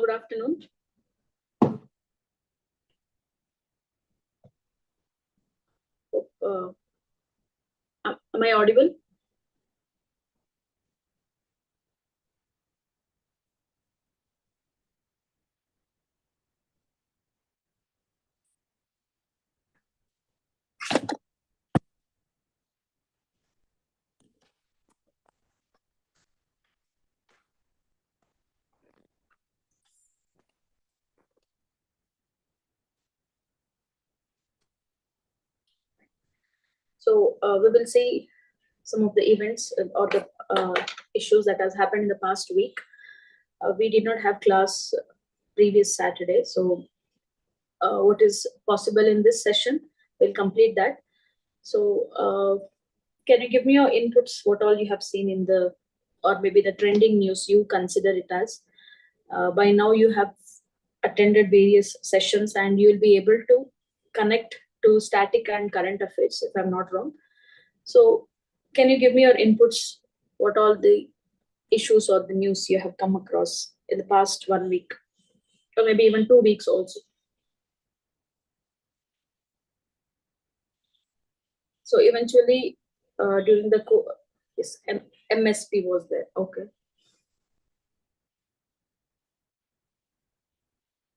good afternoon. Am I audible? So we will see some of the events or the issues that has happened in the past week. We did not have class previous Saturday, so what is possible in this session, we'll complete that. So can you give me your inputs, what all you have seen in the, or maybe the trending news you consider it as? By now you have attended various sessions and you will be able to connect to static and current affairs, if I'm not wrong. So can you give me your inputs, what all the issues or the news you have come across in the past 1 week, or maybe even 2 weeks also? So eventually during the yes, MSP was there. Okay.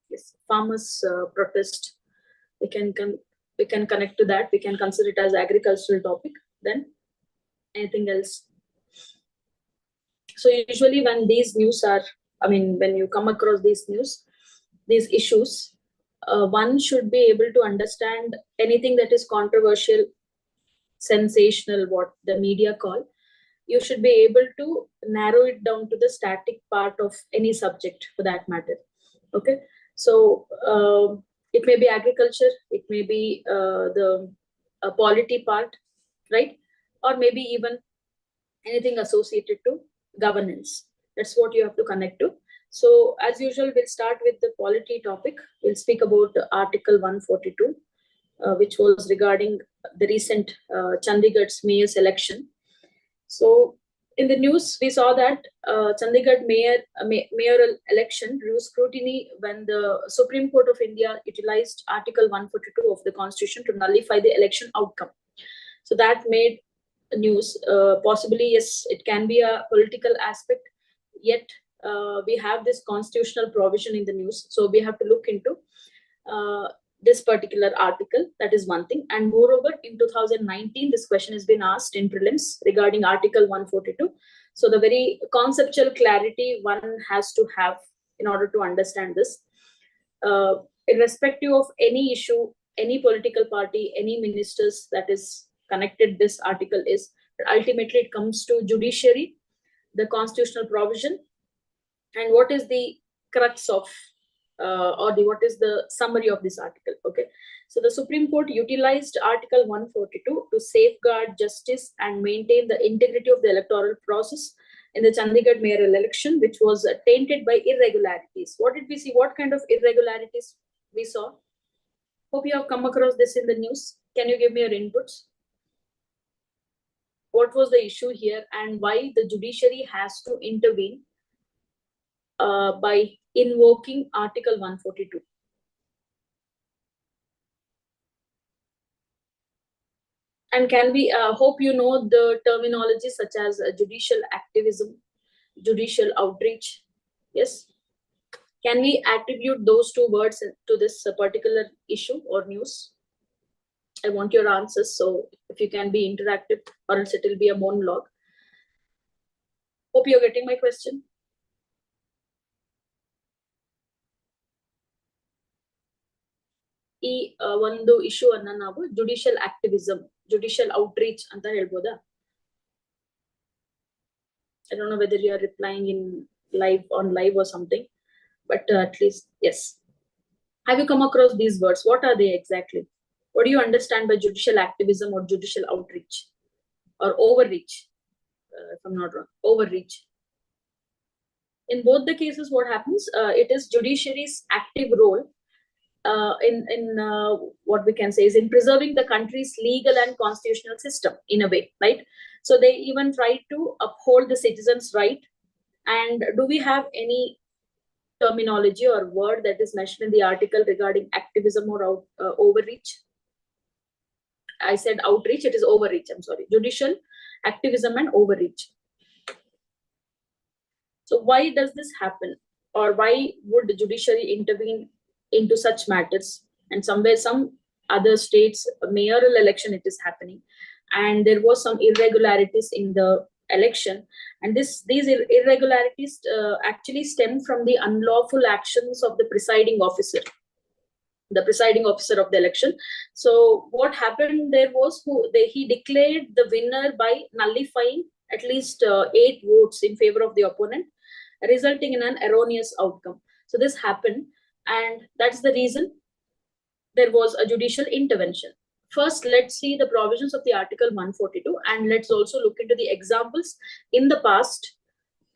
Yes, farmers protest. We can connect to that. We can consider it as agricultural topic. Then anything else? So usually when these news are, when you come across these news, these issues, one should be able to understand anything that is controversial, sensational, what the media call. You should be able to narrow it down to the static part of any subject for that matter. Okay. So it may be agriculture, it may be the polity part, right? Or maybe even anything associated to governance. That's what you have to connect to. So as usual, we'll start with the polity topic. We'll speak about Article 142, which was regarding the recent Chandigarh's mayor's election. So in the news, we saw that Chandigarh mayoral election drew scrutiny when the Supreme Court of India utilized Article 142 of the Constitution to nullify the election outcome. So that made news. Possibly, yes, it can be a political aspect, yet we have this constitutional provision in the news. So we have to look into this particular article. That is one thing. And moreover, in 2019, this question has been asked in prelims regarding Article 142. So the very conceptual clarity one has to have in order to understand this. Irrespective of any issue, any political party, any ministers that is connected, this article is ultimately it comes to judiciary, the constitutional provision, and what is the crux of what is the summary of this article. Okay, so the Supreme Court utilized Article 142 to safeguard justice and maintain the integrity of the electoral process in the Chandigarh mayoral election, which was tainted by irregularities. What did we see? What kind of irregularities we saw? Hope you have come across this in the news. Can you give me your inputs? What was the issue here and why the judiciary has to intervene by invoking Article 142? And can we hope you know the terminology such as judicial activism, judicial outreach? Yes. Can we attribute those two words to this particular issue or news? I want your answers. So if you can be interactive, or else it will be a monologue. Hope you're getting my question. ಈ ಒಂದು issue ಅನ್ನ ನಾವು judicial activism, judicial outreach ಅಂತ ಹೇಳ್ಬೋದಾ? I don't know whether you are replying in live or something, but at least yes. Have you come across these words? What are they exactly? What do you understand by judicial activism or judicial outreach or overreach? If I'm not wrong, overreach. In both the cases, what happens? It is judiciary's active role in what we can say is in preserving the country's legal and constitutional system in a way, right? So they even try to uphold the citizens' right. And do we have any terminology or word that is mentioned in the article regarding activism or overreach? I said outreach, it is overreach, I'm sorry. Judicial activism and overreach. So why does this happen? Or why would the judiciary intervene into such matters? And somewhere, some other states, mayoral election, it is happening. And there was some irregularities in the election. And these irregularities actually stem from the unlawful actions of the presiding officer of the election. So what happened there was he declared the winner by nullifying at least 8 votes in favor of the opponent, resulting in an erroneous outcome. So this happened, and that's the reason there was a judicial intervention. First, let's see the provisions of the Article 142, and let's also look into the examples in the past,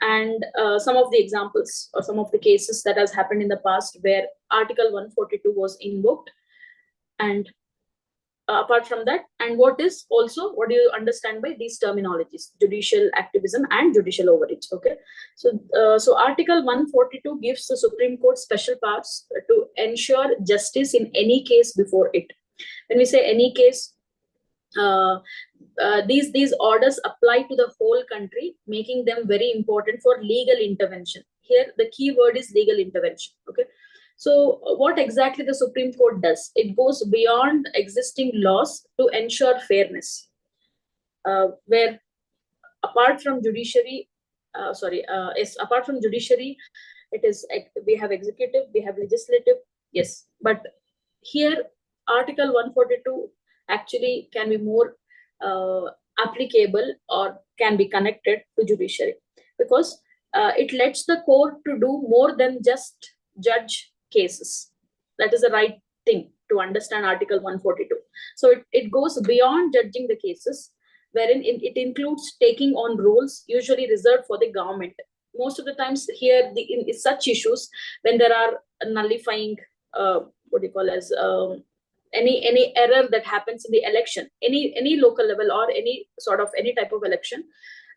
and some of the examples or some of the cases that has happened in the past where Article 142 was invoked. And apart from that, and what do you understand by these terminologies, judicial activism and judicial overreach? Okay, so Article 142 gives the Supreme Court special powers to ensure justice in any case before it. When we say any case, these orders apply to the whole country, making them very important for legal intervention. Here, the key word is legal intervention. Okay, so what exactly the Supreme Court does? It goes beyond existing laws to ensure fairness, where apart from judiciary, apart from judiciary, it is we have executive, we have legislative, yes, but here Article 142 actually can be more applicable or can be connected to judiciary, because it lets the court to do more than just judge cases. That is the right thing to understand Article 142. So it goes beyond judging the cases, wherein it includes taking on roles usually reserved for the government. Most of the times here, in such issues, when there are nullifying, any error that happens in the election, any local level or any type of election,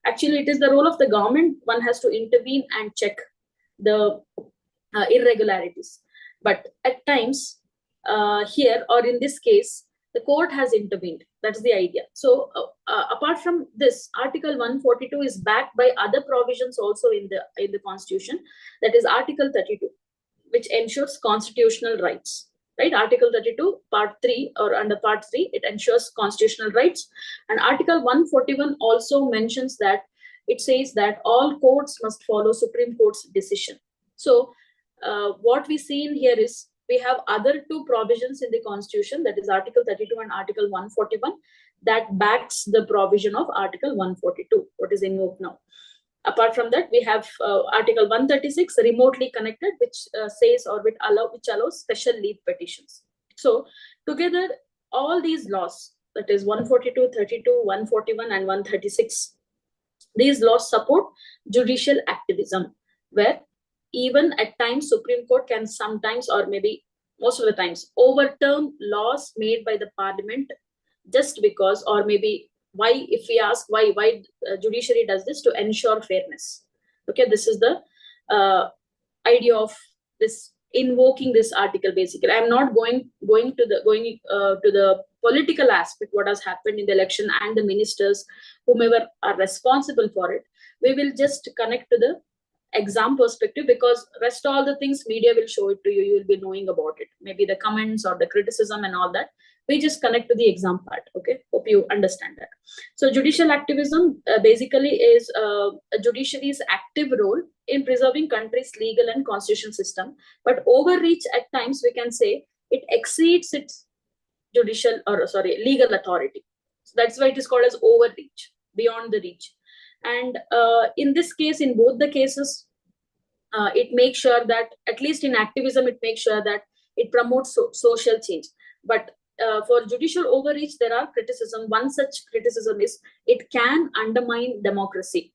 actually it is the role of the government. One has to intervene and check the irregularities. But at times, here or in this case, the court has intervened. That's the idea. So apart from this, Article 142 is backed by other provisions also in the Constitution. That is Article 32, which ensures constitutional rights. Right, Article 32, Part 3, or under Part 3, it ensures constitutional rights. And Article 141 also mentions that it says that all courts must follow Supreme Court's decision. So what we see in here is we have other 2 provisions in the Constitution, that is Article 32 and Article 141, that backs the provision of Article 142, what is invoked now. Apart from that, we have Article 136, remotely connected, which says or which allows special leave petitions. So together, all these laws, that is 142, 32, 141, and 136, these laws support judicial activism, where even at times Supreme Court can sometimes, or maybe most of the times, overturn laws made by the Parliament just because, or maybe why, if we ask why judiciary does this, to ensure fairness. Okay, this is the idea of this invoking this article. Basically, I'm not going to the political aspect, what has happened in the election and the ministers, whomever are responsible for it. We will just connect to the exam perspective, because rest all the things media will show it to you. You will be knowing about it, maybe the comments or the criticism and all that. We just connect to the exam part. Okay, hope you understand that. So judicial activism basically is a judiciary's active role in preserving country's legal and constitutional system, but overreach at times, we can say, it exceeds its legal authority. So that's why it is called as overreach, beyond the reach. And in this case, in both the cases, it makes sure that, at least in activism, it makes sure that it promotes social change. But for judicial overreach, there are criticism. One such criticism is it can undermine democracy.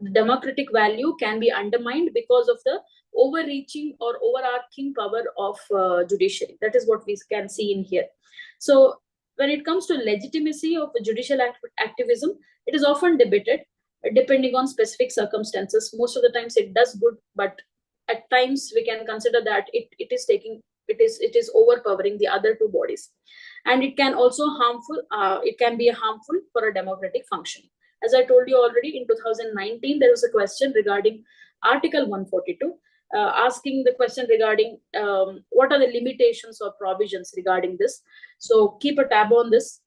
The democratic value can be undermined because of the overreaching or overarching power of judiciary. That is what we can see in here. So when it comes to legitimacy of judicial activism, it is often debated depending on specific circumstances. Most of the times it does good, but at times we can consider that it is overpowering the other two bodies, and it can also harmful. It can be harmful for a democratic functioning. As I told you already, in 2019 there was a question regarding Article 142, asking the question regarding what are the limitations or provisions regarding this. So keep a tab on this,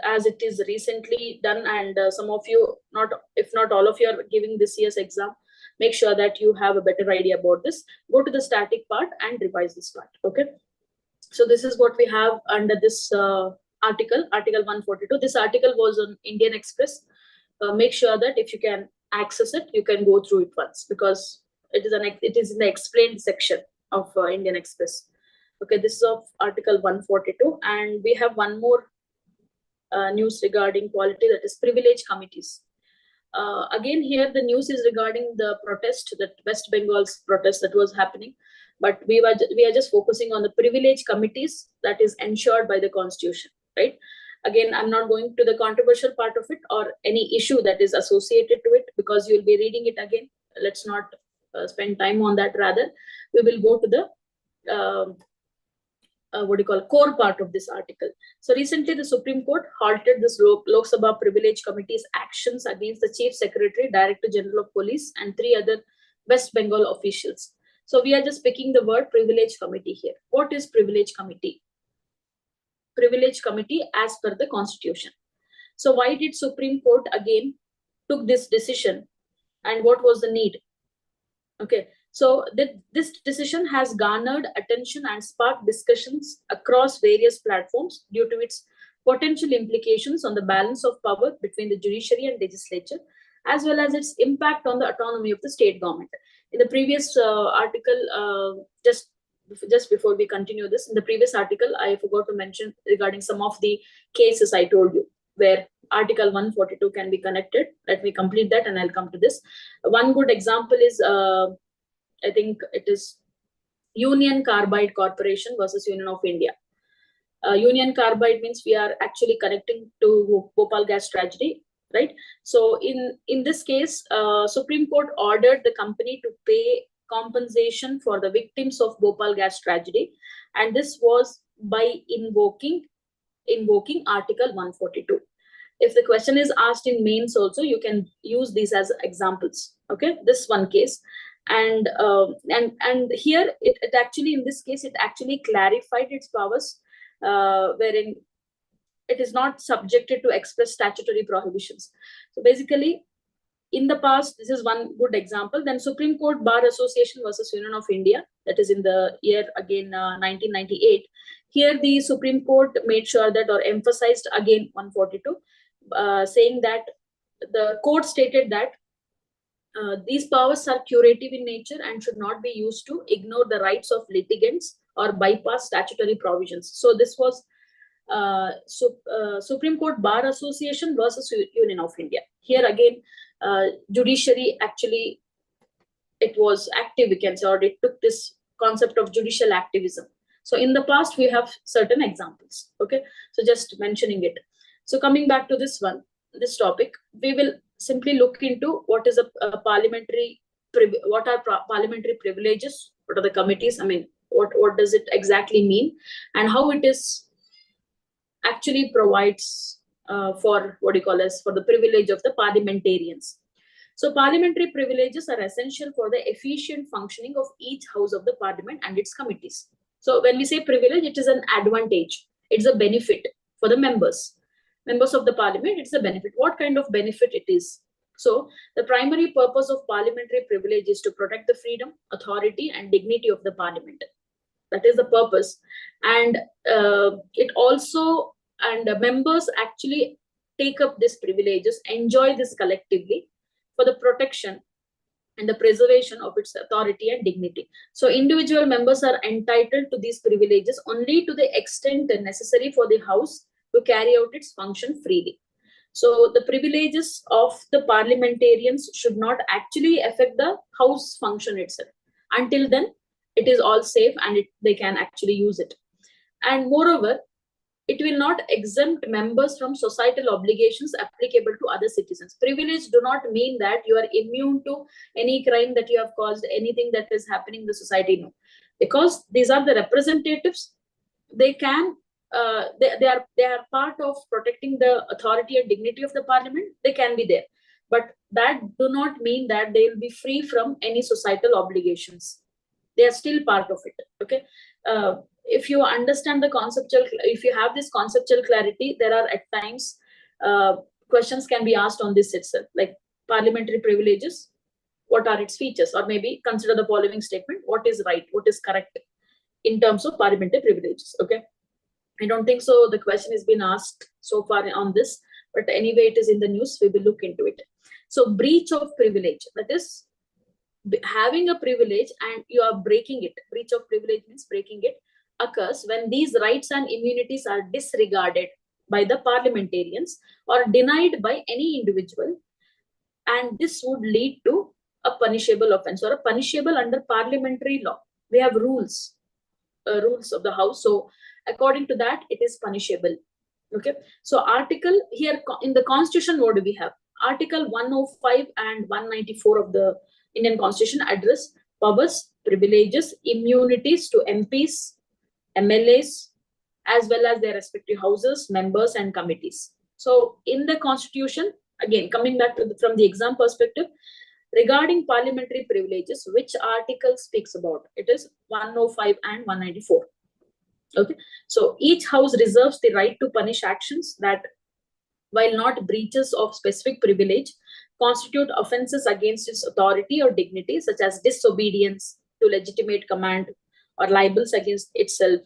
as it is recently done, and some of you, not if not all of you, are giving this year's exam. Make sure that you have a better idea about this. Go to the static part and revise this part. Okay. So this is what we have under this article 142. This article was on Indian Express. Make sure that if you can access it, you can go through it once, because it is in the explained section of Indian Express. Okay, this is of Article 142, and we have one more news regarding polity, that is privilege committees. Again, here the news is regarding the protest, that West Bengal's protest that was happening, but we are just focusing on the privilege committees that is ensured by the Constitution, right? Again, I'm not going to the controversial part of it or any issue that is associated to it, because you'll be reading it again. Let's not spend time on that. Rather, we will go to the core part of this article. So recently the Supreme Court halted this Lok Sabha Privilege Committee's actions against the Chief Secretary, Director General of Police, and 3 other West Bengal officials. So we are just picking the word Privilege Committee here. What is Privilege Committee? Privilege Committee as per the Constitution. So why did Supreme Court again took this decision, and what was the need? Okay. So this decision has garnered attention and sparked discussions across various platforms due to its potential implications on the balance of power between the judiciary and legislature, as well as its impact on the autonomy of the state government. In the previous article, just before we continue this, in the previous article, I forgot to mention regarding some of the cases I told you, where Article 142 can be connected. Let me complete that and I'll come to this. One good example is, I think it is Union Carbide Corporation versus Union of India. Union Carbide means we are actually connecting to Bhopal gas tragedy, right? So in this case, Supreme Court ordered the company to pay compensation for the victims of Bhopal gas tragedy, and this was by invoking Article 142. If the question is asked in mains also, you can use these as examples. Okay, this one case. And here it actually, in this case, it actually clarified its powers, wherein it is not subjected to express statutory prohibitions. So basically, in the past, this is one good example. Then Supreme Court Bar Association versus Union of India, that is in the year again 1998. Here the Supreme Court made sure that, or emphasized again 142, saying that the court stated that these powers are curative in nature and should not be used to ignore the rights of litigants or bypass statutory provisions. So this was Supreme Court Bar Association versus Union of India. Here again, judiciary actually, it was active, we can say, or it took this concept of judicial activism. So in the past, we have certain examples. Okay, so just mentioning it. So coming back to this topic, we will simply look into what is a parliamentary, what are parliamentary privileges, what are the committees, I mean, what does it exactly mean, and how it is actually provides for what you call as for the privilege of the parliamentarians. So parliamentary privileges are essential for the efficient functioning of each house of the parliament and its committees. So when we say privilege, it is an advantage, it's a benefit for the members of the parliament. It's a benefit. What kind of benefit it is? So the primary purpose of parliamentary privilege is to protect the freedom, authority, and dignity of the parliament. That is the purpose. And it also, and members actually take up these privileges, enjoy this collectively for the protection and the preservation of its authority and dignity. So individual members are entitled to these privileges only to the extent necessary for the house to carry out its function freely. So the privileges of the parliamentarians should not actually affect the house function itself. Until then, it is all safe and they can actually use it. And moreover, it will not exempt members from societal obligations applicable to other citizens. Privilege do not mean that you are immune to any crime that you have caused, anything that is happening in the society. No, because these are the representatives. They can, they are part of protecting the authority and dignity of the parliament. They can be there, but that do not mean that they will be free from any societal obligations. They are still part of it. Okay. If you understand the conceptual, if you have this conceptual clarity, there are at times questions can be asked on this itself, like parliamentary privileges, what are its features, or maybe consider the following statement: what is right, what is correct in terms of parliamentary privileges. Okay, I don't think so the question has been asked so far on this, but anyway, it is in the news, we will look into it. So breach of privilege, that is having a privilege and you are breaking it. Breach of privilege means breaking it, occurs when these rights and immunities are disregarded by the parliamentarians or denied by any individual, and this would lead to a punishable offense or a punishable under parliamentary law. We have rules, rules of the house, so according to that it is punishable. Okay, so article here in the constitution, what do we have? Article 105 and 194 of the Indian Constitution address powers, privileges, immunities to MPs, MLAs, as well as their respective houses, members, and committees. So, in the Constitution, again, coming back to from the exam perspective, regarding parliamentary privileges, which article speaks about? It is 105 and 194. Okay, so each house reserves the right to punish actions that, while not breaches of specific privilege, constitute offenses against its authority or dignity, such as disobedience to legitimate command or libels against itself,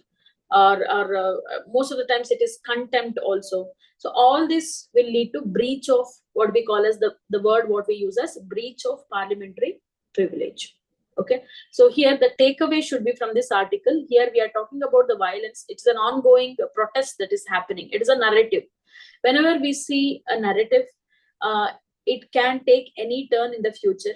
or most of the times it is contempt also. So all this will lead to breach of what we call as the word what we use as breach of parliamentary privilege. Okay, so here the takeaway should be from this article. Here we are talking about the violence. It's an ongoing protest that is happening. It is a narrative. Whenever we see a narrative, it can take any turn in the future.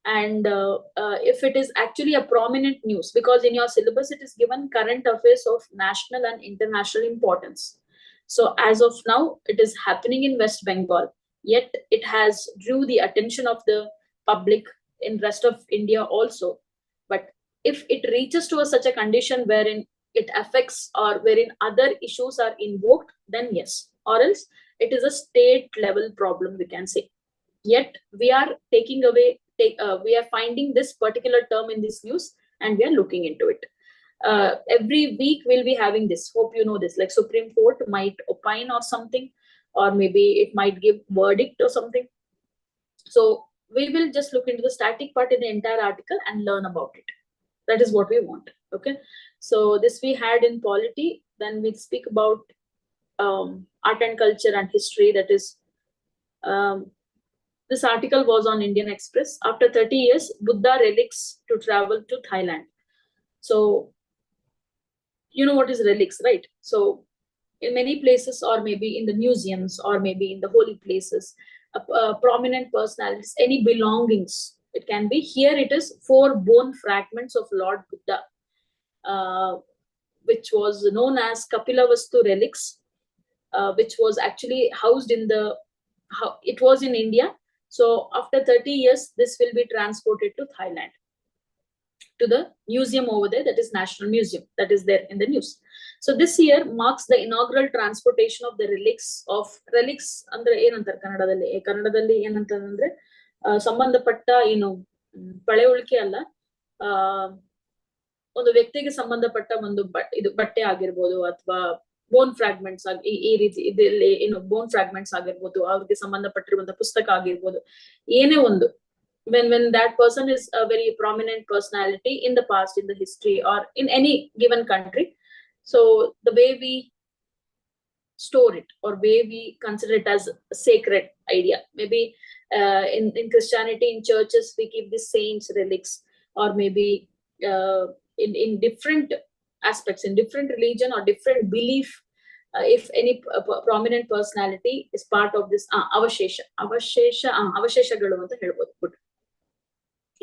And if it is actually a prominent news, because in your syllabus it is given current affairs of national and international importance. So as of now, it is happening in West Bengal, yet it has drew the attention of the public in rest of India also. But if it reaches to such a condition wherein it affects or wherein other issues are invoked, then yes, or else it is a state level problem, we can say. Yet we are taking away, we are finding this particular term in this news and we are looking into it. Every week we'll be having this. Hope you know this. Like Supreme Court might opine or something, or maybe it might give verdict or something. So we will just look into the static part in the entire article and learn about it. That is what we want. Okay. So this we had in polity. Then we'll speak about art and culture and history. That is, this article was on Indian Express. After 30 years, Buddha relics to travel to Thailand. So, you know what is relics, right? So, in many places, or maybe in the museums, or maybe in the holy places, prominent personalities, any belongings, it can be. Here it is 4 bone fragments of Lord Buddha, which was known as Kapilavastu relics, which was actually housed in the, it was in India. So after 30 years, this will be transported to Thailand, to the museum over there, that is National Museum, that is there in the news. So this year marks the inaugural transportation of the relics andre ಏನಂತಾರೆ ಕನ್ನಡದಲ್ಲಿ ಏನಂತಂದ್ರೆ ಸಂಬಂಧಪಟ್ಟ ಏನು ಪಳೆಯುಳಿಕೆ ಅಲ್ಲ, ಒಂದು ವ್ಯಕ್ತಿಗೆ ಸಂಬಂಧಪಟ್ಟ ಒಂದು ಇದು ಬಟ್ಟೆ ಆಗಿರ್ಬೋದು, ಅಥವಾ ಬೋನ್ ಫ್ರಾಗ್ಮೆಂಟ್ಸ್ ಆಗಿ ಈ ರೀತಿ ಇದರಲ್ಲಿ ಏನು ಬೋನ್ ಫ್ರಾಗ್ಮೆಂಟ್ಸ್ ಆಗಿರ್ಬೋದು, ಅವ್ರಿಗೆ ಸಂಬಂಧಪಟ್ಟಿರುವಂತಹ ಪುಸ್ತಕ ಆಗಿರ್ಬೋದು, ಏನೇ ಒಂದು, when that person is a very prominent personality in the past, in the history, or in any given country. So the way we store it, or way we consider it as a sacred idea, maybe in Christianity, in churches, we keep the saints relics, or maybe in different aspects, in different religion or different belief, if any prominent personality is part of this ಅವಶೇಷಗಳು ಅಂತ ಹೇಳ್ಬೋದು.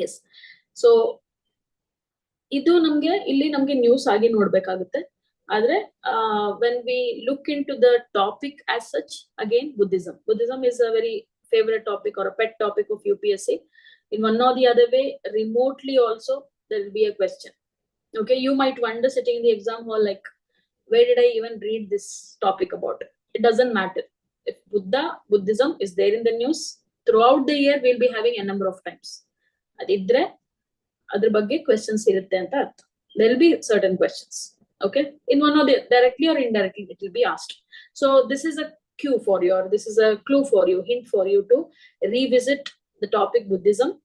Yes. So ಇದು ನಮ್ಗೆ ಇಲ್ಲಿ ನಮ್ಗೆ news ಆಗಿ ನೋಡ್ಬೇಕಾಗುತ್ತೆ. When we look into the topic as such, again, Buddhism is a very favorite topic or a pet topic of UPSC. In one or the other way, remotely also, there will be a question. Okay, you might wonder sitting in the exam hall, like, where did I even read this topic about it? It doesn't matter. If Buddhism is there in the news, throughout the year, we'll be having a number of times. Adidre, adr bagge questions irutte anta artha. There will be certain questions. Okay, in one or the directly or indirectly, it will be asked. So this is a cue for you, or this is a clue for you, hint for you to revisit the topic Buddhism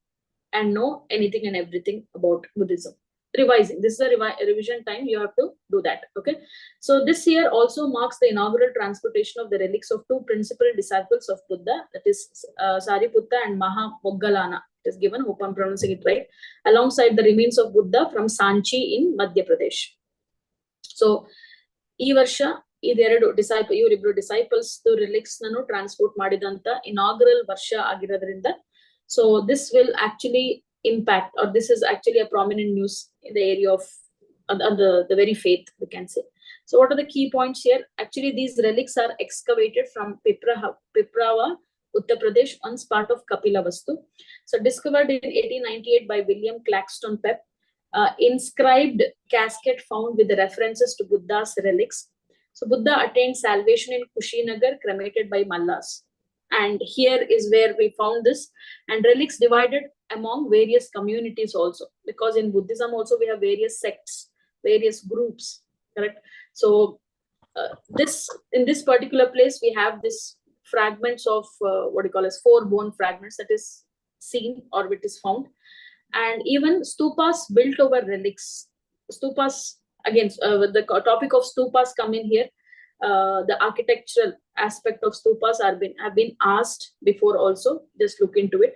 and know anything and everything about Buddhism. Revising. This is a revision time. You have to do that. Okay. So this year also marks the inaugural transportation of the relics of two principal disciples of Buddha, that is Sariputta and Mahamoggalana. It is given. Hope I'm pronouncing it right. Alongside the remains of Buddha from Sanchi in Madhya Pradesh. So, ಈ ವರ್ಷ ಇದೆರಡು ಇವರಿಬ್ರು disciples ರಿಲಿಕ್ಸ್ ನನ್ನು transport ಮಾಡಿದಂತ inaugural ವರ್ಷ ಆಗಿರೋದ್ರಿಂದ, so this will actually impact, or this is actually a prominent news in the area of the very faith, we can say. So what are the key points here? Actually, these relics are excavated from Piprawa, Uttar Pradesh, once part of Kapilavastu. So discovered in 1898 by William Claxton Pep. Inscribed casket found with the references to Buddha's relics. So Buddha attained salvation in Kushinagar, cremated by Mallas. And here is where we found this. And relics divided among various communities also. Because in Buddhism also we have various sects, various groups, correct? So in this particular place, we have this fragments of what you call as 4 bone fragments that is seen or which is found. And even stupas built over relics. Stupas, again, the topic of stupas come in here. The architectural aspect of stupas have been asked before also. Just look into it.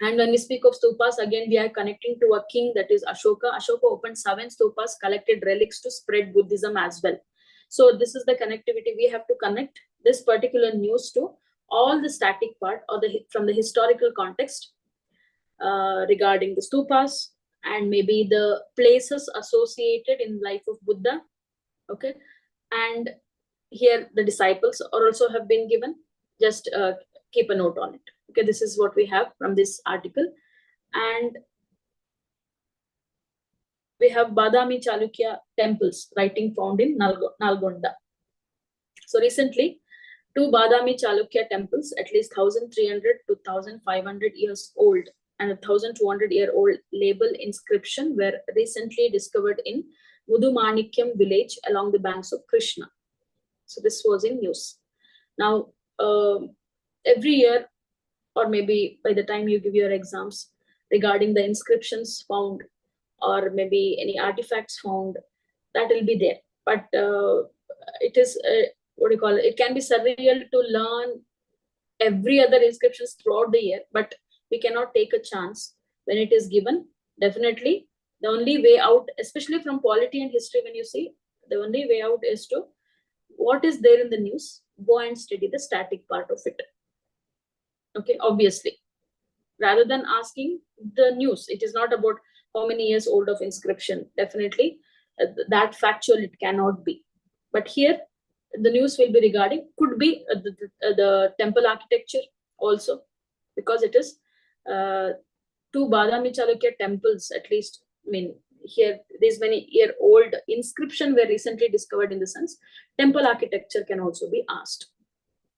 And when we speak of stupas, again, we are connecting to a king, that is Ashoka. Ashoka opened 7 stupas, collected relics to spread Buddhism as well. So this is the connectivity. We have to connect this particular news to all the static part, or from the historical context. Regarding the stupas and maybe the places associated in life of Buddha. Okay, and here the disciples are also have been given. Just keep a note on it. Okay, this is what we have from this article. And we have Badami Chalukya temples, writing found in Nalgonda. So recently, 2 Badami Chalukya temples, at least 1300 to 1500 years old, and a 1200-year-old label inscription were recently discovered in Mudumanikyam village along the banks of Krishna. So this was in news. Now, every year, or maybe by the time you give your exams, regarding the inscriptions found, or maybe any artifacts found, that will be there. But it is, what do you call it? It can be surreal to learn every other inscriptions throughout the year, but we cannot take a chance when it is given. Definitely, the only way out, especially from polity and history, when you see, the only way out is to, what is there in the news, go and study the static part of it. Okay, obviously, rather than asking the news, it is not about how many years old of inscription. Definitely, that factual it cannot be. But here, the news will be regarding, could be the temple architecture also, because it is 2 Badami Chalukya temples, at least. I mean, here these many year old inscription were recently discovered. In the sense, temple architecture can also be asked.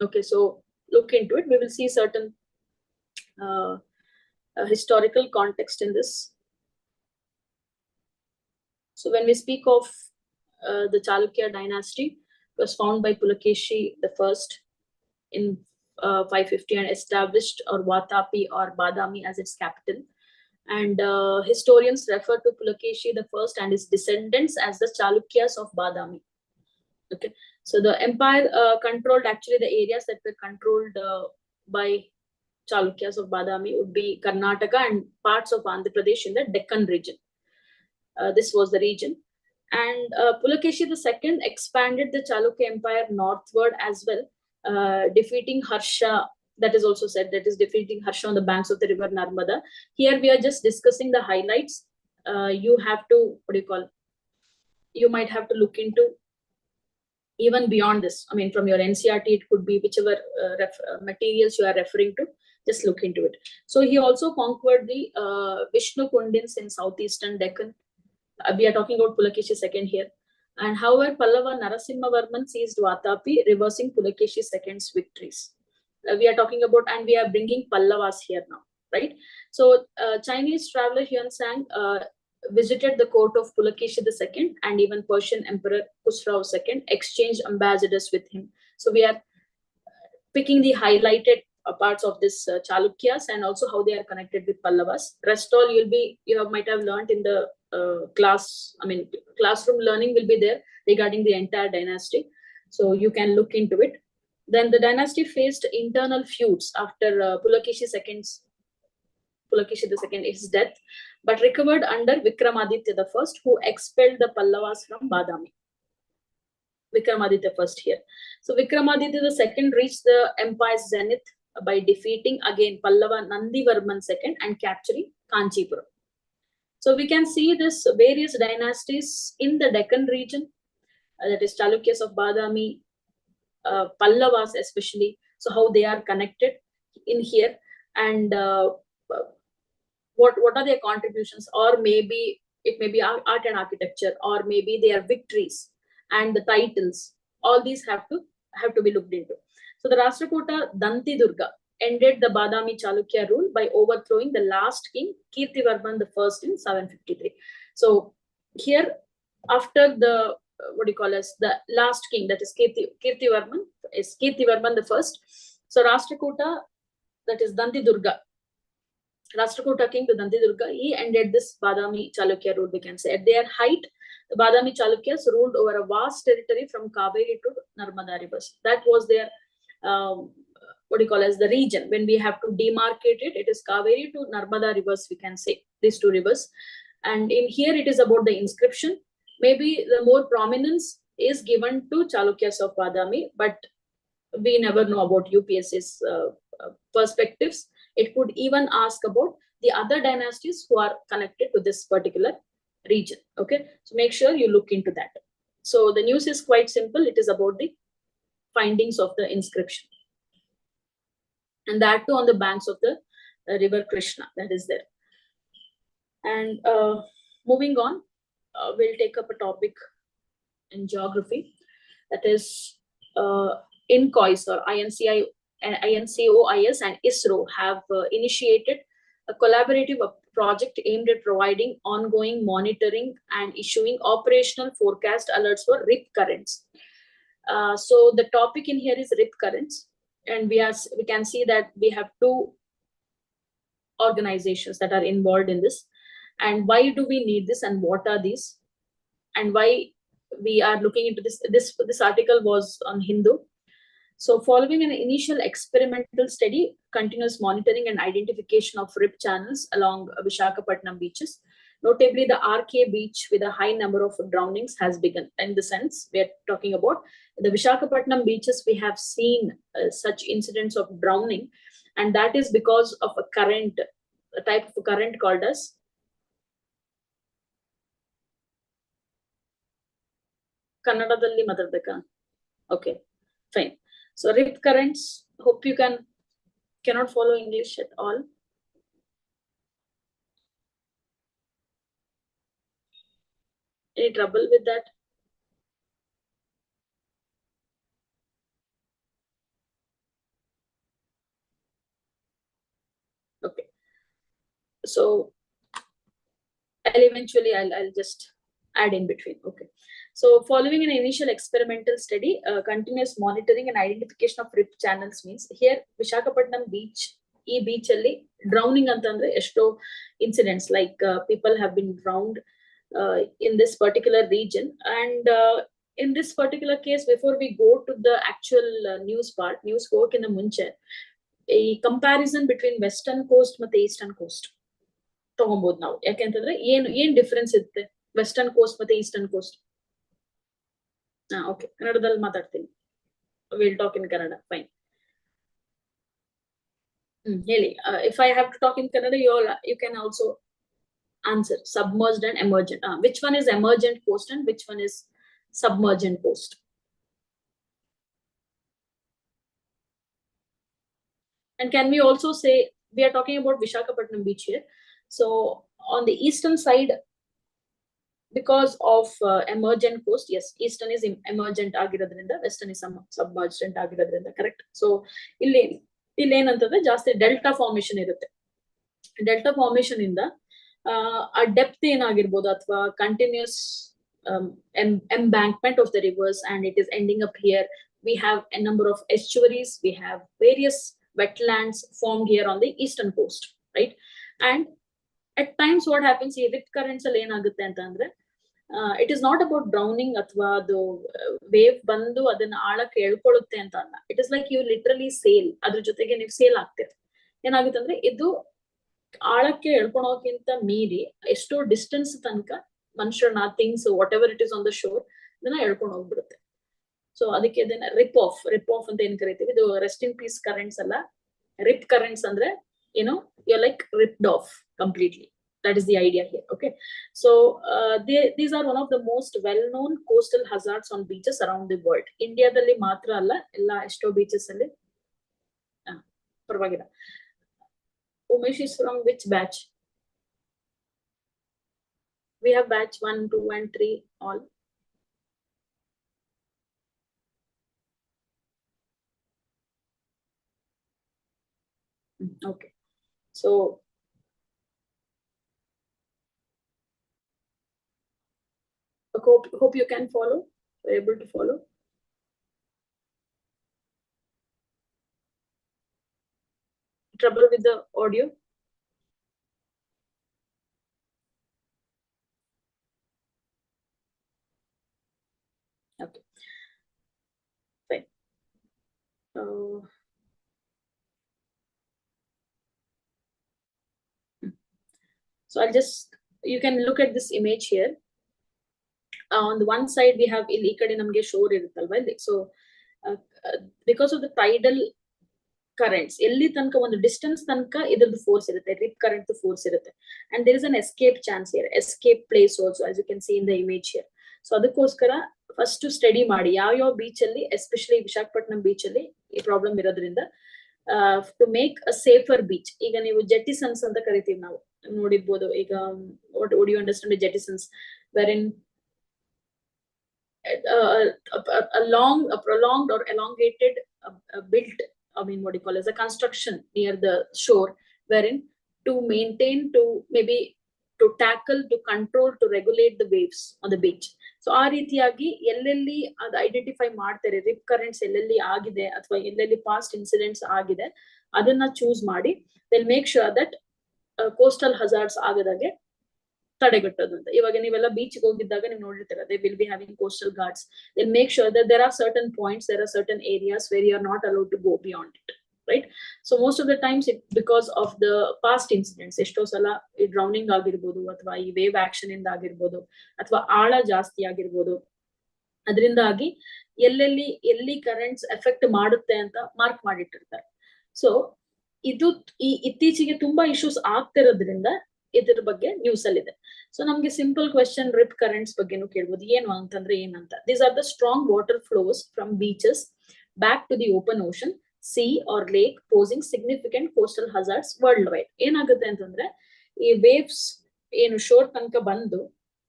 Okay, so look into it. We will see certain historical context in this. So when we speak of the Chalukya dynasty, it was founded by Pulakeshi the first in 550 and established or Vatapi or Badami as its capital. And historians refer to Pulakeshi the first and his descendants as the Chalukyas of Badami. Okay, so the empire controlled, actually the areas that were controlled by Chalukyas of Badami would be Karnataka and parts of Andhra Pradesh in the Deccan region. This was the region. And Pulakeshi II expanded the Chalukya Empire northward as well, defeating Harsha. That is also said, that is defeating Harsha on the banks of the river Narmada. Here we are just discussing the highlights. You have to, what do you call, you might have to look into even beyond this. I mean, from your NCRT, it could be whichever materials you are referring to, just look into it. So he also conquered the Vishnu Kundins in southeastern Deccan. We are talking about Pulakeshi II here. And however, Pallava Narasimhavarman seized Vatapi, reversing Pulakeshi II's victories. We are talking about, and we are bringing Pallavas here now, right? So Chinese traveler Huan Sang visited the court of Pulakeshi II, and even Persian Emperor Khusrau II exchanged ambassadors with him. So we are picking the highlighted parts of this Chalukyas, and also how they are connected with Pallavas. Rest all you might have learned in the classroom learning will be there regarding the entire dynasty. So you can look into it. Then the dynasty faced internal feuds after Pulakeshi II's death, but recovered under Vikramaditya I, who expelled the Pallavas from Badami. Vikramaditya I here. So Vikramaditya II reached the empire's zenith by defeating again Pallava Nandivarman II and capturing Kanchipuram. So we can see this various dynasties in the Deccan region, that is Chalukyas of Badami, Pallavas especially. So how they are connected in here, and what are their contributions, or maybe it may be art and architecture, or maybe their victories and the titles. All these have to be looked into. So the Rashtrakuta Danti Durga ended the Badami Chalukya rule by overthrowing the last king Kirtivarman I in 753. So here, after the the last king, that is Kirtivarman I. So Rashtrakuta, that is Danti Durga, Rashtrakuta king, the Danti Durga, he ended this Badami Chalukya rule, we can say. At their height, the Badami Chalukyas ruled over a vast territory from Kaveri to Narmada rivers. That was their, the region. When we have to demarcate it, it is Kaveri to Narmada rivers, we can say, these two rivers. And in here, it is about the inscription. Maybe the more prominence is given to Chalukyas of Badami, but we never know about UPSC's perspectives. It could even ask about the other dynasties who are connected to this particular region. Okay, so make sure you look into that. So the news is quite simple. It is about the findings of the inscription, and that too on the banks of the river Krishna, that is there. And moving on, we'll take up a topic in geography, that is INCOIS or INCOIS and ISRO have initiated a collaborative project aimed at providing ongoing monitoring and issuing operational forecast alerts for rip currents. So the topic in here is rip currents, and we can see that we have two organizations that are involved in this. And why do we need this, and what are these, and why we are looking into this? This article was on Hindu. So following an initial experimental study, continuous monitoring and identification of rip channels along Visakhapatnam beaches, notably the RK beach with a high number of drownings has begun. In the sense, we are talking about the Visakhapatnam beaches, we have seen such incidents of drowning, and that is because of a current, a type of a current called as Kannadadalli Matardaka. Okay, fine. So rip currents, hope you cannot follow English at all. Any trouble with that? Okay. So I'll just add in between. Okay. So following an initial experimental study, continuous monitoring and identification of rip channels means here Visakhapatnam beach, beach alli drowning antandre esto incidents, like people have been drowned in this particular region. And in this particular case, before we go to the actual news work in the munche, a comparison between western coast and eastern coast ತಗೊಬಹುದು ನಾವು. ಯಾಕೆಂತಂದ್ರೆ ಏನ್ difference ಇರುತ್ತೆ western coast ಮತ್ತೆ eastern coast? Okay, ಕನ್ನಡದಲ್ಲಿ ಮಾತಾಡ್ತೀನಿ. Will talk in Kannada. Fine. ಹೇಳಿ. If I have to talk in Kannada, you can also Answer: submerged and emergent. Which one is emergent coast and which one is submergent coast? And can we also say, we are talking about Visakhapatnam beach here, so on the eastern side, because of emergent coast, yes, eastern is emergent ಆಗಿರೋದ್ರಿಂದ western is submergent ಆಗಿರೋದ್ರಿಂದ, correct. So ಇಲ್ಲಿ ಏನಂತಂದ್ರೆ ಜಾಸ್ತಿ delta formation ಇರುತ್ತೆ. Delta formation ಇಂದ ಆ depth ಏನಾಗಿರ್ಬೋದು, ಅಥವಾ continuous embankment of the rivers, and it is ending up here. We have a number of estuaries, we have various wetlands formed here on the eastern coast, right? And at times what happens, ಈ rip currents ಅಲ್ಲಿ ಏನಾಗುತ್ತೆ ಅಂತ ಅಂದ್ರೆ, it is not about drowning ಅಥವಾ ಅದು wave ಬಂದು ಅದನ್ನ ಆಳಕ್ಕೆ ಎಳ್ಕೊಳ್ಳುತ್ತೆ ಅಂತ ಅಲ್ಲ. It is like you literally sail, ಅದ್ರ ಜೊತೆಗೆ ನೀವು ಸೇಲ್ ಆಗ್ತೀರ. ಏನಾಗುತ್ತೆ ಅಂದ್ರೆ, ಇದು ಆಳಕ್ಕೆ ಎಳ್ಕೊಳೋಕ್ಕಿಂತ ಮೀರಿ ಎಷ್ಟೋ ಡಿಸ್ಟೆನ್ಸ್ ತನಕ ಮನುಷ್ಯರನ್ನ, things, whatever it is on the shore, ಇದನ್ನ ಎಳ್ಕೊಂಡು ಹೋಗ್ಬಿಡುತ್ತೆ. ಸೊ ಅದಕ್ಕೆ ಇದನ್ನ ರಿಪ್ ಆಫ್ ಅಂತ ಏನ್ ಕರಿತೀವಿ. ಇದು ರೆಸ್ಟ್ ಇನ್ ಪೀಸ್ ಕರೆಂಟ್ಸ್ ಅಲ್ಲ. ರಿಪ್ ಕರೆಂಟ್ಸ್ ಅಂದ್ರೆ ಏನೋ, you like ripped off completely. That is the idea here. Okay, so these are one of the most well-known coastal hazards on beaches around the world. India dalli matra alla, ella esto beaches alli parvagilla. Umesh is from which batch? We have batch 1, 2 and 3 all. Okay, so hope you can follow, you're able to follow. Trouble with the audio? Okay, fine. So I'll just, you can look at this image here. On the one side we have ಇಲ್ಲಿ ಈ ಕಡೆ ನಮಗೆ shore ಇರುತ್ತಲ್ವಾ ಇಲ್ಲಿ. So because of the tidal currents, ಎಲ್ಲಿ ತನಕ ಒಂದು distance ತನಕ ಇದ್ರದ್ದು ಫೋರ್ಸ್ ಇರುತ್ತೆ, ರಿಪ್ ಕರೆಂಟ್ ಫೋರ್ಸ್ ಇರುತ್ತೆ. And there is an escape chance here, escape place also, as you can see in the image here. So ಅದಕ್ಕೋಸ್ಕರ ಫಸ್ಟ್ ಸ್ಟಡಿ ಮಾಡಿ ಯಾವ ಬೀಚ್ ಅಲ್ಲಿ, ಎಸ್ಪೆಷಲಿ ವಿಶಾಖಪಟ್ಟಣಂ ಬೀಚ್ ಅಲ್ಲಿ ಈ ಪ್ರಾಬ್ಲಮ್ ಇರೋದ್ರಿಂದ, to make a safer beach. ಈಗ ನೀವು ಜೆಟಿಸನ್ಸ್ ಅಂತ ಕರಿತೀವಿ ನಾವು, ನೋಡಿರ್ಬೋದು. ಈಗ what would you understand jettisons, wherein a prolonged or elongated built, I mean, what do you call as a construction near the shore, wherein to maintain, to maybe to tackle, to control, to regulate the waves on the beach. So ಆ ರೀತಿಯಾಗಿ ಎಲ್ಲೆಲ್ಲಿ ಅದು identify ಮಾಡ್ತಾರೆ, rip currents ಎಲ್ಲೆಲ್ಲಿ ಆಗಿದೆ ಅಥವಾ ಎಲ್ಲೆಲ್ಲಿ past incidents ಆಗಿದೆ, ಅದನ್ನ ಚೂಸ್ ಮಾಡಿ they'll make sure that coastal hazards ಆಗದಾಗೆ ತಡೆಗಟ್ಟೋದು ಅಂತ. ಇವಾಗ ನೀವೆಲ್ಲ ಬೀಚ್ ಹೋಗಿದ್ದಾಗ ನೀವು ನೋಡಿರ್ತೀರ, they will be having coastal guards. They'll make sure that there are certain points, there are certain areas where you are not allowed to go beyond it, right? So most of the times it because of the past incidents, ಎಷ್ಟೋ ಸಲ ಈ drowning ಆಗಿರ್ಬೋದು, ಅಥವಾ ಈ wave action ಇಂದ ಆಗಿರ್ಬೋದು, ಅಥವಾ ಆಳ ಜಾಸ್ತಿ ಆಗಿರ್ಬೋದು, ಅದರಿಂದಾಗಿ ಎಲ್ಲಿ ಕರೆಂಟ್ಸ್ ಎಫೆಕ್ಟ್ ಮಾಡುತ್ತೆ ಅಂತ ಮಾರ್ಕ್ ಮಾಡಿಟ್ಟಿರ್ತಾರೆ. ಸೊ ಇದು ಇತ್ತೀಚೆಗೆ ತುಂಬಾ ಇಶ್ಯೂಸ್ ಆಗ್ತಿರೋದ್ರಿಂದ ಇದ್ರ ಬಗ್ಗೆ ನ್ಯೂಸ್ ಅಲ್ಲಿ ಇದೆ. ಸೊ ನಮ್ಗೆ ಸಿಂಪಲ್ ಕ್ವೆಶ್ಚನ್ ರಿಪ್ ಕರೆಂಟ್ಸ್ ಬಗ್ಗೆನೂ ಕೇಳ್ಬೋದು. ಏನು ಅಂತಂದ್ರೆ ಏನಂತ, these are the strong water flows from beaches back to the open ocean, sea or lake, posing significant coastal hazards worldwide. ಏನಾಗುತ್ತೆ ಅಂತಂದ್ರೆ, ಈ ವೇವ್ಸ್ ಏನು ಶೋರ್ ತನಕ ಬಂದು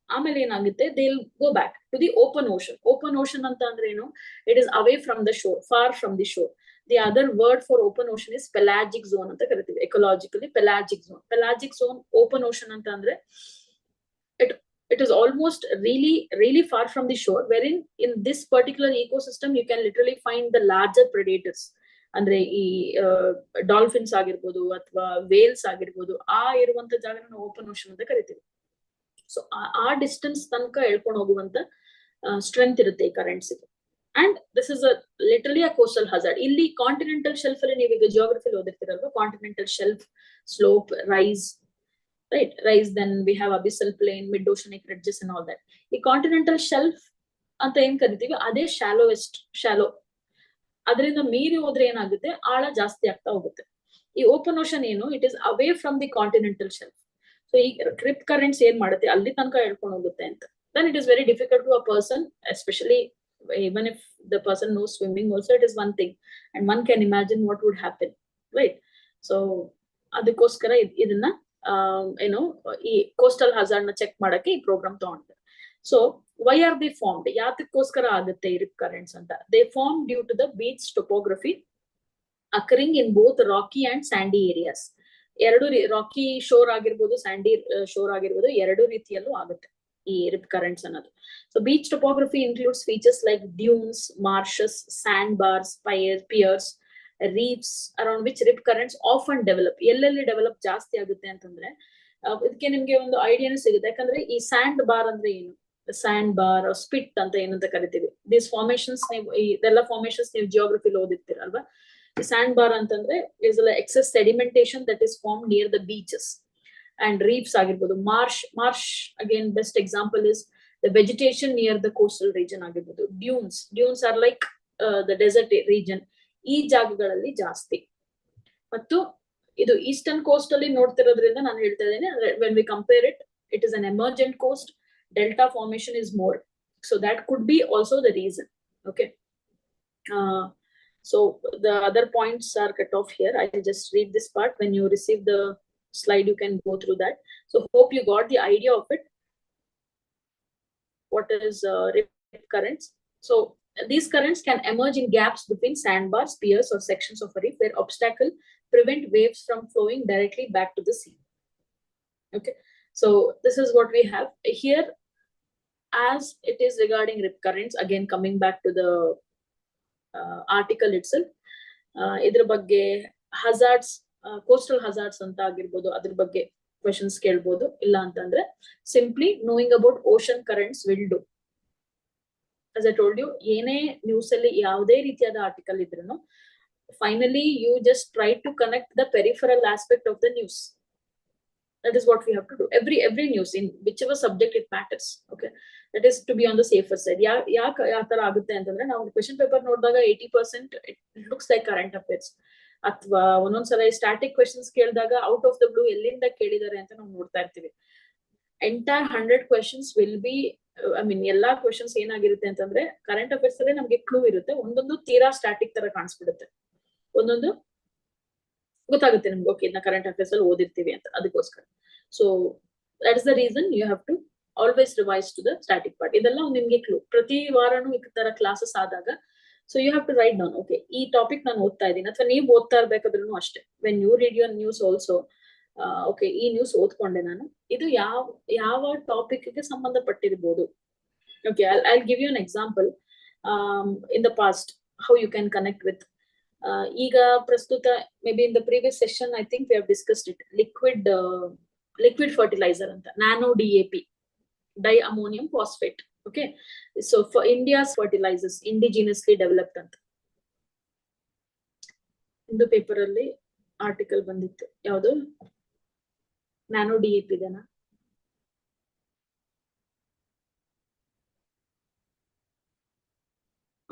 ಆಮೇಲೆ ಏನಾಗುತ್ತೆ, they will go back to the open ocean. Open ocean ಅಂತ ಅಂದ್ರೆ ಏನು, it is away from the shore, far from the shore. The other word for open ocean is pelagic zone ಅಂತ ಕರಿತೀವಿ, ecologically pelagic zone. Pelagic zone, open ocean ಅಂತ ಅಂದ್ರೆ it is almost really far from the shore, wherein in this particular ecosystem you can literally find the larger predators. ಅಂದ್ರೆ ಈ dolphins ಆಗಿರ್ಬೋದು ಅಥವಾ Wales ಆಗಿರ್ಬೋದು, ಆ ಇರುವಂತ ಜಾಗ ನಾವು ಓಪನ್ ಓಷನ್ ಅಂತ ಕರಿತೀವಿ. ಸೊ ಆ ಡಿಸ್ಟೆನ್ಸ್ ತನಕ ಎಳ್ಕೊಂಡು ಹೋಗುವಂತ ಸ್ಟ್ರೆಂತ್ ಇರುತ್ತೆ ಈ currents. And this is literally a coastal hazard. ಇಲ್ಲಿ ಕಾಂಟಿನೆಂಟಲ್ ಶೆಲ್ಫ್ ಅಲ್ಲಿ ನೀವೀಗ ಜಿಯೋಗ್ರಫಿಲಿ ಓದಿರ್ತೀರಲ್ವಾ, continental shelf, slope, rise, right? Rise, then we have abyssal plain, mid oceanic ridges and all that. ಈ ಕಾಂಟಿನೆಂಟಲ್ ಶೆಲ್ಫ್ ಅಂತ ಏನ್ ಕರಿತೀವಿ, ಅದೇ ಶಾಲೋ. ಅದರಿಂದ ಮೀರಿ ಹೋದ್ರೆ ಏನಾಗುತ್ತೆ, ಆಳ ಜಾಸ್ತಿ ಆಗ್ತಾ ಹೋಗುತ್ತೆ. ಈ ಓಪನ್ ಓಷನ್ ಏನು, it is away from the continental shelf. So ಈ ರಿಪ್ ಕರೆಂಟ್ಸ್ ಏನ್ ಮಾಡುತ್ತೆ ಅಲ್ಲಿ ತನಕ ಹೇಳ್ಕೊಂಡು ಹೋಗುತ್ತೆ ಅಂತ. Then it is very difficult to a person, especially even if the person knows swimming also, it is one thing and one can imagine what would happen, right? So ಅದಕ್ಕೋಸ್ಕರ ಇದನ್ನ ಏನು ಈ ಕೋಸ್ಟಲ್ ಹಜಾರ್ಡ್ ನ check ಮಾಡಕ್ಕೆ ಈ program ತಗೊಂಡ್ರೆ. So why are they formed? ಯಾತಕ್ಕೋಸ್ಕರ ಆಗುತ್ತೆ ಈ ರಿಪ್ ಕರೆಂಟ್ಸ್ ಅಂತ? They form due to the beach topography occurring in both rocky and sandy areas. ಎರಡು ರಾಕಿ ಶೋರ್ ಆಗಿರ್ಬೋದು, ಸ್ಯಾಂಡಿ ಶೋರ್ ಆಗಿರ್ಬೋದು, ಎರಡು ರೀತಿಯಲ್ಲೂ ಆಗುತ್ತೆ ಈ ರಿಪ್ ಕರೆಂಟ್ಸ್ ಅನ್ನೋದು. So beach topography includes features like dunes, marshes, sand bars, piers, reefs around which rip currents often develop. ಎಲ್ಲೆಲ್ಲಿ develop ಜಾಸ್ತಿ ಆಗುತ್ತೆ ಅಂತಂದ್ರೆ ಇದಕ್ಕೆ ನಿಮ್ಗೆ ಒಂದು ಐಡಿಯಾನು ಸಿಗುತ್ತೆ. ಯಾಕಂದ್ರೆ ಈ ಸ್ಯಾಂಡ್ ಬಾರ್ ಅಂದ್ರೆ ಏನು, ಸ್ಯಾಂಡ್ ಬಾರ್ ಸ್ಪಿಟ್ ಅಂತ ಏನಂತ ಕರಿತೀವಿ. ದೀಸ್ ಫಾರ್ಮೇಶನ್ಸ್ ನೀವು ಇದೆಲ್ಲ ಫಾರ್ಮೇಶನ್ಸ್ ನೀವು ಜಿಯೋಗ್ರಫಿಲಿ ಓದಿರ್ತೀರಲ್ವಾ. ಸ್ಯಾಂಡ್ ಬಾರ್ ಅಂತಂದ್ರೆ is excess sedimentation that is form near the beaches and reefs ಆಗಿರ್ಬೋದು. Marsh again best example is the vegetation near the coastal region ಆಗಿರ್ಬೋದು. Dunes are like the desert region. ಈ ಜಾಗಗಳಲ್ಲಿ ಜಾಸ್ತಿ. ಮತ್ತು ಇದು eastern coast ಅಲ್ಲಿ ನೋಡ್ತಿರೋದ್ರಿಂದ ನಾನು ಹೇಳ್ತಾ ಇದ್ದೇನೆ, when we compare it is an emergent coast, delta formation is more, so that could be also the reason. Okay, so the other points are cut off here. I'll just read this part. When you receive the slide, you can go through that. So hope you got the idea of it. What is rip currents? So these currents can emerge in gaps between sandbars, piers, or sections of a reef where obstacle prevent waves from flowing directly back to the sea. Okay, so this is what we have here. As it is regarding rip currents, again coming back to the article itself, ಇದ್ರ ಬಗ್ಗೆ hazards, coastal hazards ಅಂತ ಆಗಿರ್ಬೋದು, ಅದ್ರ ಬಗ್ಗೆ questions ಕೇಳ್ಬೋದು. ಇಲ್ಲ ಅಂತಂದ್ರೆ simply knowing about ocean currents will do. as I told you, ಏನೇ ನ್ಯೂಸ್ ಅಲ್ಲಿ ಯಾವುದೇ ರೀತಿಯಾದ ಆರ್ಟಿಕಲ್ ಇದ್ರೂ finally you just try to connect the peripheral aspect of the news. That is what we have to do. Every news in whichever subject it matters. Okay, that is to be on the safer side. ಯಾಕೆ ಆ ತರ ಆಗುತ್ತೆ ಅಂತಂದ್ರೆ ನಾವು question paper ನೋಡಿದಾಗ 80% it looks like current affairs, ಅಥವಾ ಒಂದೊಂದ್ಸಲ static questions ಕೇಳಿದಾಗ ಔಟ್ ಆಫ್ ದ ಬ್ಲೂ ಎಲ್ಲಿಂದ ಕೇಳಿದ್ದಾರೆ ಅಂತ ನಾವು ನೋಡ್ತಾ ಇರ್ತೀವಿ. Entire 100 questions will be, I mean ಎಲ್ಲಾ ಕ್ವೆಶನ್ಸ್ ಏನಾಗಿರುತ್ತೆ ಅಂತಂದ್ರೆ ಕರೆಂಟ್ ಅಫೇರ್ಸ್ ಅಲ್ಲೇ ನಮ್ಗೆ ಕ್ಲೂ ಇರುತ್ತೆ. ಒಂದೊಂದು ತೀರಾ ಸ್ಟಾಟಿಕ್ ತರ ಕಾಣಿಸ್ಬಿಡುತ್ತೆ, ಒಂದೊಂದು ಗೊತ್ತಾಗುತ್ತೆ ನಿಮ್ಗೆ, ಓಕೆ ಇದನ್ನ ಕರೆಂಟ್ ಅಫೇರ್ಸ್ ಅಲ್ಲಿ ಓದಿರ್ತೀವಿ ಅಂತ. ಅದಕ್ಕೋಸ್ಕರ so that is the reason you have to always revise to the static part. ಇದೆಲ್ಲ ನಿಮ್ಗೆ ಕ್ಲೂ. ಪ್ರತಿ ವಾರನೂ ಈ ತರ ಕ್ಲಾಸಸ್ ಆದಾಗ so you have to write down, okay ಈ ಟಾಪಿಕ್ ನಾನು ಓದ್ತಾ ಇದ್ದೀನಿ, ಅಥವಾ ನೀವು ಓದ್ತಾ ಇರ್ಬೇಕಾದ್ರೂ ಅಷ್ಟೇ. When you read your news also, okay ಈ ನ್ಯೂಸ್ ಓದ್ಕೊಂಡೆ ನಾನು, ಇದು ಯಾವ ಟಾಪಿಕ್ ಗೆ ಸಂಬಂಧಪಟ್ಟಿರ್ಬೋದು. Okay, I give you an example in the past how you can connect with. ಈಗ ಪ್ರಸ್ತುತ maybe in the previous session I think we have discussed it, liquid fertilizer ಅಂತ, nano DAP, di ammonium phosphate. Okay, so for India's fertilizers indigenously developed ಅಂತ ಇಂದು paper ಅಲ್ಲಿ article ಬಂದಿತ್ತು. ಯಾವುದು nano DAP ಇದೆನಾ?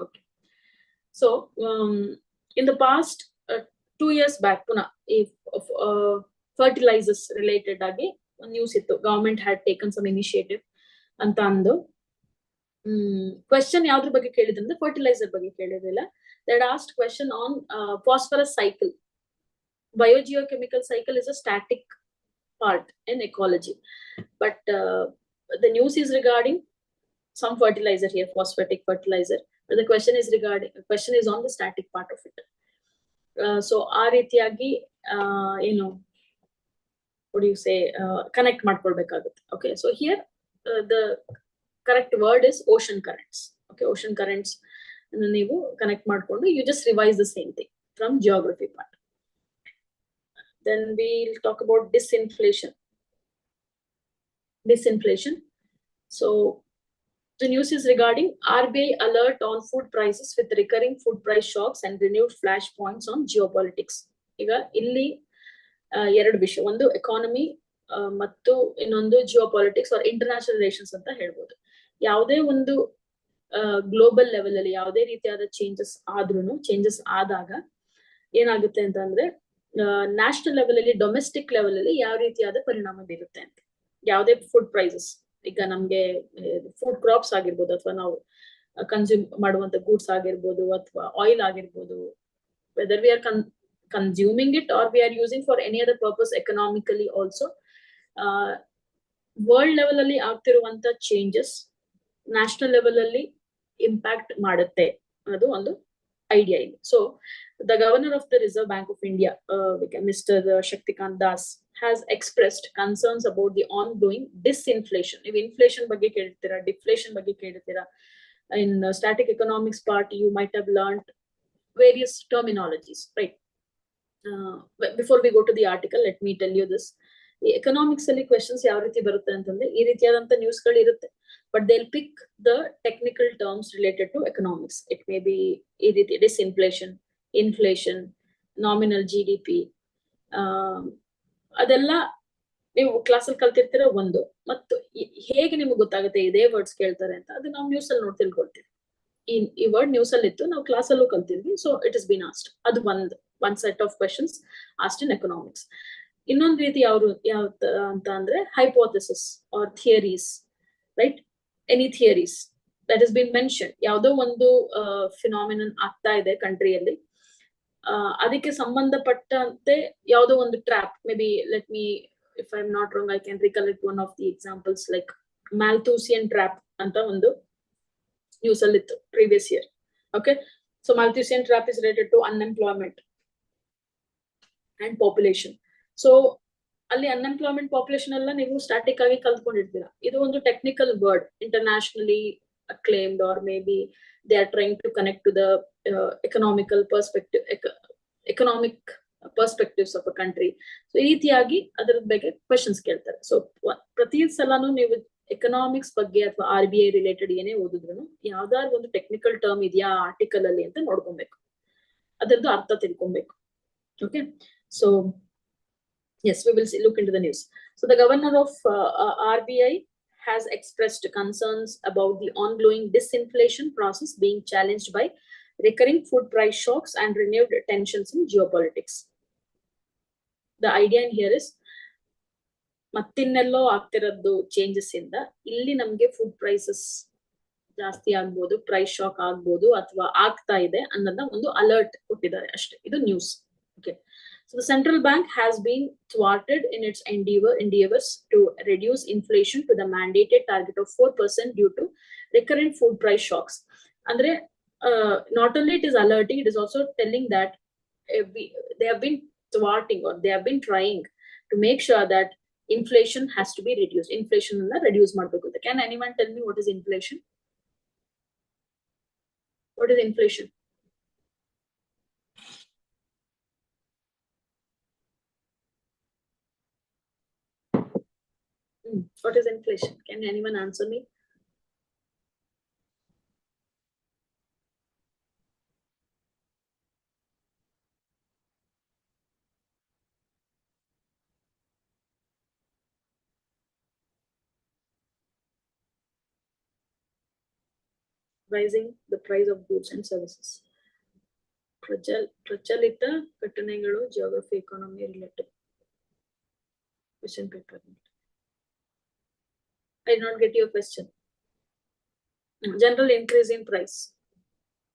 Okay, so in the past 2 years back puna fertilizers related agi news ittu. Government had taken some initiative anta andu question yavudr ಬಗ್ಗೆ ಕೇಳಿದ್ರೆ fertilizer ಬಗ್ಗೆ ಕೇಳಿದಿಲ್ಲ. They had asked question on phosphorus cycle. Biogeochemical cycle is a static part in ecology, but the news is regarding some fertilizer here, phosphatic fertilizer. But the question is on the static part of it. So ಆ ರೀತಿಯಾಗಿ ಏನು what do you say connect ಮಾಡ್ಕೊಳ್ಬೇಕಾಗುತ್ತೆ. Okay, so here the correct word is ocean currents. Okay, ocean currents ಅನ್ನು ನೀವು connect ಮಾಡ್ಕೊಂಡು you just revise the same thing from geography part. Then we'll talk about disinflation. So the news is regarding RBI alert on food prices with recurring food price shocks and renewed flash points on geopolitics. ಈಗ ಇಲ್ಲಿ ಎರಡು ವಿಷಯ, ಒಂದು economy ಮತ್ತು ಇನ್ನೊಂದು ಜಿಯೋಪಾಲಿಟಿಕ್ಸ್ R international relations ಅಂತ ಹೇಳ್ಬೋದು. ಯಾವುದೇ ಒಂದು ಗ್ಲೋಬಲ್ ಲೆವೆಲ್ ಅಲ್ಲಿ ಯಾವುದೇ ರೀತಿಯಾದ ಚೇಂಜಸ್ ಆದ್ರೂ, ಚೇಂಜಸ್ ಆದಾಗ ಏನಾಗುತ್ತೆ ಅಂತಂದ್ರೆ ನ್ಯಾಷನಲ್ ಲೆವೆಲ್ ಅಲ್ಲಿ, ಡೊಮೆಸ್ಟಿಕ್ ಲೆವೆಲ್ ಅಲ್ಲಿ ಯಾವ ರೀತಿಯಾದ ಪರಿಣಾಮ ಬೀರುತ್ತೆ ಅಂತ. ಯಾವುದೇ ಫುಡ್ ಪ್ರೈಸಸ್, ಈಗ ನಮ್ಗೆ ಫುಡ್ ಕ್ರಾಪ್ಸ್ ಆಗಿರ್ಬೋದು, ಅಥವಾ ನಾವು ಕನ್ಸ್ಯೂಮ್ ಮಾಡುವಂತ ಗೂಡ್ಸ್ ಆಗಿರ್ಬೋದು, ಅಥವಾ ಆಯಿಲ್ ಆಗಿರ್ಬೋದು, whether we are consuming it or we are using for any other purpose economically also, world level ಅಲ್ಲಿ ಆಗ್ತಿರುವಂತ ಚೇಂಜಸ್ ನ್ಯಾಷನಲ್ ಲೆವೆಲ್ ಅಲ್ಲಿ ಇಂಪ್ಯಾಕ್ಟ್ ಮಾಡುತ್ತೆ ಅನ್ನೋದು ಒಂದು ಐಡಿಯಾ ಇದೆ. So the governor of the Reserve Bank of India, Mr. Shaktikant Das, has expressed concerns about the ongoing disinflation. If inflation ಬಗ್ಗೆ ಕೇಳ್ತೀರಾ, deflation ಬಗ್ಗೆ ಕೇಳ್ತೀರಾ, in static economics part you might have learned various terminologies, right? Before we go to the article, let me tell you this. Economics ಅಲ್ಲಿ questions ಯಾವ ರೀತಿ ಬರುತ್ತೆ ಅಂತಂದ್ರೆ, ಈ ರೀತಿಯಾದಂತ ನ್ಯೂಸ್ ಗಳು ಇರುತ್ತೆ, but they'll pick the technical terms related to economics. It may be ಈ ರೀತಿ disinflation, inflation, nominal GDP, ಅದೆಲ್ಲ ನೀವು ಕ್ಲಾಸಲ್ಲಿ ಕಲ್ತಿರ್ತೀರ ಒಂದು, ಮತ್ತು ಹೇಗೆ ನಿಮ್ಗೆ ಗೊತ್ತಾಗುತ್ತೆ ಇದೇ ವರ್ಡ್ಸ್ ಕೇಳ್ತಾರೆ ಅಂತ, ಅದು ನಾವು ನ್ಯೂಸ್ ಅಲ್ಲಿ ನೋಡಿ ತಿಳ್ಕೊಳ್ತೀವಿ. ಈ ವರ್ಡ್ ನ್ಯೂಸ್ ಅಲ್ಲಿ ಇತ್ತು, ನಾವು ಕ್ಲಾಸ್ ಅಲ್ಲೂ ಕಲ್ತಿದ್ವಿ, so it is been asked. ಅದು one set of questions asked in economics. ಇನ್ನೊಂದು ರೀತಿ ಯಾವ ಅಂತ ಅಂದ್ರೆ hypothesis or theories, right? Any theories that has been mentioned, ಯಾವುದೋ ಒಂದು ಫಿನಾಮಿನನ್ ಆಗ್ತಾ ಇದೆ ಕಂಟ್ರಿಯಲ್ಲಿ, ಅದಕ್ಕೆ ಸಂಬಂಧಪಟ್ಟಂತೆ ಯಾವುದೋ ಒಂದು trap, maybe let me, if I am not wrong, I can recollect one of the examples, like Malthusian trap ಅಂತ ಒಂದು ನ್ಯೂಸ್ ಅಲ್ಲಿ ಇತ್ತು previous year. Okay, so Malthusian trap is related to unemployment and population. So ಅಲ್ಲಿ unemployment population ಎಲ್ಲ ನೀವು static ಆಗಿ ಕಲ್ತ್ಕೊಂಡಿರ್ತೀರಾ. ಇದು ಒಂದು technical word, internationally acclaimed, or maybe they are trying to connect to the economic perspectives of a country. So ಈ ರೀತಿಯಾಗಿ ಅದರ ಬಗ್ಗೆ ಕ್ವೆಶ್ಚನ್ಸ್ ಕೇಳ್ತಾರೆ. ಸೊ ಪ್ರತಿ ಸಲಾನು ನೀವು ಎಕನಾಮಿಕ್ಸ್ ಬಗ್ಗೆ ಅಥವಾ RBI ರಿಲೇಟೆಡ್ ಏನೇ ಓದಿದ್ರು ಯಾವ್ದಾದ್ರು ಒಂದು ಟೆಕ್ನಿಕಲ್ ಟರ್ಮ್ ಇದೆಯಾ ಆರ್ಟಿಕಲ್ ಅಲ್ಲಿ ಅಂತ ನೋಡ್ಕೊಬೇಕು, ಅದರದ್ದು ಅರ್ಥ ತಿಳ್ಕೊಬೇಕು. Okay, so yes, we will look into the news. So the governor of RBI has expressed concerns about the ongoing disinflation process being challenged by recurring food price shocks and renewed tensions in geopolitics. The idea in here is, ಮತ್ತಿನ್ನೆಲ್ಲೋ ಆಗ್ತಿರೋದು changes ಇಂದ ಇಲ್ಲಿ ನಮ್ಗೆ food prices ಜಾಸ್ತಿ ಆಗ್ಬೋದು, price shock ಆಗ್ಬೋದು, ಅಥವಾ ಆಗ್ತಾ ಇದೆ ಅನ್ನೋದನ್ನ ಒಂದು ಅಲರ್ಟ್ ಕೊಟ್ಟಿದ್ದಾರೆ ಅಷ್ಟೇ. ಇದು news. Okay, so the central bank has been thwarted in its endeavors to reduce inflation to the mandated target of 4% due to recurrent food price shocks. Andre, not only it is alerting, it is also telling that they have been thwarting, or they have been trying to make sure that inflation has to be reduced. Inflation na reduce madbeku. Can anyone tell me what is inflation? What is inflation? What is inflation? Can anyone answer me? Rising the price of goods and services. ಪ್ರಚಲಿತ ಘಟನೆಗಳು, geography, economy related. Question paper. I did not get your question. General increase in price.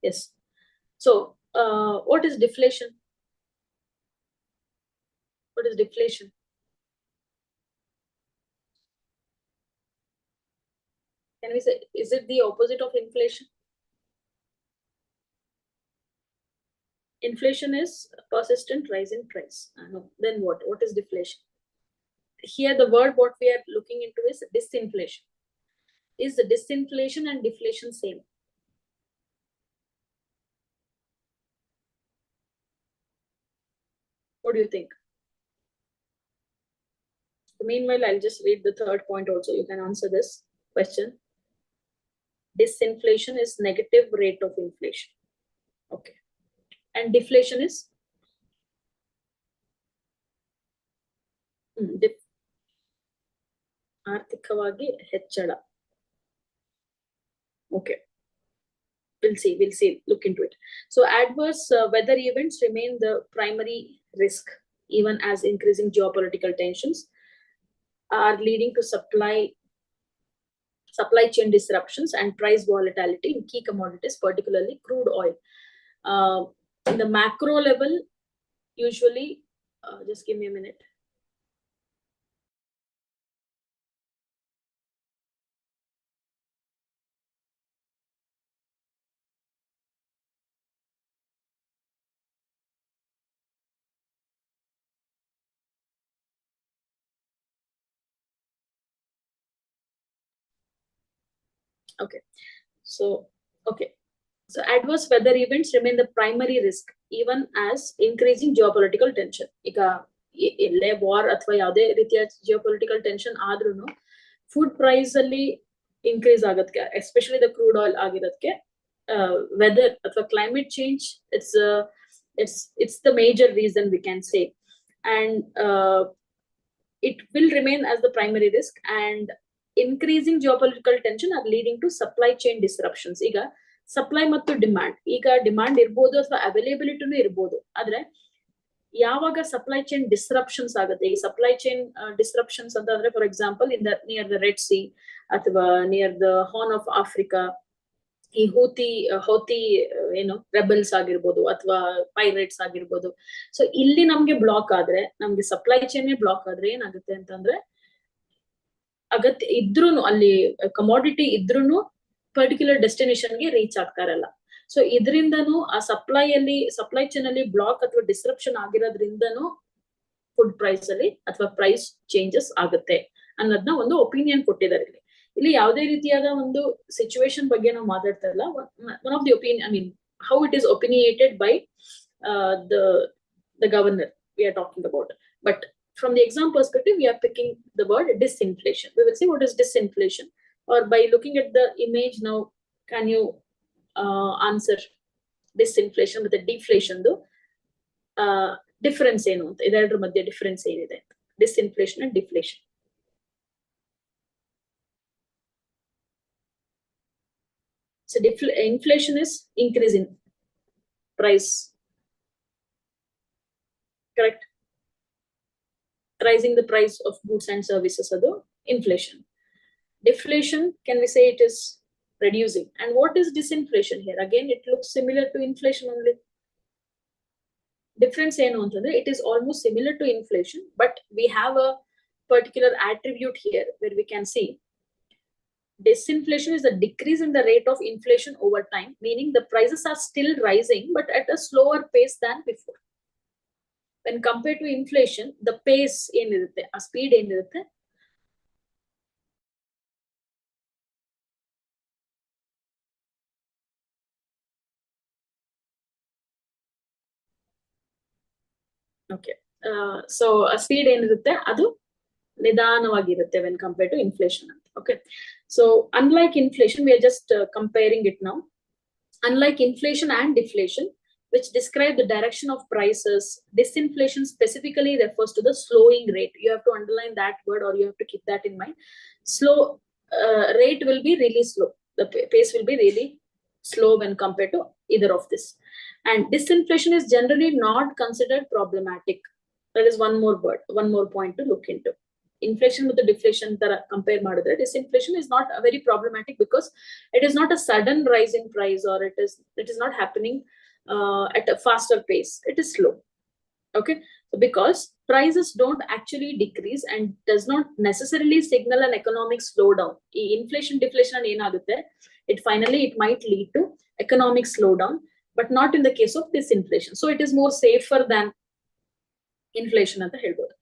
Yes. So, what is deflation? What is deflation? Can we say, is it the opposite of inflation? Inflation is a persistent rise in price. No. Then what? What is deflation? Here the word what we are looking into is disinflation. Is the disinflation and deflation same? What do you think? Meanwhile, I'll just read the third point also. You can answer this question. Disinflation is negative rate of inflation. Okay. And deflation is? ಆರ್ಥಿಕವಾಗಿ ಹೆಚ್ಚಳ. Okay. We'll see, look into it. So adverse weather events remain the primary risk even as increasing geopolitical tensions are leading to supply chain disruptions and price volatility in key commodities, particularly crude oil. In the macro level, usually, just give me a minute. Okay. So adverse weather events remain the primary risk, even as increasing geopolitical tension. Illೇ war ಅಥವಾ ಯಾವುದೇ ರೀತಿಯ geopolitical tension ಆದ್ರೂ food price ಅಲ್ಲಿ increase ಆಗೋದಕ್ಕೆ, especially the crude oil ಆಗಿರೋದಕ್ಕೆ weather ಅಥವಾ climate change it's the major reason, we can say. And it will remain as the primary risk, and increasing geopolitical tension are leading to supply chain disruptions. ಈಗ supply ಮತ್ತು demand, ಈಗ demand ಇರ್ಬೋದು ಅಥವಾ ಅವೈಲೇಬಿಲಿಟಿನೂ ಇರ್ಬೋದು, ಆದ್ರೆ ಯಾವಾಗ supply chain ಡಿಸ್ರಪ್ಷನ್ಸ್ ಆಗುತ್ತೆ, ಈ ಸಪ್ಲೈ ಚೈನ್ ಡಿಸ್ರಪ್ಷನ್ಸ್ ಅಂತಂದ್ರೆ for example in the near the Red Sea ಅಥವಾ near the Horn of Africa, ಈ ಹೌತಿ ಏನು ರೆಬಲ್ಸ್ ಆಗಿರ್ಬೋದು ಅಥವಾ ಪೈರೇಟ್ಸ್ ಆಗಿರ್ಬೋದು. ಸೊ ಇಲ್ಲಿ ನಮ್ಗೆ ಬ್ಲಾಕ್ ಆದ್ರೆ, ನಮ್ಗೆ ಸಪ್ಲೈ ಚೈನ್ ಬ್ಲಾಕ್ ಆದ್ರೆ ಏನಾಗುತ್ತೆ ಅಂತಂದ್ರೆ, ಅಗತ್ಯ ಇದ್ರೂನು ಅಲ್ಲಿ ಕಮಾಡಿಟಿ ಇದ್ರೂನು ಪರ್ಟಿಕ್ಯುಲರ್ ಡೆಸ್ಟಿನೇಷನ್ಗೆ ರೀಚ್ ಆಗ್ತಾ ಇರಲ್ಲ. ಸೊ ಇದರಿಂದನೂ ಆ ಸಪ್ಲೈ ಚೈನ್ ಅಲ್ಲಿ ಬ್ಲಾಕ್ ಅಥವಾ ಡಿಸ್ರಪ್ಷನ್ ಆಗಿರೋದ್ರಿಂದನೂ ಫುಡ್ ಪ್ರೈಸ್ ಅಲ್ಲಿ ಅಥವಾ ಪ್ರೈಸ್ ಚೇಂಜಸ್ ಆಗುತ್ತೆ ಅನ್ನೋದನ್ನ ಒಂದು ಒಪಿನಿಯನ್ ಕೊಟ್ಟಿದ್ದಾರೆ. ಇಲ್ಲಿ ಯಾವುದೇ ರೀತಿಯಾದ ಒಂದು ಸಿಚುವೇಶನ್ ಬಗ್ಗೆ ನಾವು ಮಾತಾಡ್ತಾ ಇಲ್ಲ. One of the opinion, I mean how it is opinionated by the governor we are talking about. But from the exam perspective, we are picking the word disinflation. We will see what is disinflation, or by looking at the image now, can you answer disinflation with a deflation though? Difference ಏನು ಅಂತ, ಇದೆರಡರ ಮಧ್ಯೆ difference ಏನಿದೆ? disinflation and deflation. So inflation is increase in price, correct? Rising the price of goods and services, adu inflation. Deflation, can we say it is reducing? And what is disinflation here? Again, it looks similar to inflation only. Difference ಏನು ಅಂತಂದ್ರೆ, it is almost similar to inflation, but we have a particular attribute here where we can see disinflation is a decrease in the rate of inflation over time, meaning the prices are still rising but at a slower pace than before. When compared to inflation, the pace ಏನಿರುತ್ತೆ, ಆ speed ಏನಿರುತ್ತೆ, okay, so a speed ಏನಿರುತ್ತೆ ಅದು ನಿಧಾನವಾಗಿರುತ್ತೆ when compared to inflation. Okay, so unlike inflation, we are just comparing it now. Unlike inflation and deflation, which describe the direction of prices, disinflation specifically refers to the slowing rate. You have to underline that word, or you have to keep that in mind. Slow rate will be really slow. The pace will be really slow when compared to either of this. And disinflation is generally not considered problematic. That is one more word, one more point to look into. Inflation with the deflation ತರ compare ಮಾಡಿದ್ರೆ disinflation is not very problematic because it is not a sudden rise in price, or it is not happening at a faster pace. It is slow. Okay, so because prices don't actually decrease and does not necessarily signal an economic slowdown. Inflation deflation ಏನಾಗುತ್ತೆ, it might lead to economic slowdown, but not in the case of disinflation. So it is more safer than inflation ಅಂತ ಹೇಳ್ಬೋದು.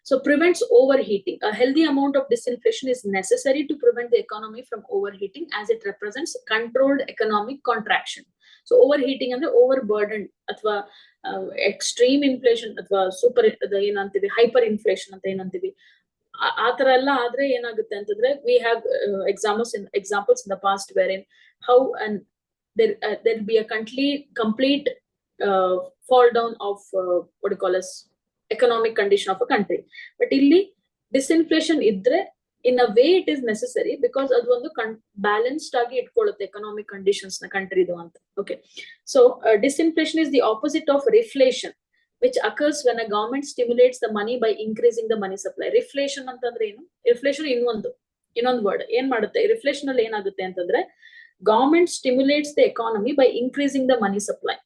So prevents overheating. A healthy amount of disinflation is necessary to prevent the economy from overheating, as it represents controlled economic contraction. So overheating ಅಂದ್ರೆ overburdened ಅಥವಾ extreme inflation ಅಥವಾ super ಏನಂತೀವಿ hyper inflation ಅಂತ ಏನಂತೀವಿ, ಆ ತರ ಎಲ್ಲ ಆದ್ರೆ ಏನಾಗುತ್ತೆ ಅಂತಂದ್ರೆ, we have examples in the past wherein how and there'll be a complete fall down of what you call as economic condition of a country. But illi disinflation idre, in a way it is necessary because adu ಒಂದು balanced ಆಗಿ ಇಟ್ಕೊಳ್ಳುತ್ತೆ economic conditions na country du anta. Okay, so disinflation is the opposite of reflation. which occurs when a government stimulates the money by increasing the money supply. Reflation ಅಂತಂದ್ರೆ ಏನು? Reflation ಇನ್ನೊಂದು word ಏನ್ ಮಾಡುತ್ತೆ? Reflation ಅಲ್ಲಿ ಏನಾಗುತ್ತೆ ಅಂತಂದ್ರೆ government stimulates the economy by increasing the money supply.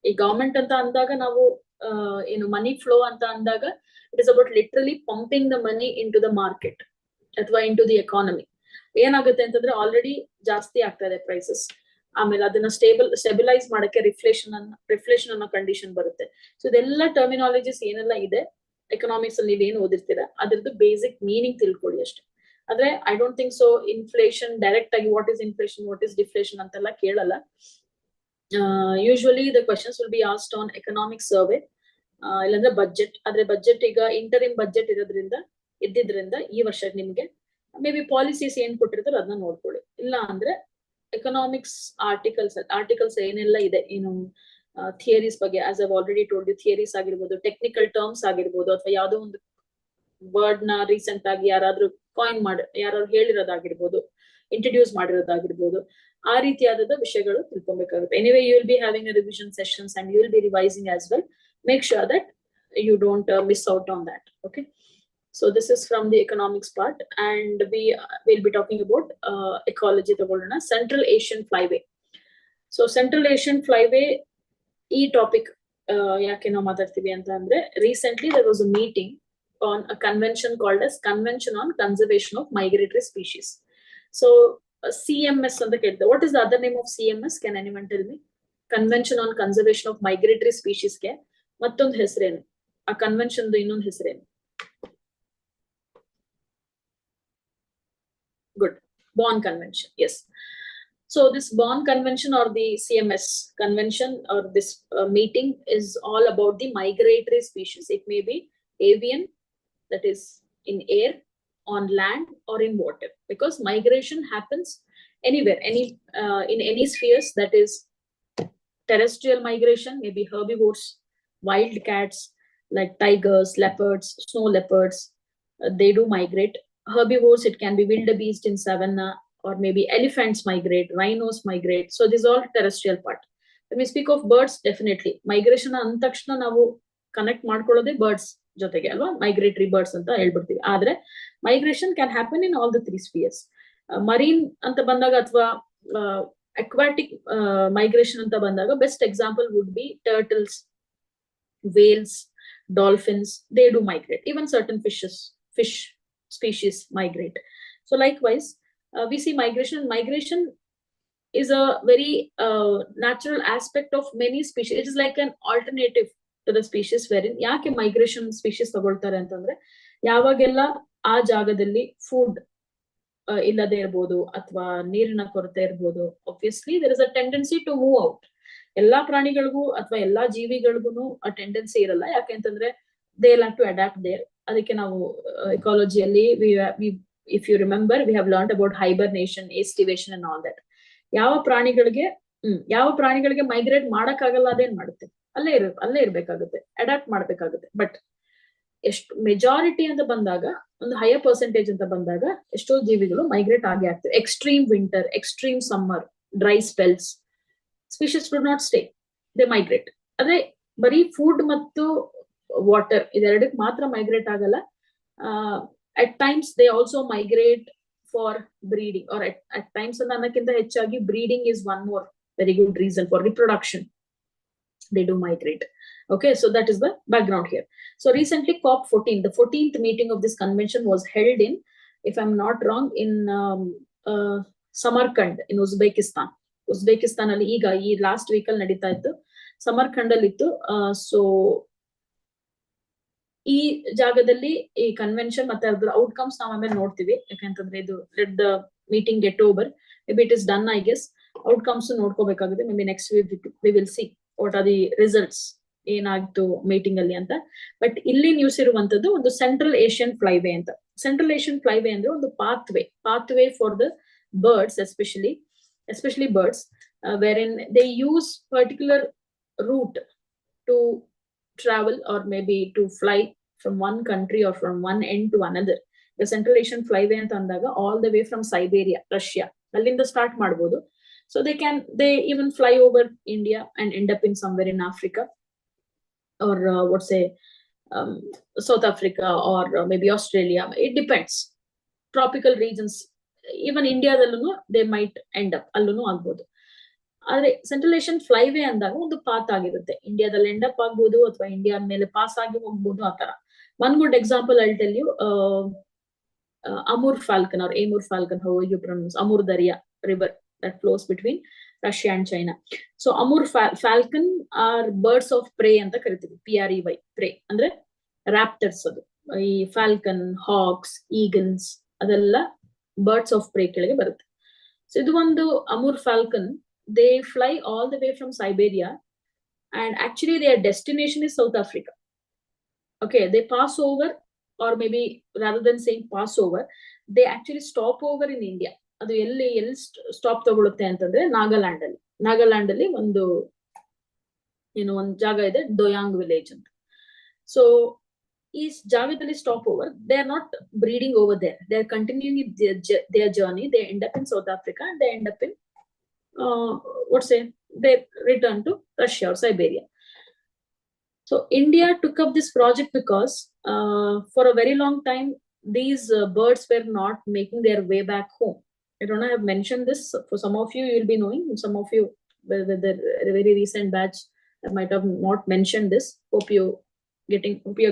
ಈ government ಅಂತ ಅಂದಾಗ ನಾವು ಏನು ಮನಿ ಫ್ಲೋ ಅಂತ ಅಂದಾಗ it is about literally pumping the money into the market ಅಥವಾ ಇನ್ ಟು ದಿ ಎಕಾನಮಿ. ಏನಾಗುತ್ತೆ ಅಂತಂದ್ರೆ ಆಲ್ರೆಡಿ ಜಾಸ್ತಿ ಆಗ್ತಾ ಇದೆ ಪ್ರೈಸಸ್, ಆಮೇಲೆ ಅದನ್ನ ಸ್ಟೆಬಿಲೈಸ್ ಮಾಡಕ್ಕೆ ರಿಫ್ಲೇಷನ್ ಅನ್ನೋ ಕಂಡೀಷನ್ ಬರುತ್ತೆ. ಸೊ ಇದೆಲ್ಲ ಟರ್ಮಿನಾಲಜೀಸ್ ಏನೆಲ್ಲ ಇದೆ ಎಕನಾಮಿಕ್ಸ್ ಅಲ್ಲಿ ನೀವೇನು ಓದಿರ್ತೀರಾ ಅದ್ರದ್ದು ಬೇಸಿಕ್ ಮೀನಿಂಗ್ ತಿಳ್ಕೊಳ್ಳಿ ಅಷ್ಟೇ. ಆದ್ರೆ I don't think so inflation direct ಆಗಿ what is inflation, what is deflation ಅಂತೆಲ್ಲ ಕೇಳಲ್ಲ. Usually the questions will be asked on economic survey, ಇಲ್ಲಾಂದ್ರೆ ಬಜೆಟ್. ಆದ್ರೆ ಬಜೆಟ್ ಈಗ ಇಂಟರಿಮ್ ಬಜೆಟ್ ಇದ್ದಿದ್ರಿಂದ ಈ ವರ್ಷ ನಿಮ್ಗೆ ಮೇ ಬಿ ಪಾಲಿಸೀಸ್ ಏನ್ ಕೊಟ್ಟಿರ್ತಾರೆ ಅದನ್ನ ನೋಡ್ಕೊಳ್ಳಿ. ಇಲ್ಲ ಅಂದ್ರೆ ಎಕನಾಮಿಕ್ಸ್ ಆರ್ಟಿಕಲ್ಸ್ ಏನೆಲ್ಲ ಇದೆ, ಏನು ಥಿಯರೀಸ್ ಬಗ್ಗೆ, as I've already told you, theories ಆಗಿರ್ಬೋದು, ಟೆಕ್ನಿಕಲ್ ಟರ್ಮ್ಸ್ ಆಗಿರ್ಬೋದು, ಅಥವಾ ಯಾವ್ದೋ ಒಂದು ವರ್ಡ್ ನ ರೀಸೆಂಟ್ ಆಗಿ ಯಾರಾದ್ರೂ ಯಾರು ಹೇಳಿರೋದಾಗಿರ್ಬೋದು, ಇಂಟ್ರೊಡ್ಯೂಸ್ ಮಾಡಿರೋದಾಗಿರ್ಬೋದು, ಆ ರೀತಿಯಾದ ವಿಷಯಗಳು ತಿಳ್ಕೊಬೇಕಾಗುತ್ತೆ. Anyway you will be having a revision sessions and you will be revising as well. Make sure that you don't miss out on that. Okay, so this is from the economics part, and we will be talking about ecology tagolna. Central Asian Flyway. So Central Asian Flyway e topic yake ನಾವು ಮಾತಾಡ್ತೀವಿ ಅಂತ ಅಂದ್ರೆ, recently there was a meeting on a convention called as Convention on Conservation of Migratory Species. So CMS ಅಂತ ಕೇಳ್ತಾರೆ. What is the other name of CMS? Can anyone tell me? Convention on Conservation of Migratory Species ಗೆ ಮತ್ತೊಂದು ಹೆಸರೇನು? ಆ convention ಇನ್ನೊಂದು ಹೆಸರೇನು? Good. Bonn Convention. Yes. So this Bonn Convention or the CMS Convention or this meeting is all about the migratory species. It may be avian, that is in air, on land, or in water, because migration happens anywhere, in any spheres. That is terrestrial migration, maybe herbivores, wild cats like tigers, leopards, snow leopards, they do migrate. Herbivores, it can be wildebeest in savanna, or maybe elephants migrate, rhinos migrate. So this is all terrestrial part. When we speak of birds, definitely migration antakshna navu connect ಮಾಡ್ಕೊಳ್ಳೋದೇ birds ಜೊತೆಗೆ ಅಲ್ವಾ, migratory birds ಅಂತ ಹೇಳ್ಬಿಡ್ತೀವಿ. ಆದ್ರೆ migration can happen in all the three spheres. Marine ಅಂತ ಬಂದಾಗ ಅಥವಾ aquatic migration ಅಂತ ಬಂದಾಗ best example would be turtles, whales, dolphins. They do migrate. Even certain fish species migrate. So likewise, we see migration is a very natural aspect of many species. It is like an alternative to the species wherein ಯಾಕೆ migration species ತಗೊಳ್ತಾರೆ ಅಂತಂದ್ರೆ, ಯಾವಾಗೆಲ್ಲ ಆ ಜಾಗದಲ್ಲಿ food ಇಲ್ಲದೆ ಇರ್ಬೋದು ಅಥವಾ ನೀರಿನ ಕೊರತೆ ಇರ್ಬೋದು, obviously there is a tendency to move out. ಎಲ್ಲಾ ಪ್ರಾಣಿಗಳಿಗೂ ಅಥವಾ ಎಲ್ಲಾ ಜೀವಿಗಳಿಗೂ ಆ ಟೆಂಡೆನ್ಸಿ ಇರಲ್ಲ. ಯಾಕೆಂತಂದ್ರೆ they like to adapt there. ಅದಕ್ಕೆ ನಾವು ಎಕಾಲಜಿಯಲ್ಲಿ if you remember, we have learned about hibernation, estivation and all that. ಯಾವ ಪ್ರಾಣಿಗಳಿಗೆ ಮೈಗ್ರೇಟ್ ಮಾಡಕ್ಕಾಗಲ್ಲ, ಅದೇನ್ ಮಾಡುತ್ತೆ? ಅಲ್ಲೇ ಇರ್ಬೇಕಾಗುತ್ತೆ, ಅಡಾಪ್ಟ್ ಮಾಡ್ಬೇಕಾಗುತ್ತೆ. ಬಟ್ ಎಷ್ಟು ಮೆಜಾರಿಟಿ ಅಂತ ಬಂದಾಗ, ಒಂದು ಹೈಯರ್ ಪರ್ಸೆಂಟೇಜ್ ಅಂತ ಬಂದಾಗ ಎಷ್ಟೋ ಜೀವಿಗಳು ಮೈಗ್ರೇಟ್ ಆಗೇ ಆಗ್ತವೆ. Extreme winter, extreme summer, dry spells, species do not stay, they migrate. ಆದ್ರೆ ಬರೀ ಫುಡ್ ಮತ್ತು ವಾಟರ್ ಇದೆರಡಕ್ಕೆ ಮಾತ್ರ ಮೈಗ್ರೇಟ್ ಆಗಲ್ಲ. at times they also migrate for breeding, or at times ಅನ್ನಕ್ಕಿಂತ ಹೆಚ್ಚಾಗಿ breeding is one more very good reason for reproduction. They do migrate. Okay, so that is the background here. So recently COP14, the 14th meeting of this convention was held in, if I'm not wrong, in Samarkand in Uzbekistan ಅಲ್ಲಿ ಈಗ ಈ last week ಅಲ್ಲಿ ನಡೀತಾ ಇತ್ತು, ಸಮರ್ಖಂಡ್ ಅಲ್ಲಿ ಇತ್ತು. So ಈ ಜಾಗದಲ್ಲಿ ಈ ಕನ್ವೆನ್ಷನ್ ಮತ್ತೆ ಅದ್ರ ಔಟ್ಕಮ್ಸ್ ನಾವ್ ಆಮೇಲೆ ನೋಡ್ತೀವಿ. ಯಾಕಂತಂದ್ರೆ ಇದು let the meeting get over, maybe it is done, I guess. Outcomes ನೋಡ್ಕೋಬೇಕಾಗುತ್ತೆ. Maybe next week we will see what are the results, ಏನಾಗಿತ್ತು ಮೀಟಿಂಗ್ ಅಲ್ಲಿ ಅಂತ. ಬಟ್ ಇಲ್ಲಿ ನ್ಯೂಸ್ ಇರುವಂತದ್ದು ಒಂದು ಸೆಂಟ್ರಲ್ ಏಷ್ಯನ್ ಫ್ಲೈವೇ ಅಂತ. ಸೆಂಟ್ರಲ್ ಏಷ್ಯನ್ ಫ್ಲೈವೇ ಅಂದ್ರೆ ಒಂದು pathway for the birds, especially birds, wherein they use particular route to travel or maybe to fly from one country or from one end to another. The Central Asian Flyway anta andaga all the way from Siberia, Russia, allinda start ಮಾಡಬಹುದು. So they even fly over India and end up in somewhere in Africa. or what say South Africa or maybe Australia. It depends. Tropical regions, even India, they might end up allೂ ಆಗ್ಬೋದು. ಆದ್ರೆ central Asian Flyway ಅಂದಾಗ ಒಂದು path ಆಗಿರುತ್ತೆ, ಇಂಡಿಯಾದಲ್ಲಿ end up ಆಗ್ಬೋದು ಅಥವಾ India ಮೇಲೆ pass ಆಗಿ ಹೋಗ್ಬೋದು ಆ ತರ. One good example I tell you, Amur Falcon or Amur Falcon, how you pronounce Amur Darya river that flows between Russia and China. So Amur Falcon are birds of prey anta ಕರಿತೀವಿ, PREY, prey ಅಂದ್ರೆ raptors. ಅದು ಈ falcon, hawks, eagles ಅದೆಲ್ಲ birds of prey ಕೆಳಗೆ ಬರುತ್ತೆ. So ಇದು ಒಂದು Amur falcon, they fly all the way from Siberia and actually their destination is South Africa. Okay, they pass over, or maybe rather than saying pass over, they actually stop over in India. ಅದು ಎಲ್ಲಿ stop ತಗೊಳುತ್ತೆ ಅಂತಂದ್ರೆ ನಾಗಾಲ್ಯಾಂಡ್ ಅಲ್ಲಿ ಒಂದು ಒಂದು ಜಾಗ ಇದೆ, ಡೋಯಾಂಗ್ village ಅಂತ. ಸೊ ಈ ಜಾಗದಲ್ಲಿ stop over, they are not breeding over there, they are continuing their journey. They end up in South Africa and they end up in they return to Russia or Siberia. So India took up this project because for a very long time these birds were not making their way back home. I don't know, I have mentioned this. For some of you, you will be knowing. Some of you, the very recent batch, I might have not mentioned this. Hope you're